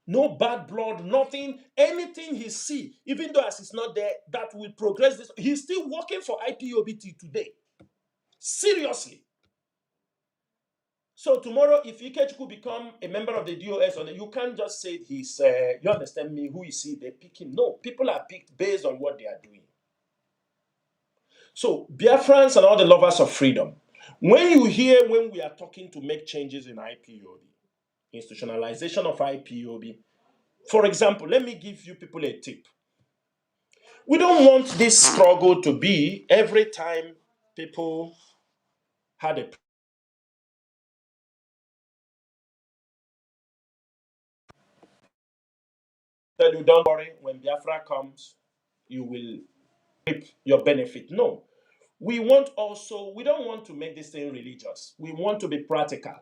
No bad blood, nothing, anything he see, even though as it's not there, that will progress this. He's still working for IPOB till today. Seriously. So tomorrow, if Ikechukwu become a member of the DOS, you can't just say he's, you understand me, who is he, they pick him. No, people are picked based on what they are doing. So, Biafrans and all the lovers of freedom, when we are talking to make changes in IPOB, institutionalization of IPOB, for example, let me give you people a tip. We don't want this struggle to be every time people had a tell you, don't worry, when Biafra comes, you will reap your benefit. No. We don't want to make this thing religious. We want to be practical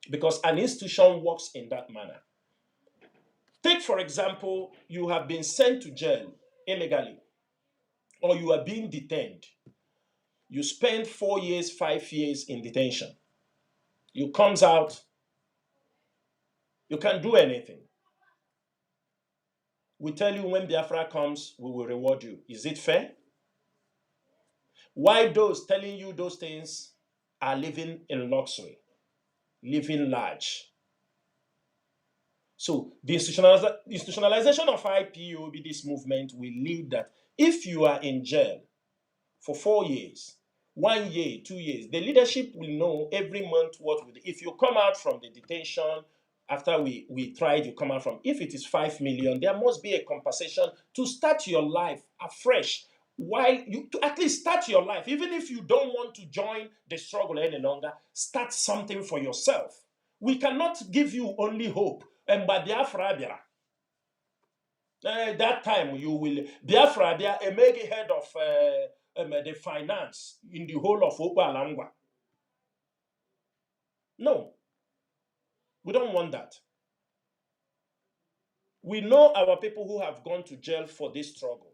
because an institution works in that manner. Take, for example, you have been sent to jail illegally or you are being detained. You spend 4 years, 5 years in detention. You comes out, you can't do anything. We tell you when Biafra comes, we will reward you. Is it fair? Why those telling you those things are living in luxury, living large? So the institutionalization of IPOB, this movement, will lead that if you are in jail for 4 years, 1 year, 2 years, the leadership will know every month what will. If you come out from the detention after we tried, you come out from, if it is 5 million, there must be a compensation to start your life afresh. While you to at least start your life, even if you don't want to join the struggle any longer, start something for yourself. We cannot give you only hope. And by Biafra, that time you will Biafra a mega head of the finance in the whole of Okbalangwa. No, we don't want that. We know our people who have gone to jail for this struggle.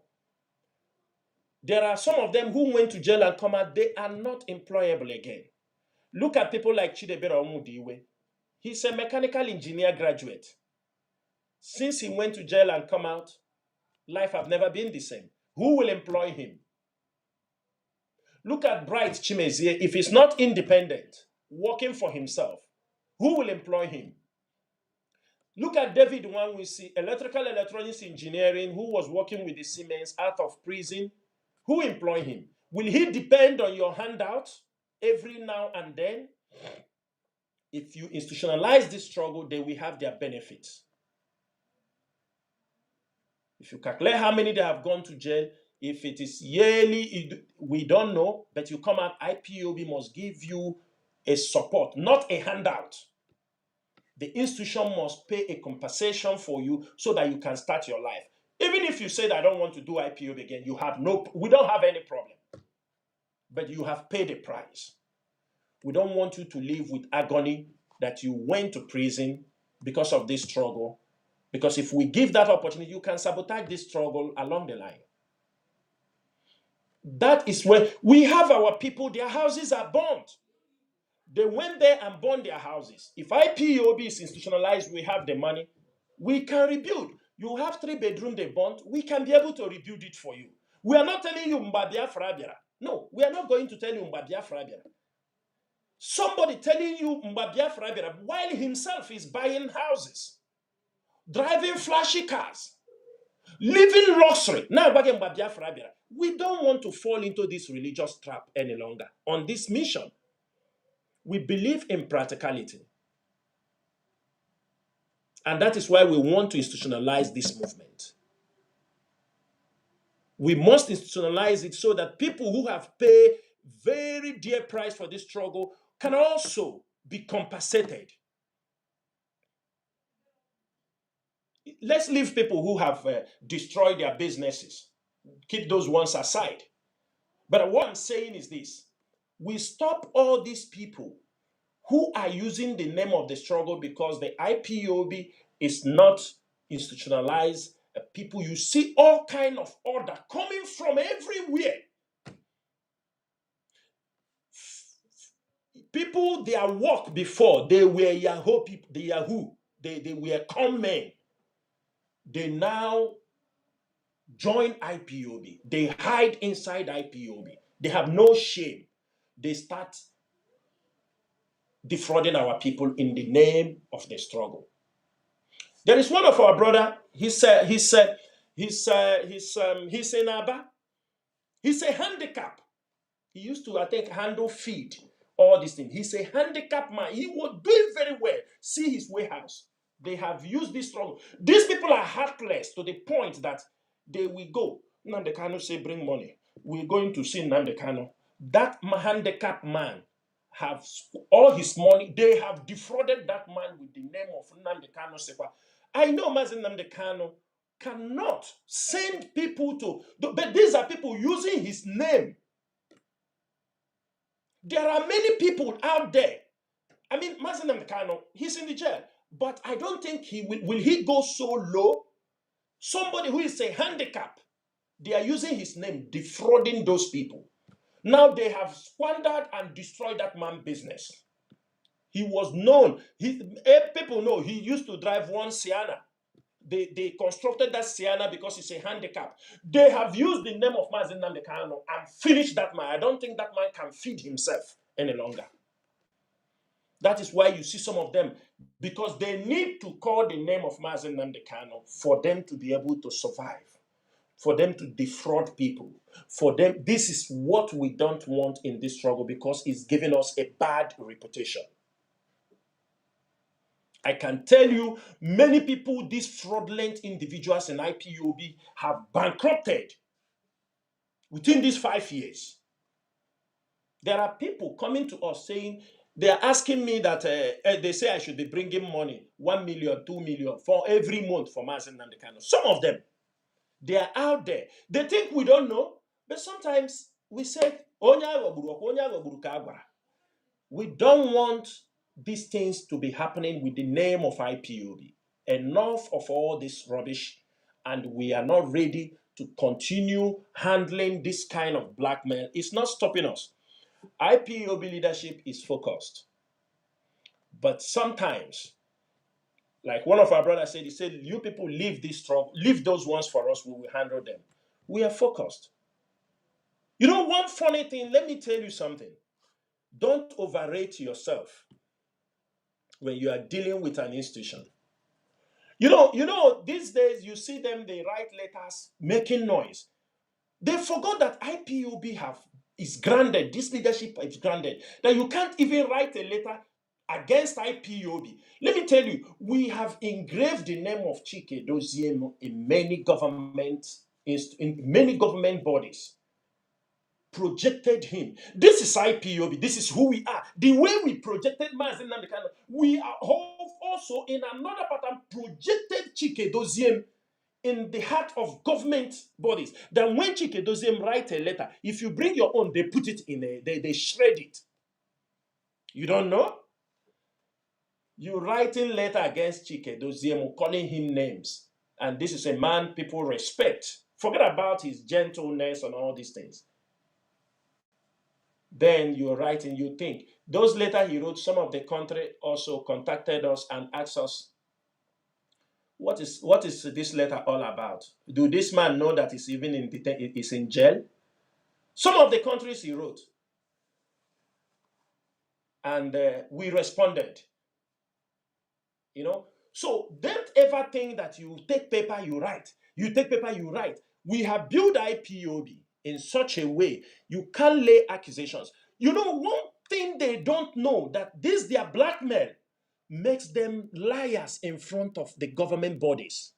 There are some of them who went to jail and come out, they are not employable again. Look at people like Chidebere Omudiwe. He's a mechanical engineer graduate. Since he went to jail and come out, life have never been the same. Who will employ him? Look at Bright Chimezie. If he's not independent, working for himself, who will employ him? Look at David Nwanwisi, electrical electronics engineering, who was working with the Siemens out of prison. Who employ him? Will he depend on your handout every now and then? If you institutionalize this struggle, they will have their benefits. If you calculate how many they have gone to jail, if it is yearly, we don't know, but you come out, IPOB must give you a support, not a handout. The institution must pay a compensation for you so that you can start your life. Even if you said, I don't want to do IPOB again, we don't have any problem. But you have paid a price. We don't want you to live with agony that you went to prison because of this struggle. Because if we give that opportunity, you can sabotage this struggle along the line. That is where we have our people, their houses are burned. They went there and burned their houses. If IPOB is institutionalized, we have the money, we can rebuild. You have 3-bedroom they burnt, we can be able to rebuild it for you. We are not telling you Mbabia Frabiara. No, we are not going to tell you Mbabia Frabiara. Somebody telling you Mbabia Frabiara while himself is buying houses, driving flashy cars, living luxury. Now, we don't want to fall into this religious trap any longer. On this mission, we believe in practicality. And that is why we want to institutionalize this movement. We must institutionalize it so that people who have paid very dear price for this struggle can also be compensated. Let's leave people who have destroyed their businesses. Keep those ones aside. But what I'm saying is this. We stop all these people who are using the name of the struggle because the IPOB is not institutionalized. People, you see all kind of order coming from everywhere. People, their work before, they were Yahoo people, they were con men. They now join IPOB. They hide inside IPOB. They have no shame. They start defrauding our people in the name of the struggle. There is one of our brother. He's in Aba. He's a handicap. He used to, I think, handle feed, all these things. He's a handicap man. He was doing very well. See his warehouse. They have used this struggle. These people are heartless to the point that they will go. Nnamdi Kanu say, bring money. We're going to see Nnamdi Kanu. That handicapped man have all his money. They have defrauded that man with the name of Nnamdi Kanu Sekwa. I know Mazi Nnamdi Kanu cannot send people to, but these are people using his name. There are many people out there. I mean, Mazi Nnamdi Kanu, he's in the jail. But I don't think he will he go so low? Somebody who is a handicap, they are using his name, defrauding those people. Now they have squandered and destroyed that man's business. He was known. People know he used to drive one Sienna. They constructed that Sienna because it's a handicap. They have used the name of Mazi Nnamdi Kanu and finished that man. I don't think that man can feed himself any longer. That is why you see some of them, because they need to call the name of Mazi Nnamdi Kanu for them to be able to survive, for them to defraud people. For them, this is what we don't want in this struggle because it's giving us a bad reputation. I can tell you, many people, these fraudulent individuals in IPOB have bankrupted within these 5 years. There are people coming to us saying, they are asking me that they say I should be bringing money, 1 million, 2 million for every month for Mazi Nnamdi Kanu. Some of them, they are out there. They think we don't know, but sometimes we say, we don't want these things to be happening with the name of IPOB. Enough of all this rubbish, and we are not ready to continue handling this kind of blackmail. It's not stopping us. IPOB leadership is focused. But sometimes, Like one of our brothers said, he said, "You people leave this struggle, leave those ones for us. We will handle them." We are focused. You know, one funny thing. Let me tell you something. Don't overrate yourself when you are dealing with an institution. These days you see them, they write letters making noise. They forgot that IPOB is grounded, this leadership is grounded, that you can't even write a letter against IPOB. Let me tell you, we have engraved the name of Chike Doziem in many government bodies. Projected him. This is IPOB. This is who we are. The way we projected Mazi Nnamdi, we are also in another pattern projected Chike Doziem in the heart of government bodies. That when Chike Doziem write a letter, if you bring your own, they put it in they shred it. You don't know? You writing letter against Chike Doziem, calling him names. And this is a man people respect. Forget about his gentleness and all these things. Then you're writing, you think. Those letters he wrote, some of the country also contacted us and asked us, what is this letter all about? Do this man know that he's even is in jail? Some of the countries he wrote. And we responded. You know? So don't ever think that you take paper, you write. You take paper, you write. We have built IPOB in such a way you can't lay accusations. You know, one thing they don't know, that this their blackmail makes them liars in front of the government bodies.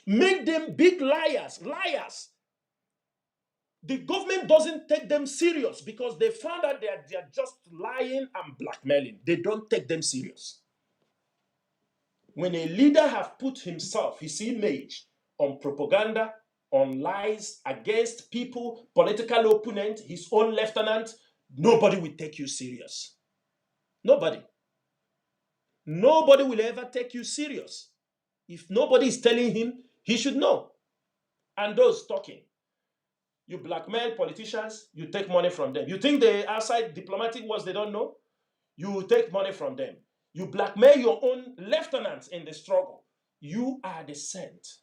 Make them big liars. The government doesn't take them serious because they found out they are just lying and blackmailing. They don't take them serious. When a leader has put himself, his image, on propaganda, on lies against people, political opponent, his own lieutenant, nobody will take you serious. Nobody. Nobody will ever take you serious. If nobody is telling him, he should know. And those talking, you blackmail politicians, you take money from them. You think the outside diplomatic ones, they don't know? You take money from them. You blackmail your own lieutenants in the struggle. You are the sent.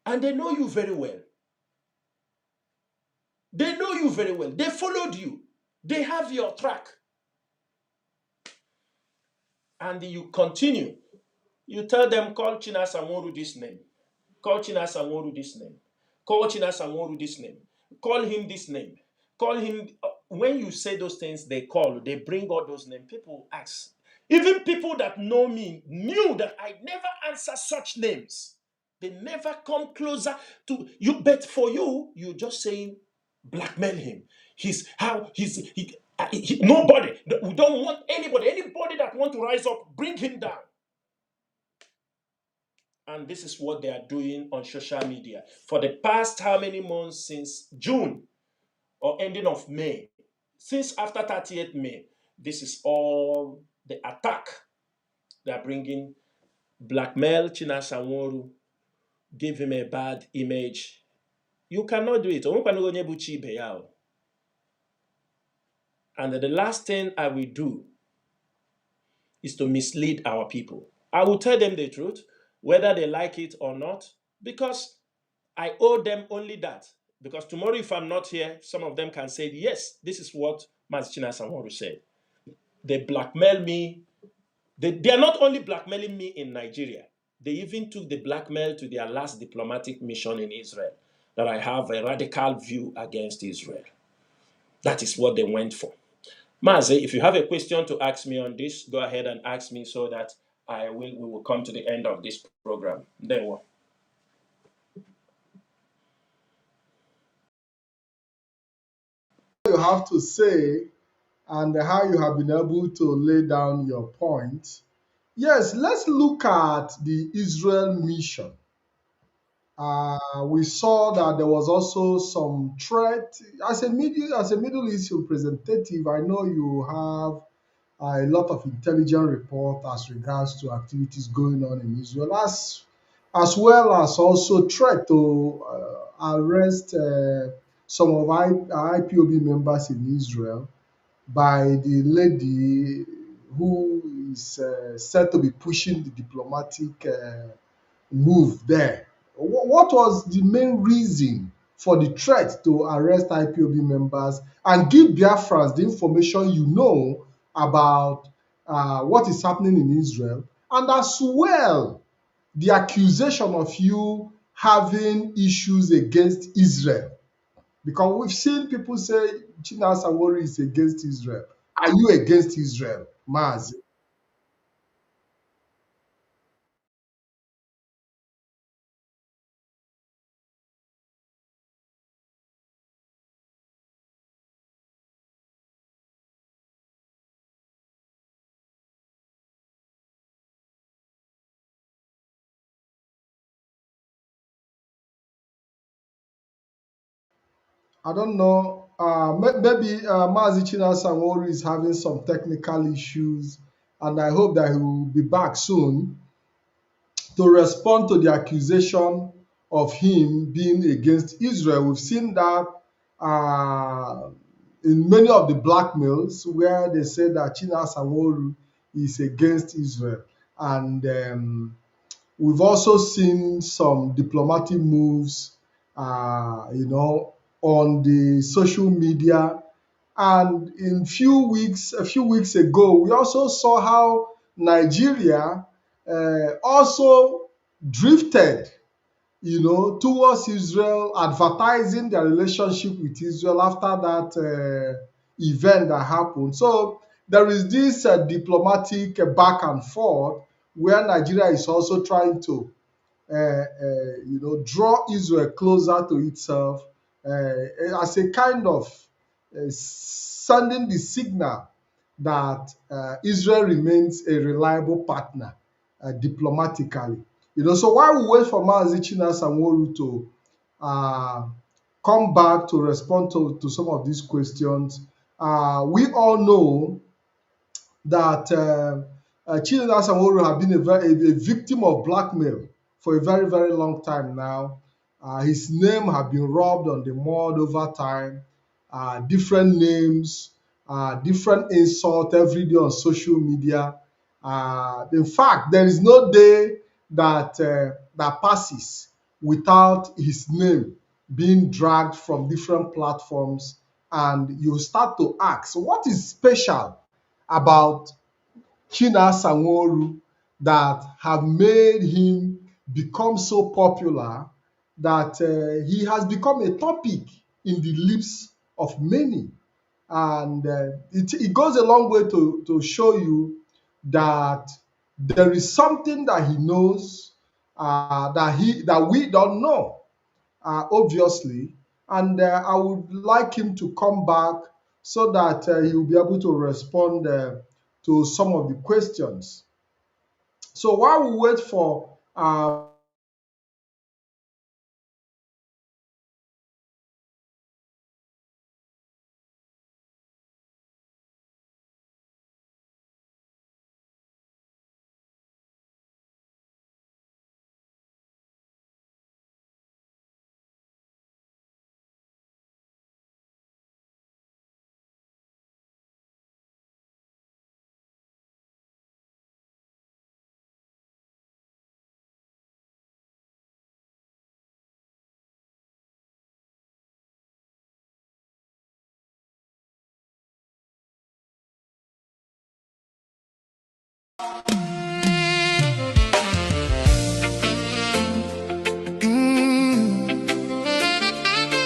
And they know you very well. They know you very well. They followed you. They have your track. And you continue. You tell them, call Chinasa Nworu this name. Call Chinasa Nworu this name. Call Chinasa Nworu this name. Call him this name. Call him. When you say those things, they call, they bring all those names. People ask. Even people that know me knew that I never answer such names. They never come closer to you. But for you, you're just saying, blackmail him. Nobody. We don't want anybody. Anybody that want to rise up, bring him down. And this is what they are doing on social media. For the past how many months, since June or ending of May, since after 30th May, this is all the attack they are bringing. Blackmail Chinasa Nworu, give him a bad image. You cannot do it. And the last thing I will do is to mislead our people. I will tell them the truth, whether they like it or not, because I owe them only that. Because tomorrow, if I'm not here, some of them can say, yes, this is what Mazi Chinasa Nworu said. They blackmail me. They are not only blackmailing me in Nigeria, they even took the blackmail to their last diplomatic mission in Israel, that I have a radical view against Israel. That is what they went for. Mazi, if you have a question to ask me on this, go ahead and ask me so that we will come to the end of this program. There we go. You have to say and how you have been able to lay down your point. Yes, let's look at the Israel mission. We saw that there was also some threat. As a Middle East representative, I know you have a lot of intelligence report as regards to activities going on in Israel, as well as also threat to arrest some of IPOB members in Israel by the lady who is said to be pushing the diplomatic move there. What was the main reason for the threat to arrest IPOB members and give Biafrans the information you know about what is happening in Israel, and as well the accusation of you having issues against Israel? Because we've seen people say Chinasa Nworu is against Israel. Are you against Israel, Mazi? I don't know. Maybe Mazi Chinasa Nworu is having some technical issues, and I hope that he will be back soon to respond to the accusation of him being against Israel. We've seen that uh, in many of the blackmails where they say that Chinasa Nworu is against Israel. And we've also seen some diplomatic moves, on the social media. And a few weeks ago, we also saw how Nigeria also drifted, towards Israel, advertising their relationship with Israel after that event that happened. So there is this diplomatic back and forth where Nigeria is also trying to draw Israel closer to itself as a kind of sending the signal that Israel remains a reliable partner diplomatically. So while we wait for Mazi Chinasa Nworu to uh, come back to respond to some of these questions, we all know that Chinasa Nworu have been a victim of blackmail for a very, very long time now. His name have been rubbed on the mud over time, different names, different insult every day on social media. In fact, there is no day that passes without his name being dragged from different platforms, and you start to ask, what is special about Chinasa Nworu that have made him become so popular that he has become a topic in the lips of many. And it goes a long way to show you that there is something that he knows that we don't know, obviously. And I would like him to come back so that he will be able to respond to some of the questions. So while we wait for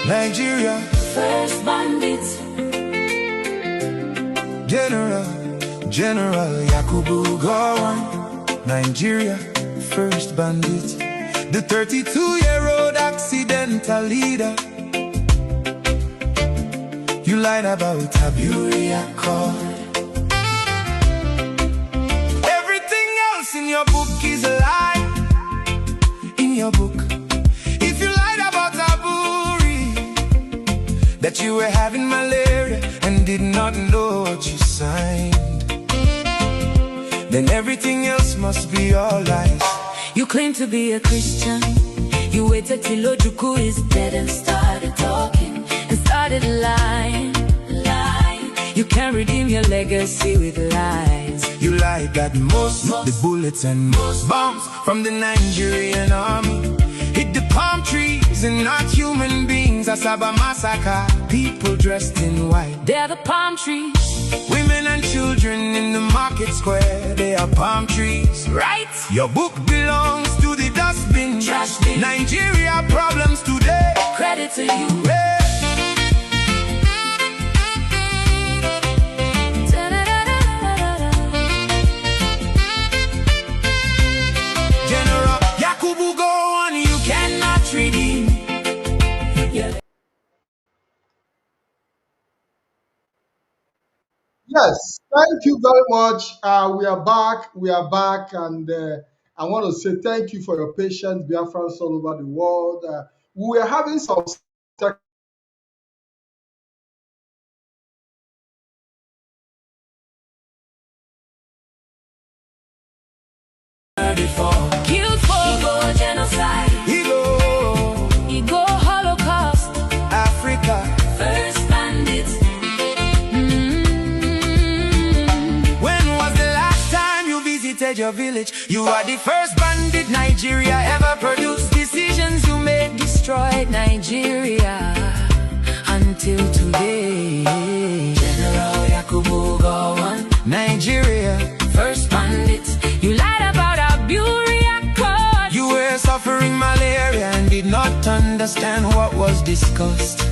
Nigeria, First bandits, General Yakubu Gowon. Nigeria, first bandit. The 32-year-old accidental leader. You lied about Aburi Accord. Everything else in your book is a lie. In your book, if you lied about Aburi, that you were having malaria and did not know what you signed, then everything else must be all lies. you claim to be a Christian. You waited till Ojuku is dead and started talking and started lying. You can't redeem your legacy with lies. You lied that most the bullets and most bombs from the Nigerian army hit the palm trees and not human beings. Asaba massacre, people dressed in white. They're the palm trees. Women and children in the market square, they are palm trees. Right? Your book belongs to the dustbin. Trash bin. Nigeria problems today. Credit to you. Hey. General Yakubu, go on, you cannot redeem. Yes, thank you very much. We are back. We are back, and I want to say thank you for your patience, Biafrans all over the world. We were having some tech. Killed for Ego genocide. Ego, Ego Holocaust. Africa. First bandits. When was the last time you visited your village? You are the first bandit Nigeria ever produced. Decisions you made destroyed Nigeria until today. General Yakubu Gowon. Nigeria. First bandits. You lied about our Buria code. You were suffering malaria and did not understand what was discussed.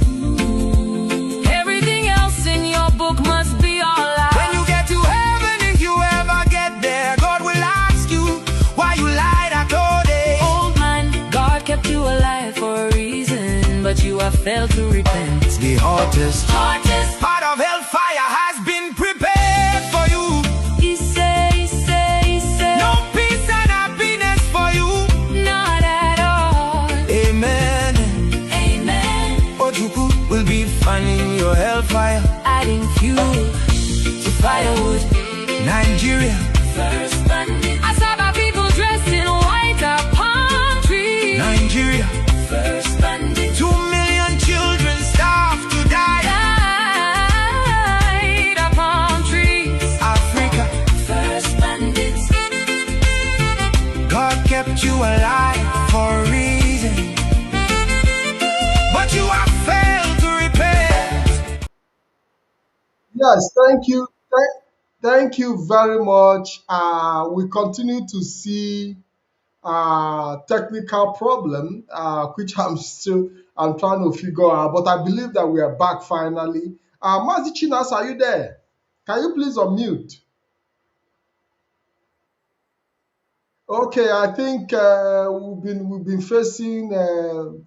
Everything else in your book must be all lies. When you get to heaven, if you ever get there, God will ask you why you lied at all day. Old man, God kept you alive for a reason, but you have failed to repent. The hottest Part of hellfire has been prepared for you. he say, No peace and happiness for you. not at all. Amen. Amen. Ojuku will be fanning your hellfire. Adding fuel to firewood. Nigeria. First bandit. Asaba people dressed in white are palm trees. Nigeria. First bandit. 2 million children starved to die. Died are palm trees. Africa. First bandits. God kept you alive for a reason, but you have failed to repent. Yes, thank you. Thank you very much. We continue to see technical problem, which I'm trying to figure out, but I believe that we are back finally. Mazi Chinasa, are you there? Can you please unmute? Okay, I think we've been facing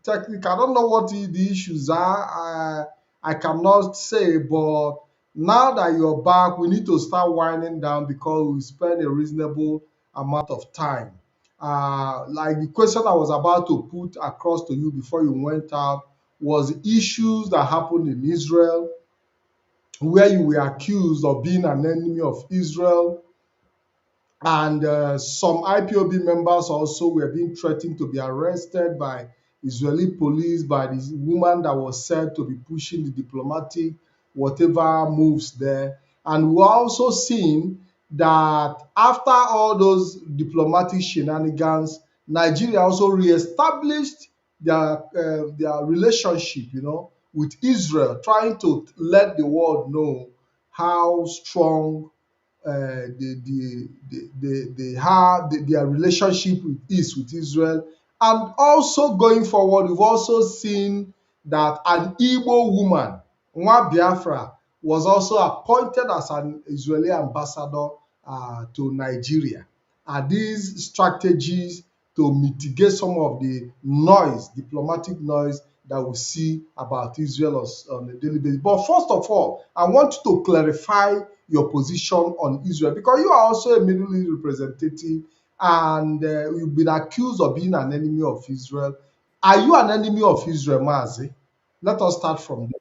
technical. I don't know what the issues are. I cannot say, but now that you're back, we need to start winding down because we spent a reasonable amount of time. Like the question I was about to put across to you before you went out was issues that happened in Israel, where you were accused of being an enemy of Israel, and some IPOB members also were being threatened to be arrested by Israeli police, by this woman that was said to be pushing the diplomatic whatever moves there. And we also seen that after all those diplomatic shenanigans, Nigeria also reestablished their relationship, with Israel, trying to let the world know how strong their relationship with Israel. And also going forward, we've also seen that an Igbo woman, Nwa Biafra, was also appointed as an Israeli ambassador to Nigeria. Are these strategies to mitigate some of the noise, diplomatic noise, that we see about Israel on a daily basis? But first of all, I want you to clarify your position on Israel, because you are also a Middle East representative, and you've been accused of being an enemy of Israel. Are you an enemy of Israel, Mazi? Let us start from there.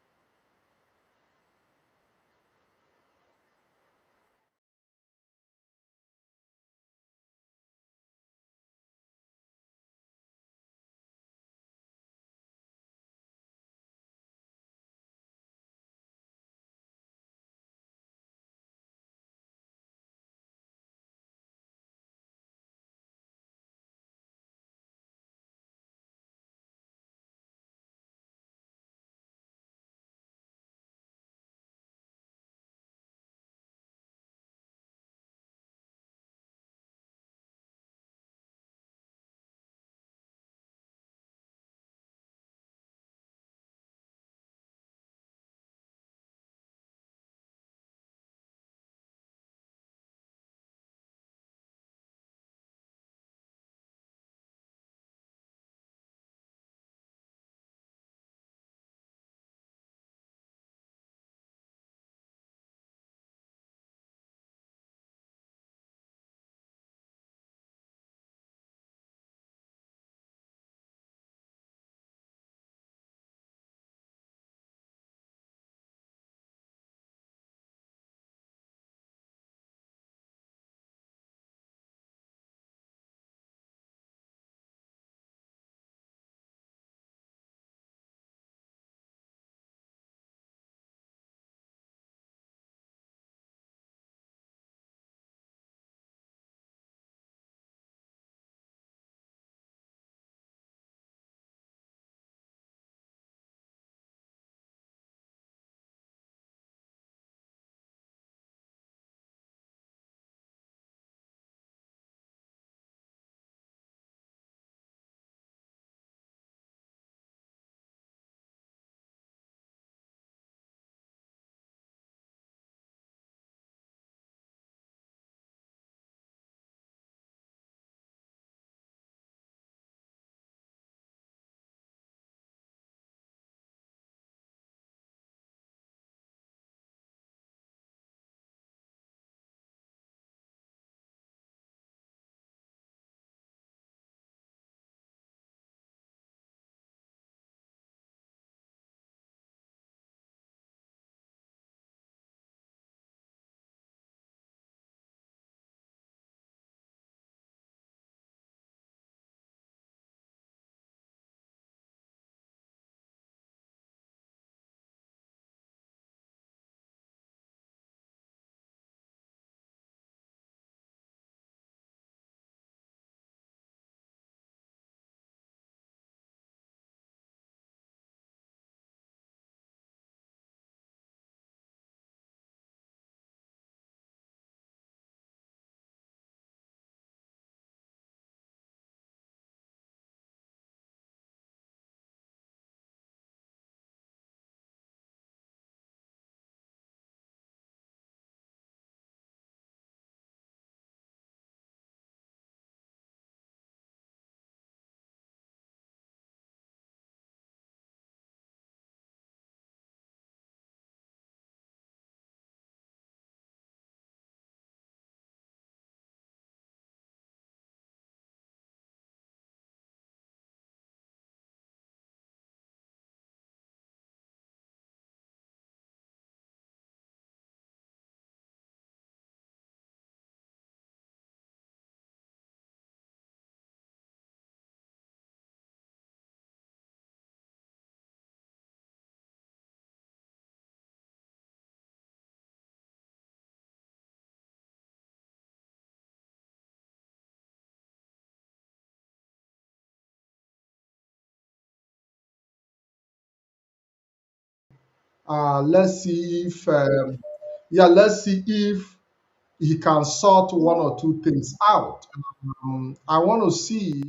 Let's see if yeah, let's see if he can sort one or two things out. I want to see.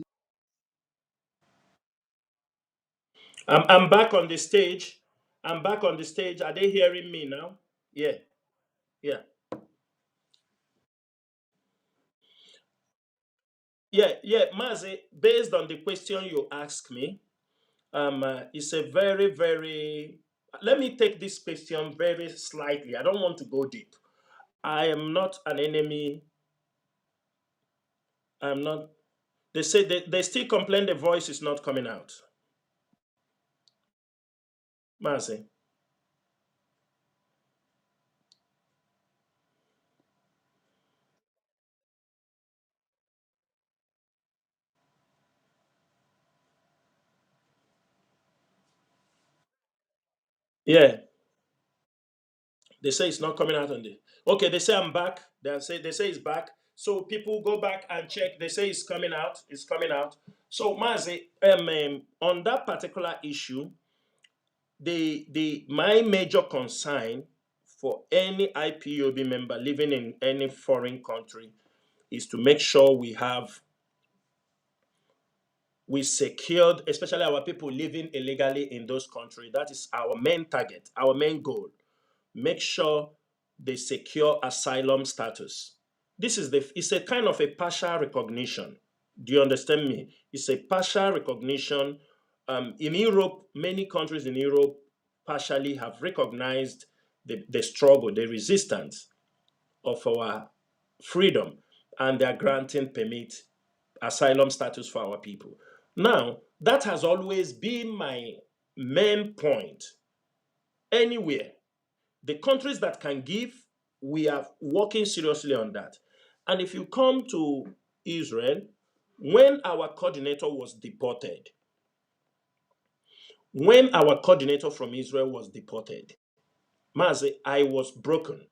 I'm back on the stage. I'm back on the stage. Are they hearing me now? Yeah, yeah, yeah. Mazi, based on the question you asked me, it's a very, very. Let me take this question very slightly. I don't want to go deep. I am not an enemy. I'm not. They say they still complain the voice is not coming out. Mazi. Yeah, they say it's not coming out on the. Okay, they say I'm back. They say it's back. So people go back and check. They say it's coming out. It's coming out. So Mazi, on that particular issue, the my major concern for any IPOB member living in any foreign country is to make sure we secured, especially our people living illegally in those countries. That is our main target, our main goal. Make sure they secure asylum status. It's a kind of a partial recognition. Do you understand me? It's a partial recognition. In Europe, many countries in Europe partially have recognized the struggle, the resistance of our freedom, and they are granting permit asylum status for our people. Now, that has always been my main point. Anywhere, the countries that can give, we are working seriously on that. And if you come to Israel, when our coordinator was deported, when our coordinator from Israel was deported, Mazi, I was broken.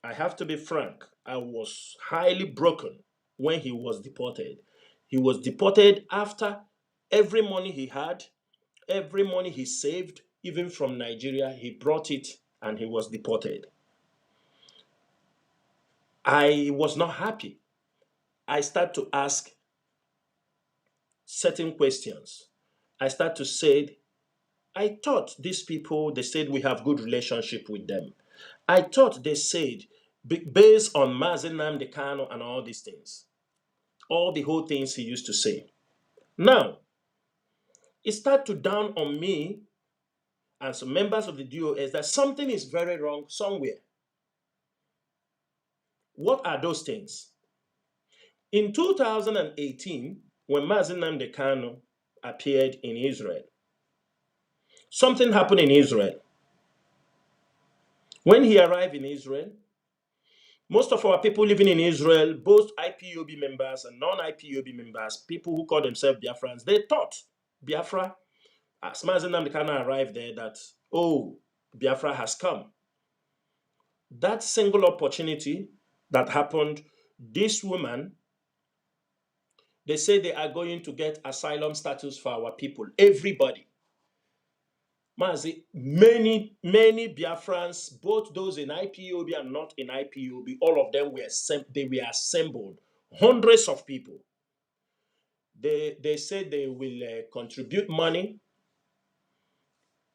I have to be frank. I was highly broken when he was deported. He was deported after every money he had, every money he saved, even from Nigeria, he brought it and he was deported. I was not happy. I start to ask certain questions. I start to say, I thought these people, they said we have good relationship with them. I thought they said, based on Mazi Nnamdi Kanu and all these things, all the whole things he used to say. Now, it started to dawn on me and some members of the DOS that something is very wrong somewhere. What are those things? In 2018, when Mazi Nnamdi Kanu appeared in Israel, something happened in Israel. When he arrived in Israel, most of our people living in Israel, both IPOB members and non-IPOB members, people who call themselves Biafrans, they thought Biafra, as Mazi Nnamdi Kanu arrived there, that, oh, Biafra has come. That single opportunity that happened, this woman, they say they are going to get asylum status for our people, everybody. Mazi, many Biafrans, both those in IPOB and not in IPOB, all of them were assembled. Hundreds of people. They said they will contribute money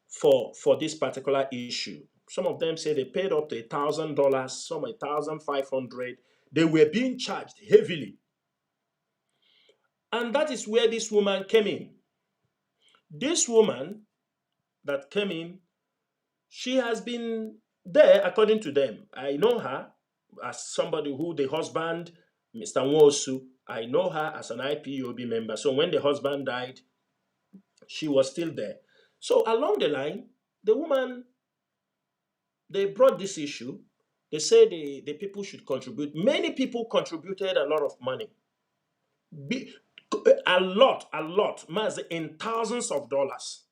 for this particular issue. Some of them say they paid up to $1,000, some 1,500. They were being charged heavily. And that is where this woman came in. This woman that came in, she has been there according to them. I know her as somebody who the husband, Mr. Nwosu, I know her as an IPOB member. So when the husband died, she was still there. So along the line, the woman, they brought this issue. They said the people should contribute. Many people contributed a lot of money. Be- a lot, in thousands of dollars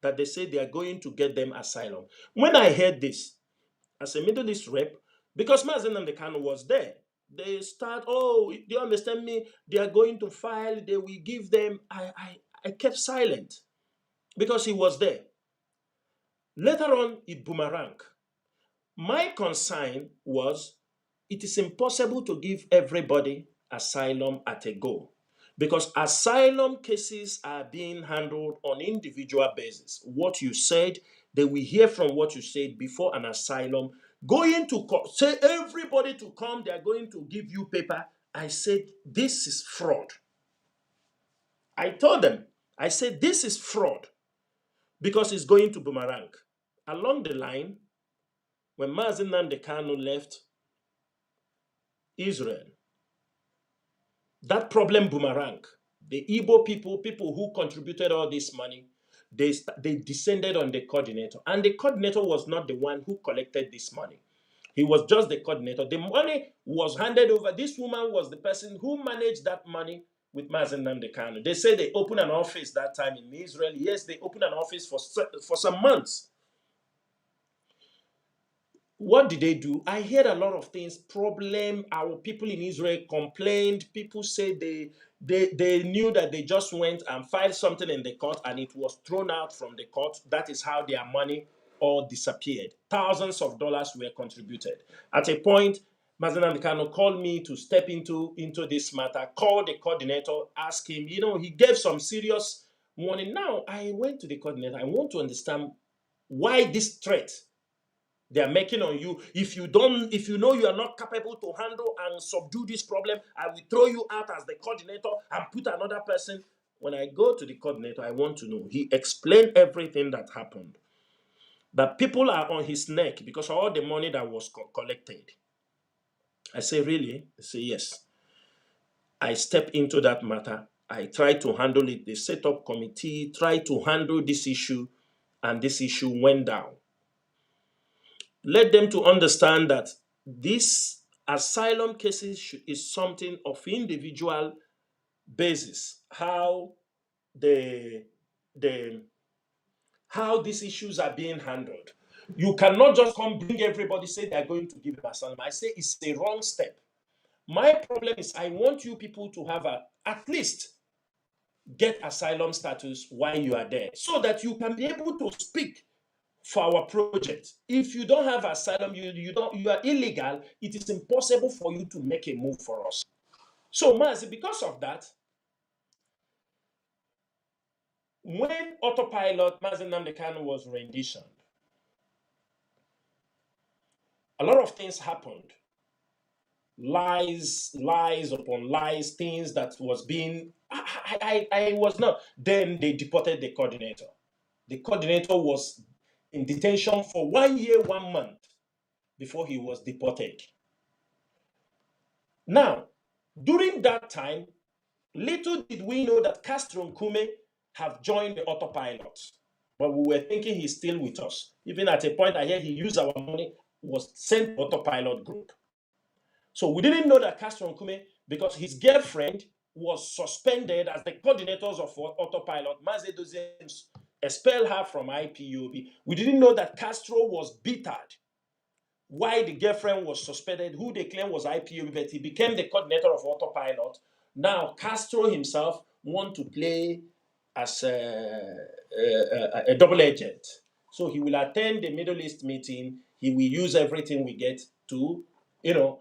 that they say they are going to get them asylum. When I heard this, as a Middle East rep, because Mazi Nnamdi Kanu was there, they start, oh, do you understand me? They are going to file, they will give them. I kept silent because he was there. Later on, it boomerang. My concern was it is impossible to give everybody asylum at a go because asylum cases are being handled on individual basis. What you said, they will hear from what you said before an asylum. Going to say everybody to come, they are going to give you paper. I said, this is fraud. I told them, I said, this is fraud because it's going to boomerang. Along the line, when Mazi Chinasa left Israel, that problem boomerang. The Igbo people who contributed all this money, they descended on the coordinator. And the coordinator was not the one who collected this money. He was just the coordinator. The money was handed over. This woman was the person who managed that money with Mazi Chinasa. They say they opened an office that time in Israel. Yes, they opened an office for some months. What did they do? I heard a lot of things. Problem. Our people in Israel complained. People said they knew that they just went and filed something in the court and it was thrown out from the court. That is how their money all disappeared. Thousands of dollars were contributed. At a point, Mazi Chinasa called me to step into this matter, called the coordinator, asked him, he gave some serious warning. Now, I went to the coordinator. I want to understand why this threat they are making on you. If you know you are not capable to handle and subdue this problem, I will throw you out as the coordinator and put another person. When I go to the coordinator, I want to know. He explained everything that happened. That people are on his neck because of all the money that was collected. I say, really? They say, yes. I step into that matter. I try to handle it. They set up committee, try to handle this issue, and this issue went down. Let them to understand that this asylum cases is something of individual basis. How how these issues are being handled. You cannot just come bring everybody, say they are going to give asylum. I say it's the wrong step. My problem is I want you people to have at least get asylum status while you are there so that you can be able to speak for our project. If you don't have asylum, you are illegal, it is impossible for you to make a move for us. So Mazi, because of that, when autopilot Mazi Chinasa was renditioned, a lot of things happened. Lies upon lies, things that was being I was not. Then they deported the coordinator. The coordinator was in detention for 1 year, 1 month before he was deported. Now, during that time, little did we know that Castro Nkume have joined the autopilot. But we were thinking he's still with us. Even at a point I heard he used our money, was sent to autopilot group. So we didn't know that Castro Nkume, because his girlfriend was suspended as the coordinators of autopilot. Mazi Chinasa expelled her from IPOB. We didn't know that Castro was bittered. Why the girlfriend was suspended, who they claim was IPOB, but he became the coordinator of autopilot. Now Castro himself want to play as a double agent. So he will attend the Middle East meeting. He will use everything we get to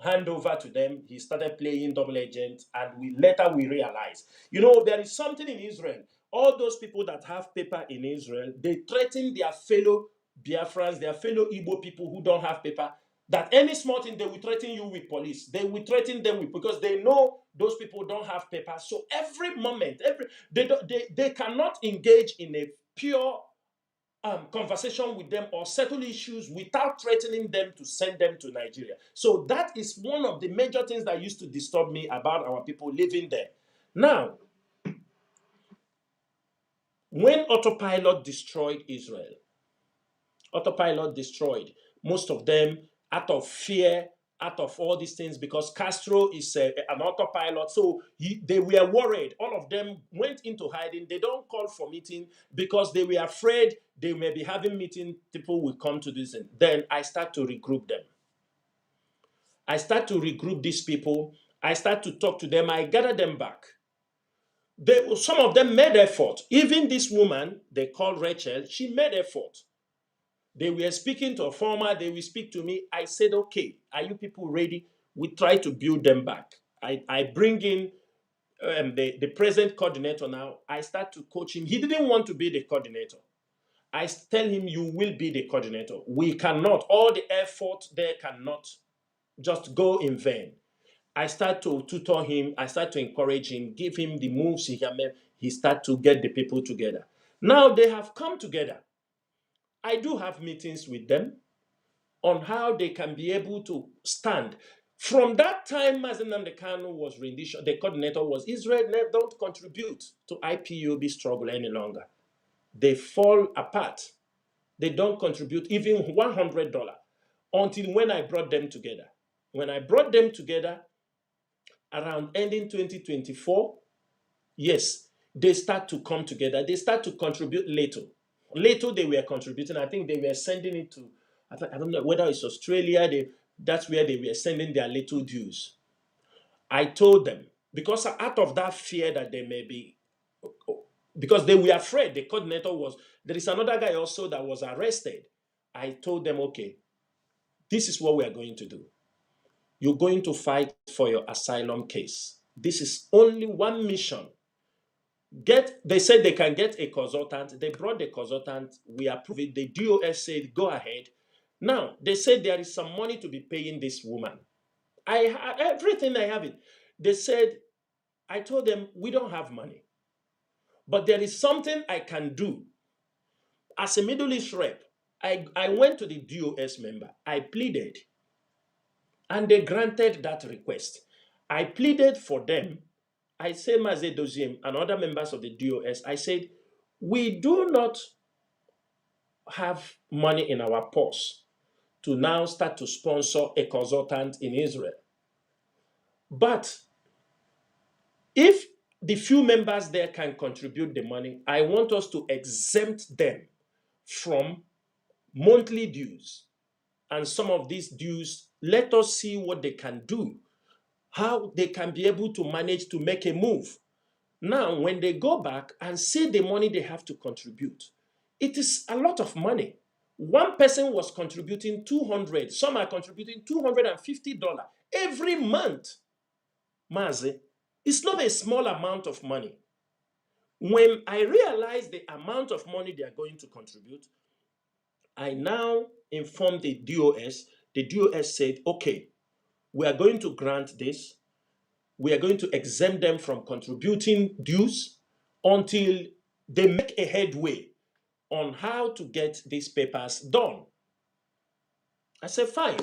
hand over to them. He started playing double agent, and later we realized, there is something in Israel. All those people that have paper in Israel, they threaten their fellow Biafrans, their fellow Igbo people who don't have paper, that any small thing, they will threaten you with police. They will threaten them because they know those people don't have paper. So every moment, they cannot engage in a pure conversation with them or settle issues without threatening them to send them to Nigeria. So that is one of the major things that used to disturb me about our people living there. Now, when autopilot destroyed Israel, autopilot destroyed most of them out of fear, out of all these things, because Castro is an autopilot. So they were worried. All of them went into hiding. They don't call for meeting because they were afraid they may be having meeting. People will come to this. And then I start to regroup them. I start to regroup these people. I start to talk to them. I gather them back. Some of them made effort. Even this woman, they call Rachel, she made effort. They were speaking to a former, they will speak to me. I said, okay, are you people ready? We try to build them back. I bring in the present coordinator now. I start to coach him. He didn't want to be the coordinator. I tell him, you will be the coordinator. We cannot, all the effort there cannot just go in vain. I start to tutor him. I start to encourage him, give him the moves he can make. He start to get the people together. Now they have come together. I do have meetings with them on how they can be able to stand. From that time, Mazi Nnamdi Kanu was rendition, the coordinator was Israel don't contribute to IPOB struggle any longer. They fall apart. They don't contribute even $100 until when I brought them together. When I brought them together around ending 2024, yes, they start to come together. They start to contribute little. Little they were contributing. I think they were sending it to, I don't know whether it's Australia. That's where they were sending their little dues. I told them, because out of that fear that they may be, because they were afraid, the coordinator was, there is another guy also that was arrested. I told them, okay, this is what we are going to do. You're going to fight for your asylum case. This is only one mission. They said they can get a consultant. They brought the consultant. We approved it. The DOS said, go ahead. Now, they said there is some money to be paying this woman. Everything I have it. They said, I told them, we don't have money. But there is something I can do. As a Middle East rep, I went to the DOS member. I pleaded. And they granted that request. I pleaded for them. I said, Mazi Doziem and other members of the DOS, I said, we do not have money in our purse to now start to sponsor a consultant in Israel. But if the few members there can contribute the money, I want us to exempt them from monthly dues. And some of these dues, let us see what they can do, how they can be able to manage to make a move. Now, when they go back and see the money they have to contribute, it is a lot of money. One person was contributing $200. Some are contributing $250 every month. Mazi, it's not a small amount of money. When I realized the amount of money they are going to contribute, I now informed the DOS. The DOS said, okay, we are going to grant this. We are going to exempt them from contributing dues until they make a headway on how to get these papers done. I said, fine.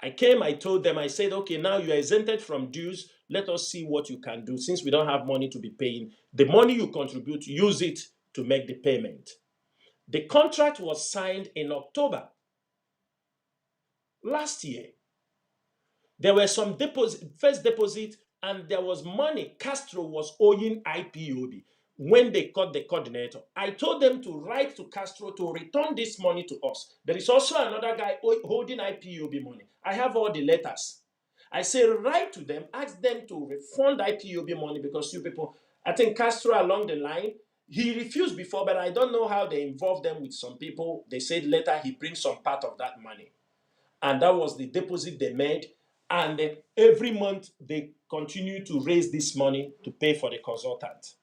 I came, I told them, I said, okay, now you are exempted from dues. Let us see what you can do. Since we don't have money to be paying, the money you contribute, use it to make the payment. The contract was signed in October last year. There were some first deposit, and there was money Castro was owing IPOB when they caught the coordinator. I told them to write to Castro to return this money to us. There is also another guy holding IPOB money. I have all the letters. I say write to them, ask them to refund IPOB money because you people, I think Castro along the line, he refused before, but I don't know how they involved them with some people. They said later he brings some part of that money. And that was the deposit they made. And then every month, they continue to raise this money to pay for the consultant.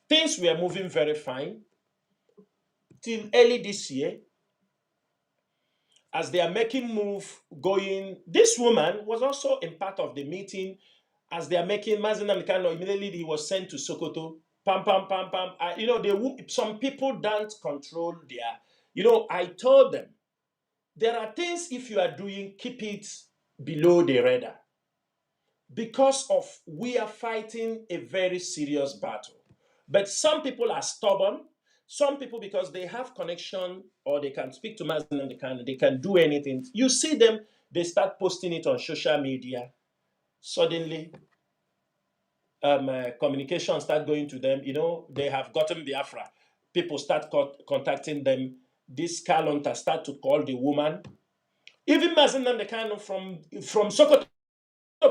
Things were moving very fine till early this year. As they are making move going, this woman was also in part of the meeting. As they are making, Mazi Nnamdi Kanu, immediately he was sent to Sokoto. Pam, pam, pam, pam. Some people don't control their, I told them, there are things if you are doing, keep it below the radar. Because of we are fighting a very serious battle. But some people are stubborn. Some people, because they have connection or they can speak to Mazi Nnamdi Kanu, they can do anything. You see them, they start posting it on social media. Suddenly, communication start going to them. They have gotten Biafra. People start contacting them. This Kalonta start to call the woman. Even Mazi Nnamdi Kanu from Sokoto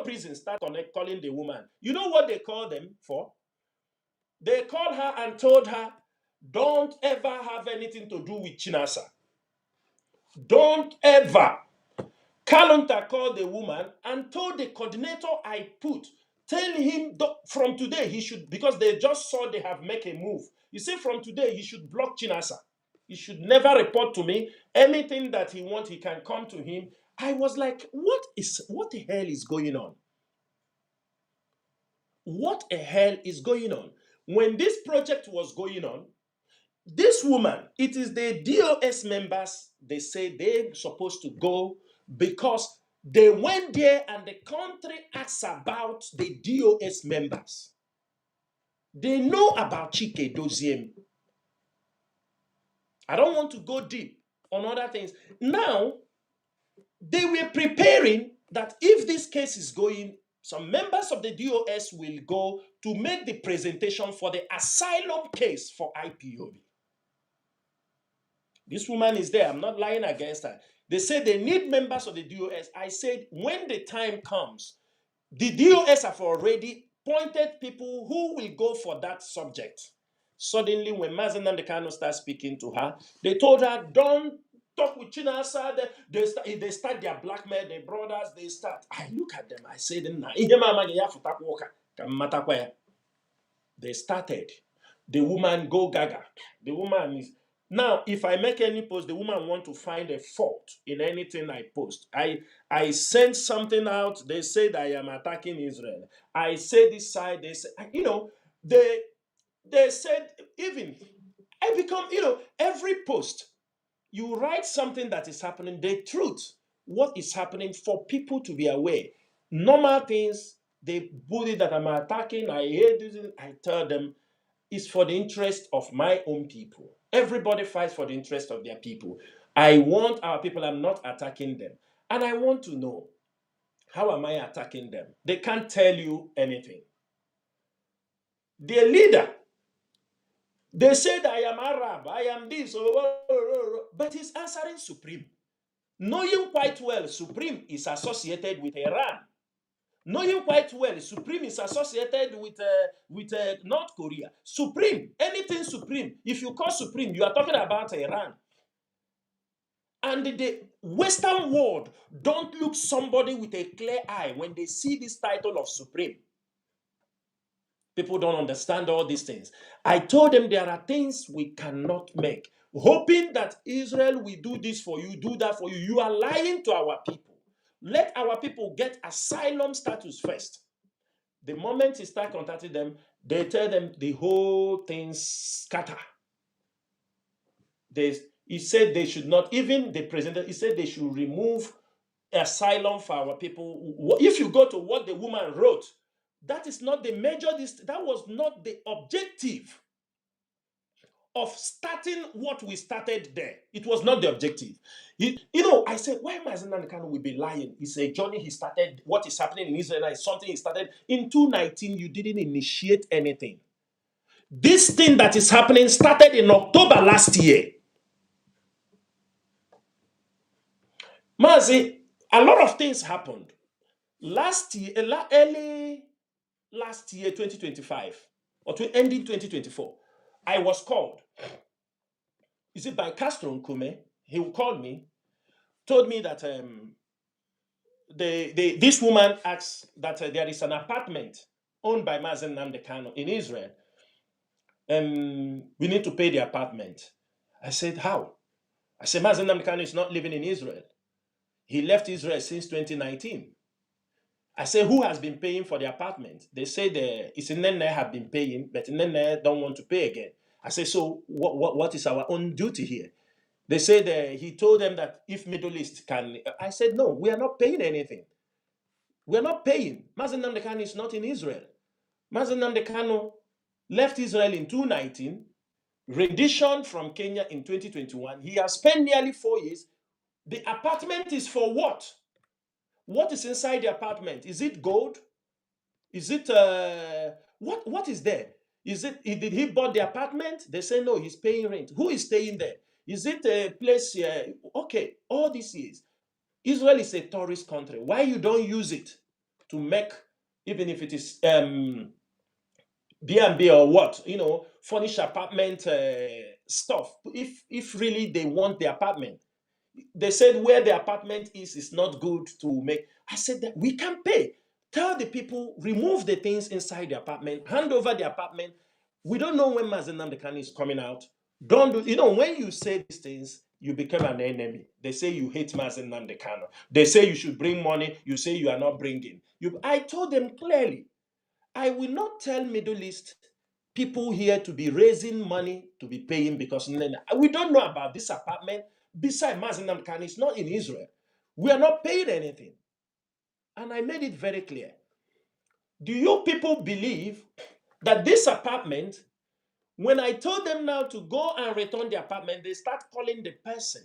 prison start calling the woman. You know what they call them for? They called her and told her, don't ever have anything to do with Chinasa. Don't ever. Kalonta called the woman and told the coordinator I put, tell him from today he should, because they just saw they have make a move. You see, from today he should block Chinasa. He should never report to me. Anything that he wants, he can come to him. I was like, what the hell is going on? What the hell is going on? When this project was going on, this woman, it is the DOS members, they say they're supposed to go because they went there and the country asks about the DOS members. They know about Chike Doziem. I don't want to go deep on other things. Now, they were preparing that if this case is going, some members of the DOS will go to make the presentation for the asylum case for IPOB. This woman is there. I'm not lying against her. They say they need members of the DOS. I said, when the time comes, the DOS have already appointed people who will go for that subject. Suddenly, when Mazi Nnamdi Kanu started speaking to her, they told her, don't talk with Chinasa. They start their blackmail, their brothers, they start. I look at them, I say, they started. The woman go gaga. The woman is... Now, if I make any post, the woman want to find a fault in anything I post. I send something out, they say that I am attacking Israel. I say this side, they say, they said, even, I become, every post, you write something that is happening, the truth, what is happening for people to be aware. Normal things, they bully that I'm attacking, I hate this, I tell them, it's for the interest of my own people. Everybody fights for the interest of their people. I want our people, I'm not attacking them. And I want to know, how am I attacking them? They can't tell you anything. Their leader, they said I am Arab, I am this, but he's answering Supreme. Knowing quite well Supreme is associated with Iran. Knowing quite well, Supreme is associated with North Korea. Supreme, anything Supreme. If you call Supreme, you are talking about Iran. And the Western world don't look somebody with a clear eye when they see this title of Supreme. People don't understand all these things. I told them there are things we cannot make. Hoping that Israel will do this for you, do that for you. You are lying to our people. Let our people get asylum status first. The moment he start contacting them, they tell them the whole thing scatter. He said they should not, even the president, he said they should remove asylum for our people. If you go to what the woman wrote, that is not the major, that was not the objective of starting what we started there. It was not the objective. I said, why Mazi Nnamdi Kanu will be lying? It's a journey he started. What is happening in Israel is something he started. In 2019, you didn't initiate anything. This thing that is happening started in October last year. Mazi, a lot of things happened. Last year, early last year, 2025, or ending 2024, I was called. Is it by Castro Nkume? He called me, told me that this woman asked that there is an apartment owned by Mazi Nnamdi Kanu in Israel. We need to pay the apartment. I said, how? I said, Mazi Nnamdi Kanu is not living in Israel. He left Israel since 2019. I said, who has been paying for the apartment? They said Isinene have been paying, but Nene don't want to pay again. I said, so what is our own duty here? They said he told them that if Middle East can... I said, no, we are not paying anything. We are not paying. Mazi Nnamdi Kanu is not in Israel. Mazi Nnamdi Kanu left Israel in 2019, rendition from Kenya in 2021. He has spent nearly 4 years. The apartment is for what? What is inside the apartment? Is it gold? Is it... what is there? Did he bought the apartment? They say, no, he's paying rent. Who is staying there? Is it a place here? Okay, all these years. Israel is a tourist country. Why you don't use it to make, even if it is B&B or what, furnish apartment stuff. If really they want the apartment. They said where the apartment is not good to make. I said that we can pay. Tell the people, remove the things inside the apartment, hand over the apartment. We don't know when Mazi Nnamdi Kanu is coming out. Don't do, when you say these things, you become an enemy. They say you hate Mazi Nnamdi Kanu. They say you should bring money. You say you are not bringing. I told them clearly, I will not tell Middle East people here to be raising money to be paying because we don't know about this apartment. Besides, Mazi Nnamdi Kanu is not in Israel. We are not paying anything. And I made it very clear. Do you people believe that this apartment, when I told them now to go and return the apartment, they start calling the person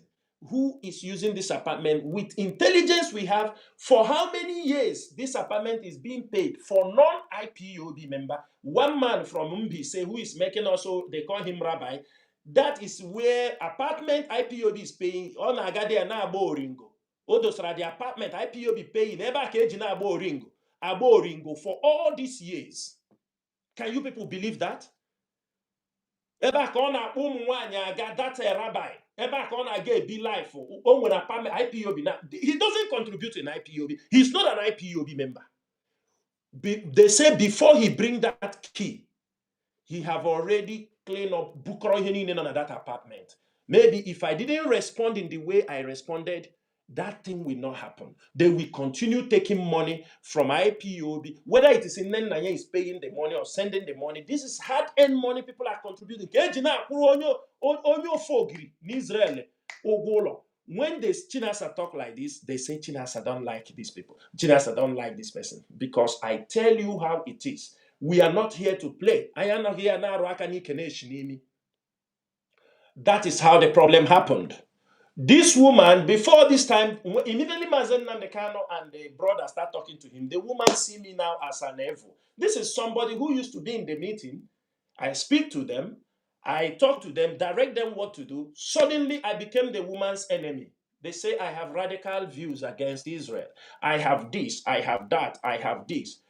who is using this apartment with intelligence we have for how many years this apartment is being paid for non-IPOB member. One man from Mbise who is making also, they call him Rabbi. That is where apartment IPOB is paying. On Agade na Aboringo. Odosra the apartment IPOB paying. Eba keji na Aboringo for all these years. Can you people believe that? Ebe a ka ọ na-akpọ ụmụ nwaanyị aga data rabbi. Ebe a ka ọ na-aga ebi life. O nwere apartment IPOB. Now, he doesn't contribute in IPOB. He's not an IPOB member. They say before he bring that key, he have already cleaned up Bukro in that apartment. Maybe if I didn't respond in the way I responded, that thing will not happen. They will continue taking money from IPOB, whether it is in Nanya is paying the money or sending the money. This is hard-earned money people are contributing. Israel, when the Chinasa talk like this, they say Chinasa don't like these people. Chinasa don't like this person. Because I tell you how it is. We are not here to play. I am not here now. That is how the problem happened. This woman, before this time, immediately Mazi Nnamdi Kanu and the brother start talking to him. The woman see me now as an evil. This is somebody who used to be in the meeting. I speak to them. I talk to them, direct them what to do. Suddenly, I became the woman's enemy. They say I have radical views against Israel. I have this, I have that, I have this.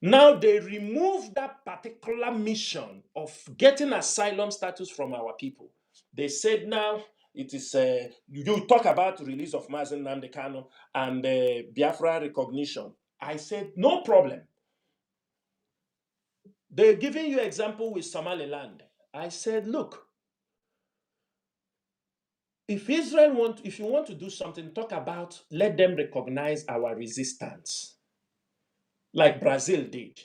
Now they remove that particular mission of getting asylum status from our people. They said now it is, you talk about the release of Mazi Nnamdi Kanu and Biafra recognition. I said, no problem. They're giving you example with Somaliland. I said, look, if you want to do something, talk about, let them recognize our resistance, like Brazil did.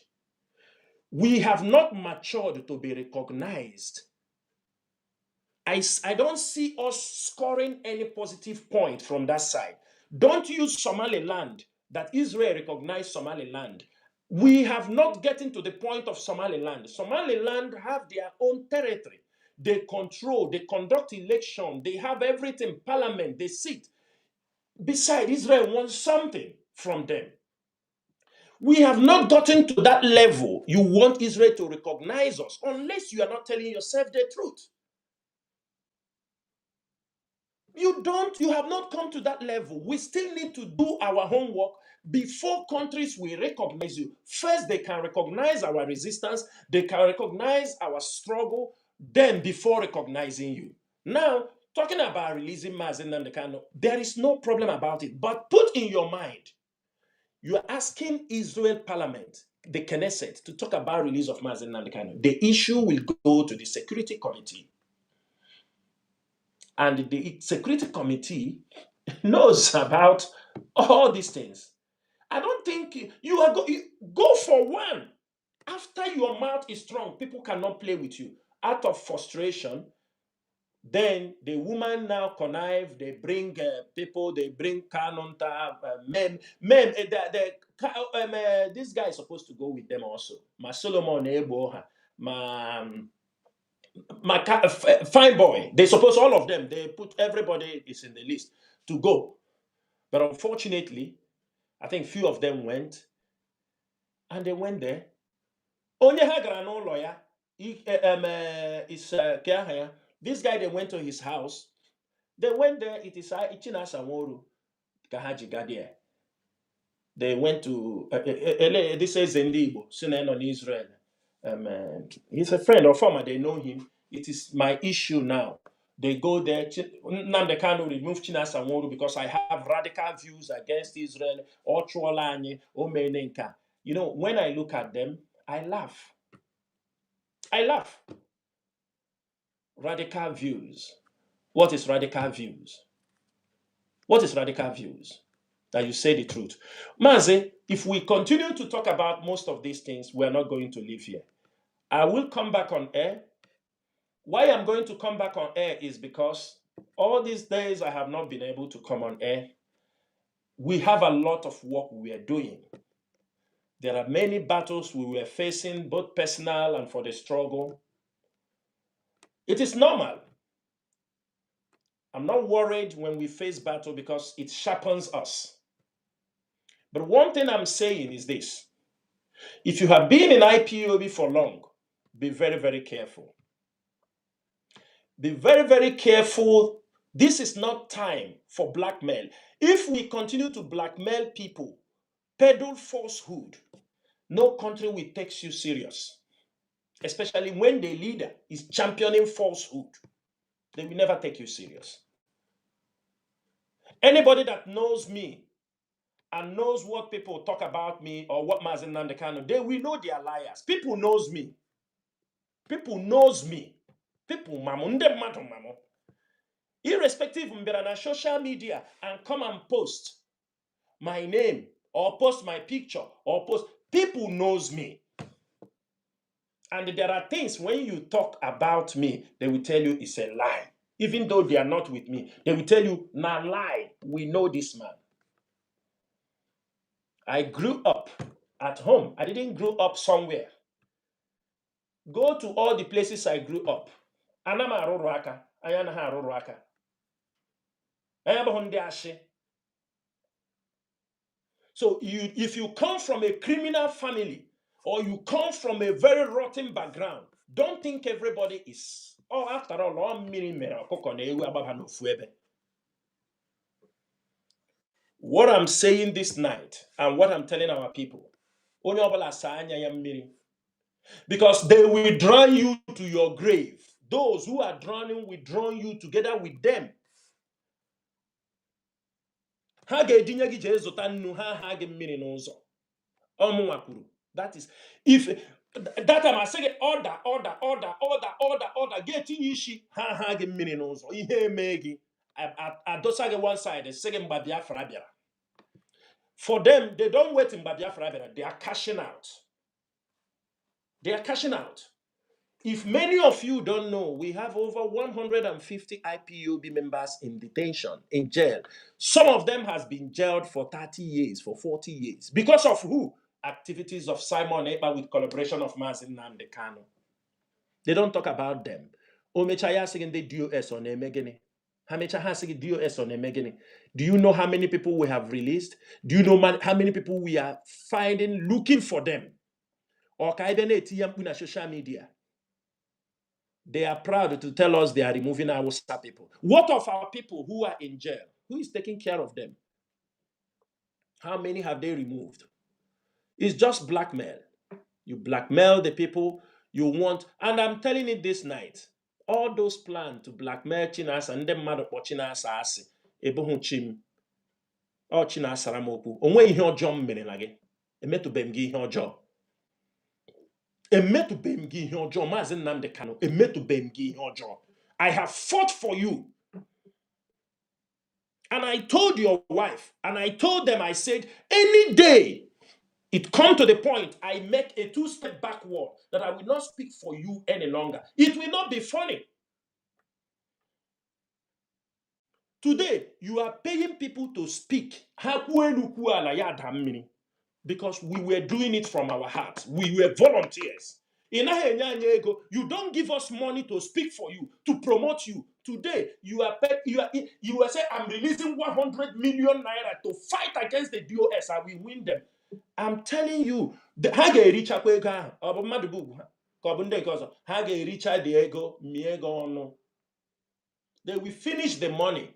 We have not matured to be recognized. I don't see us scoring any positive point from that side. Don't use Somaliland, that Israel recognized Somaliland. We have not gotten to the point of Somaliland. Somaliland have their own territory. They control, they conduct election, they have everything, parliament, they sit. Besides, Israel wants something from them. We have not gotten to that level. You want Israel to recognize us unless you are not telling yourself the truth. You have not come to that level. We still need to do our homework before countries will recognize you. First, they can recognize our resistance, they can recognize our struggle, then before recognizing you. Now, talking about releasing Mazi Nnamdi Kanu, there is no problem about it. But put in your mind, you are asking Israel Parliament, the Knesset, to talk about release of Mazi Nnamdi Kanu. The issue will go to the Security Committee. And the Security Committee knows about all these things. I don't think you go for one. After your mouth is strong, people cannot play with you. Out of frustration, then the woman now connive, they bring people, they bring Kanonta, men. This guy is supposed to go with them also. Ma Solomon Eboha, fine boy. They suppose all of them, they put everybody is in the list to go. But unfortunately, I think few of them went. And they went there. Onye ha gara n'ụlọ ya this guy, they went to his house. They went there. It is Chinasa Nworu ka ha ji gaa there. They went to this is Zendibo, Sineno in Israel. He's a friend or former, they know him. It is my issue now. They go there. Nnamdi Kanu remove Chinasa Nworu because I have radical views against Israel. You know, when I look at them, I laugh. I laugh. Radical views. What is radical views? What is radical views? That you say the truth. Mazi, if we continue to talk about most of these things, we're not going to live here. I will come back on air. Why I'm going to come back on air is because all these days I have not been able to come on air. We have a lot of work we are doing. There are many battles we were facing, both personal and for the struggle. It is normal. I'm not worried when we face battle because it sharpens us. But one thing I'm saying is this. If you have been in IPOB for long, be very, very careful. Be very, very careful. This is not time for blackmail. If we continue to blackmail people, peddle falsehood, no country will take you serious. Especially when the leader is championing falsehood. They will never take you serious. Anybody that knows me and knows what people talk about me or what Mazi Nnamdi Kanu, they will know they are liars. People knows me. People knows me. People mamo. Irrespective of on social media and come and post my name or post my picture or post, people knows me. And there are things when you talk about me, they will tell you it's a lie. Even though they are not with me, they will tell you, nah, lie. We know this man. I grew up at home. I didn't grow up somewhere. Go to all the places I grew up. Anama arụrụ ayana ha arụrụ aka. So if you come from a criminal family or you come from a very rotten background, don't think everybody is. Oh, after all, what I'm saying this night and what I'm telling our people, because they will drown you to your grave. Those who are drowning will drown you together with them. That is, if that time I say order, get in ishi, get meaning also. Ihe megi, I dosage one side, the second Biafra Biara. For them, they don't wait in Biafra Biara, they are cashing out. They are cashing out. If many of you don't know, we have over 150 IPOB members in detention, in jail. Some of them has been jailed for 30 years, for 40 years. Because of who? Activities of Simon Ekpa with collaboration of Mazi Nnamdi Kanu. They don't talk about them. Omechaya saying the DOS on Emegene. Hamecha saying DOS on Emegene. Do you know how many people we have released? Do you know how many people we are finding, looking for them? Or on social media. They are proud to tell us they are removing our people. What of our people who are in jail? Who is taking care of them? How many have they removed? It's just blackmail. You blackmail the people you want. And I'm telling it this night. All those plans to blackmail Chinasa and them mad for Chinasa asi. Ebohun chim. Or Chinasa ramoku. Onwe ihe ọjọọ mmere na gị. Emetubem gị ihe ọjọọ. Emetubem gị ihe ọjọọ. Mazi Nnamdi Kanu. Emetubem gị ihe ọjọọ. I have fought for you. And I told your wife, and I told them, I said, any day it come to the point I make a 2-step backward that I will not speak for you any longer. It will not be funny. Today, you are paying people to speak because we were doing it from our hearts. We were volunteers. You don't give us money to speak for you, to promote you. Today, you are saying, I'm releasing 100 million naira to fight against the DOS. I will win them. I'm telling you, they will finish the money.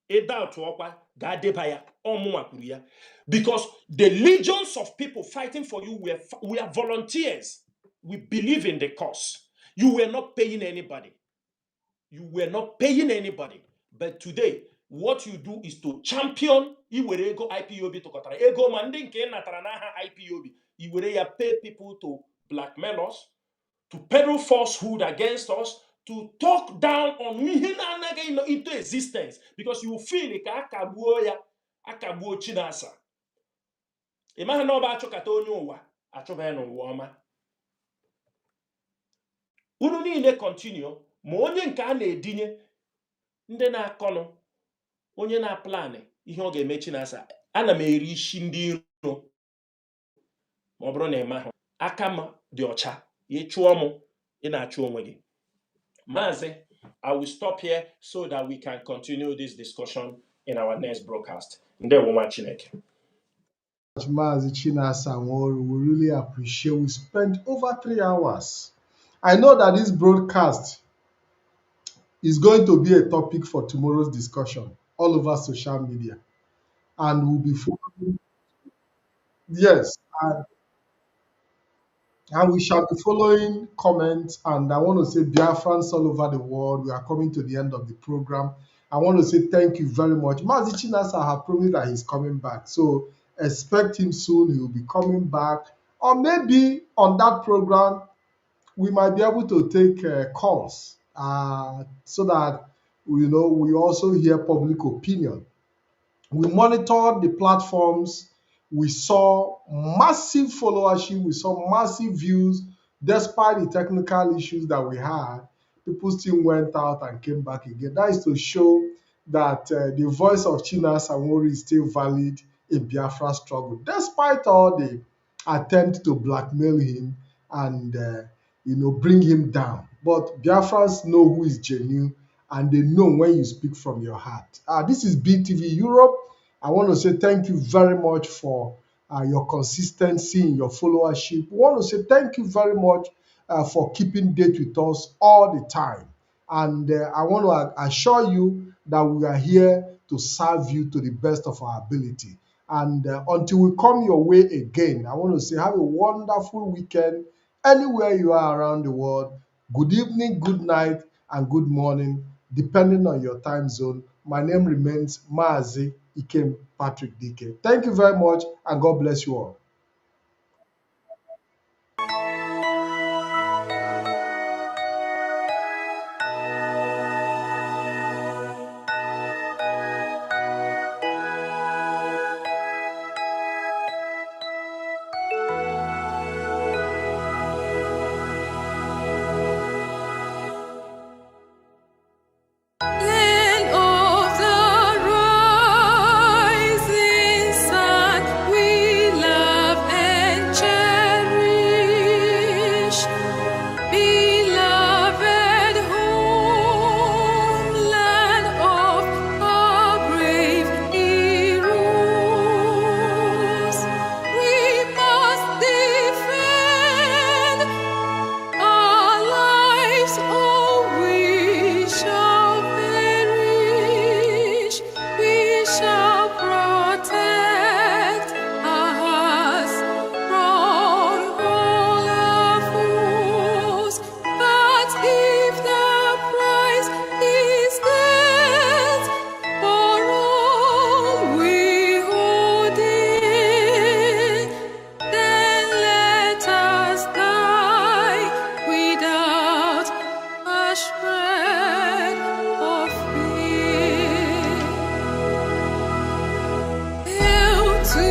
Eda Tuokwa, Gadebaya, Omuakuria. Because the legions of people fighting for you, we are volunteers. We believe in the cause. You were not paying anybody. You were not paying anybody. But today, what you do is to champion iwere ego IPOB to kotara. Ego manding ke nataranaha IPOB. Iwere ya pay people to blackmail us, to peddle falsehood against us, to talk down on into existence. Because you feel like akabuo Chinasa. Imaha no ba achọkata onye ụwa achọba n'ụwa ọma. Unu niile continue, ma onye nke a na-edinye ndị na-akọnụ, onye na-aplanị ihe ọ ga-eme Chinasa, ana m eri isi ndị iro ma ọ bụrụ na eme ahụ aka m dị ọcha, ịchụọ m, ị na-achụ onwe gị. Mazi, I will stop here so that we can continue this discussion in our next broadcast. Ndewo nwa Chineke. Mazi Chinasa Nworu, we really appreciate. We spent over 3 hours. I know that this broadcast is going to be a topic for tomorrow's discussion all over social media, and we'll be following. Yes, and we shall be following comments. And I want to say, Biafrans all over the world, we are coming to the end of the program. I want to say thank you very much. Mazi Chinasa has promised that he's coming back, so expect him soon. He will be coming back, or maybe on that program we might be able to take calls, so that we also hear public opinion. We monitored the platforms. We saw massive followership. We saw massive views. Despite the technical issues that we had, people still went out and came back again. That is to show that the voice of Chinasa Nworu is still valid in Biafra struggle, despite all the attempt to blackmail him and bring him down. But Biafrans know who is genuine, and they know when you speak from your heart. This is BTV Europe. I want to say thank you very much for your consistency in your followership. We want to say thank you very much for keeping date with us all the time. And I want to assure you that we are here to serve you to the best of our ability. And until we come your way again, I want to say have a wonderful weekend anywhere you are around the world. Good evening, good night, and good morning, depending on your time zone. My name remains Mazi Patrick Dike. Thank you very much, and God bless you all. Land of the rising sun, we love and cherish. Beloved homeland of our brave heroes, we must defend our lives, or we shall perish. We shall protect our hearts from all our foes. But if the price is death for all we hold dear, then let us die without a shred of fear. Hail to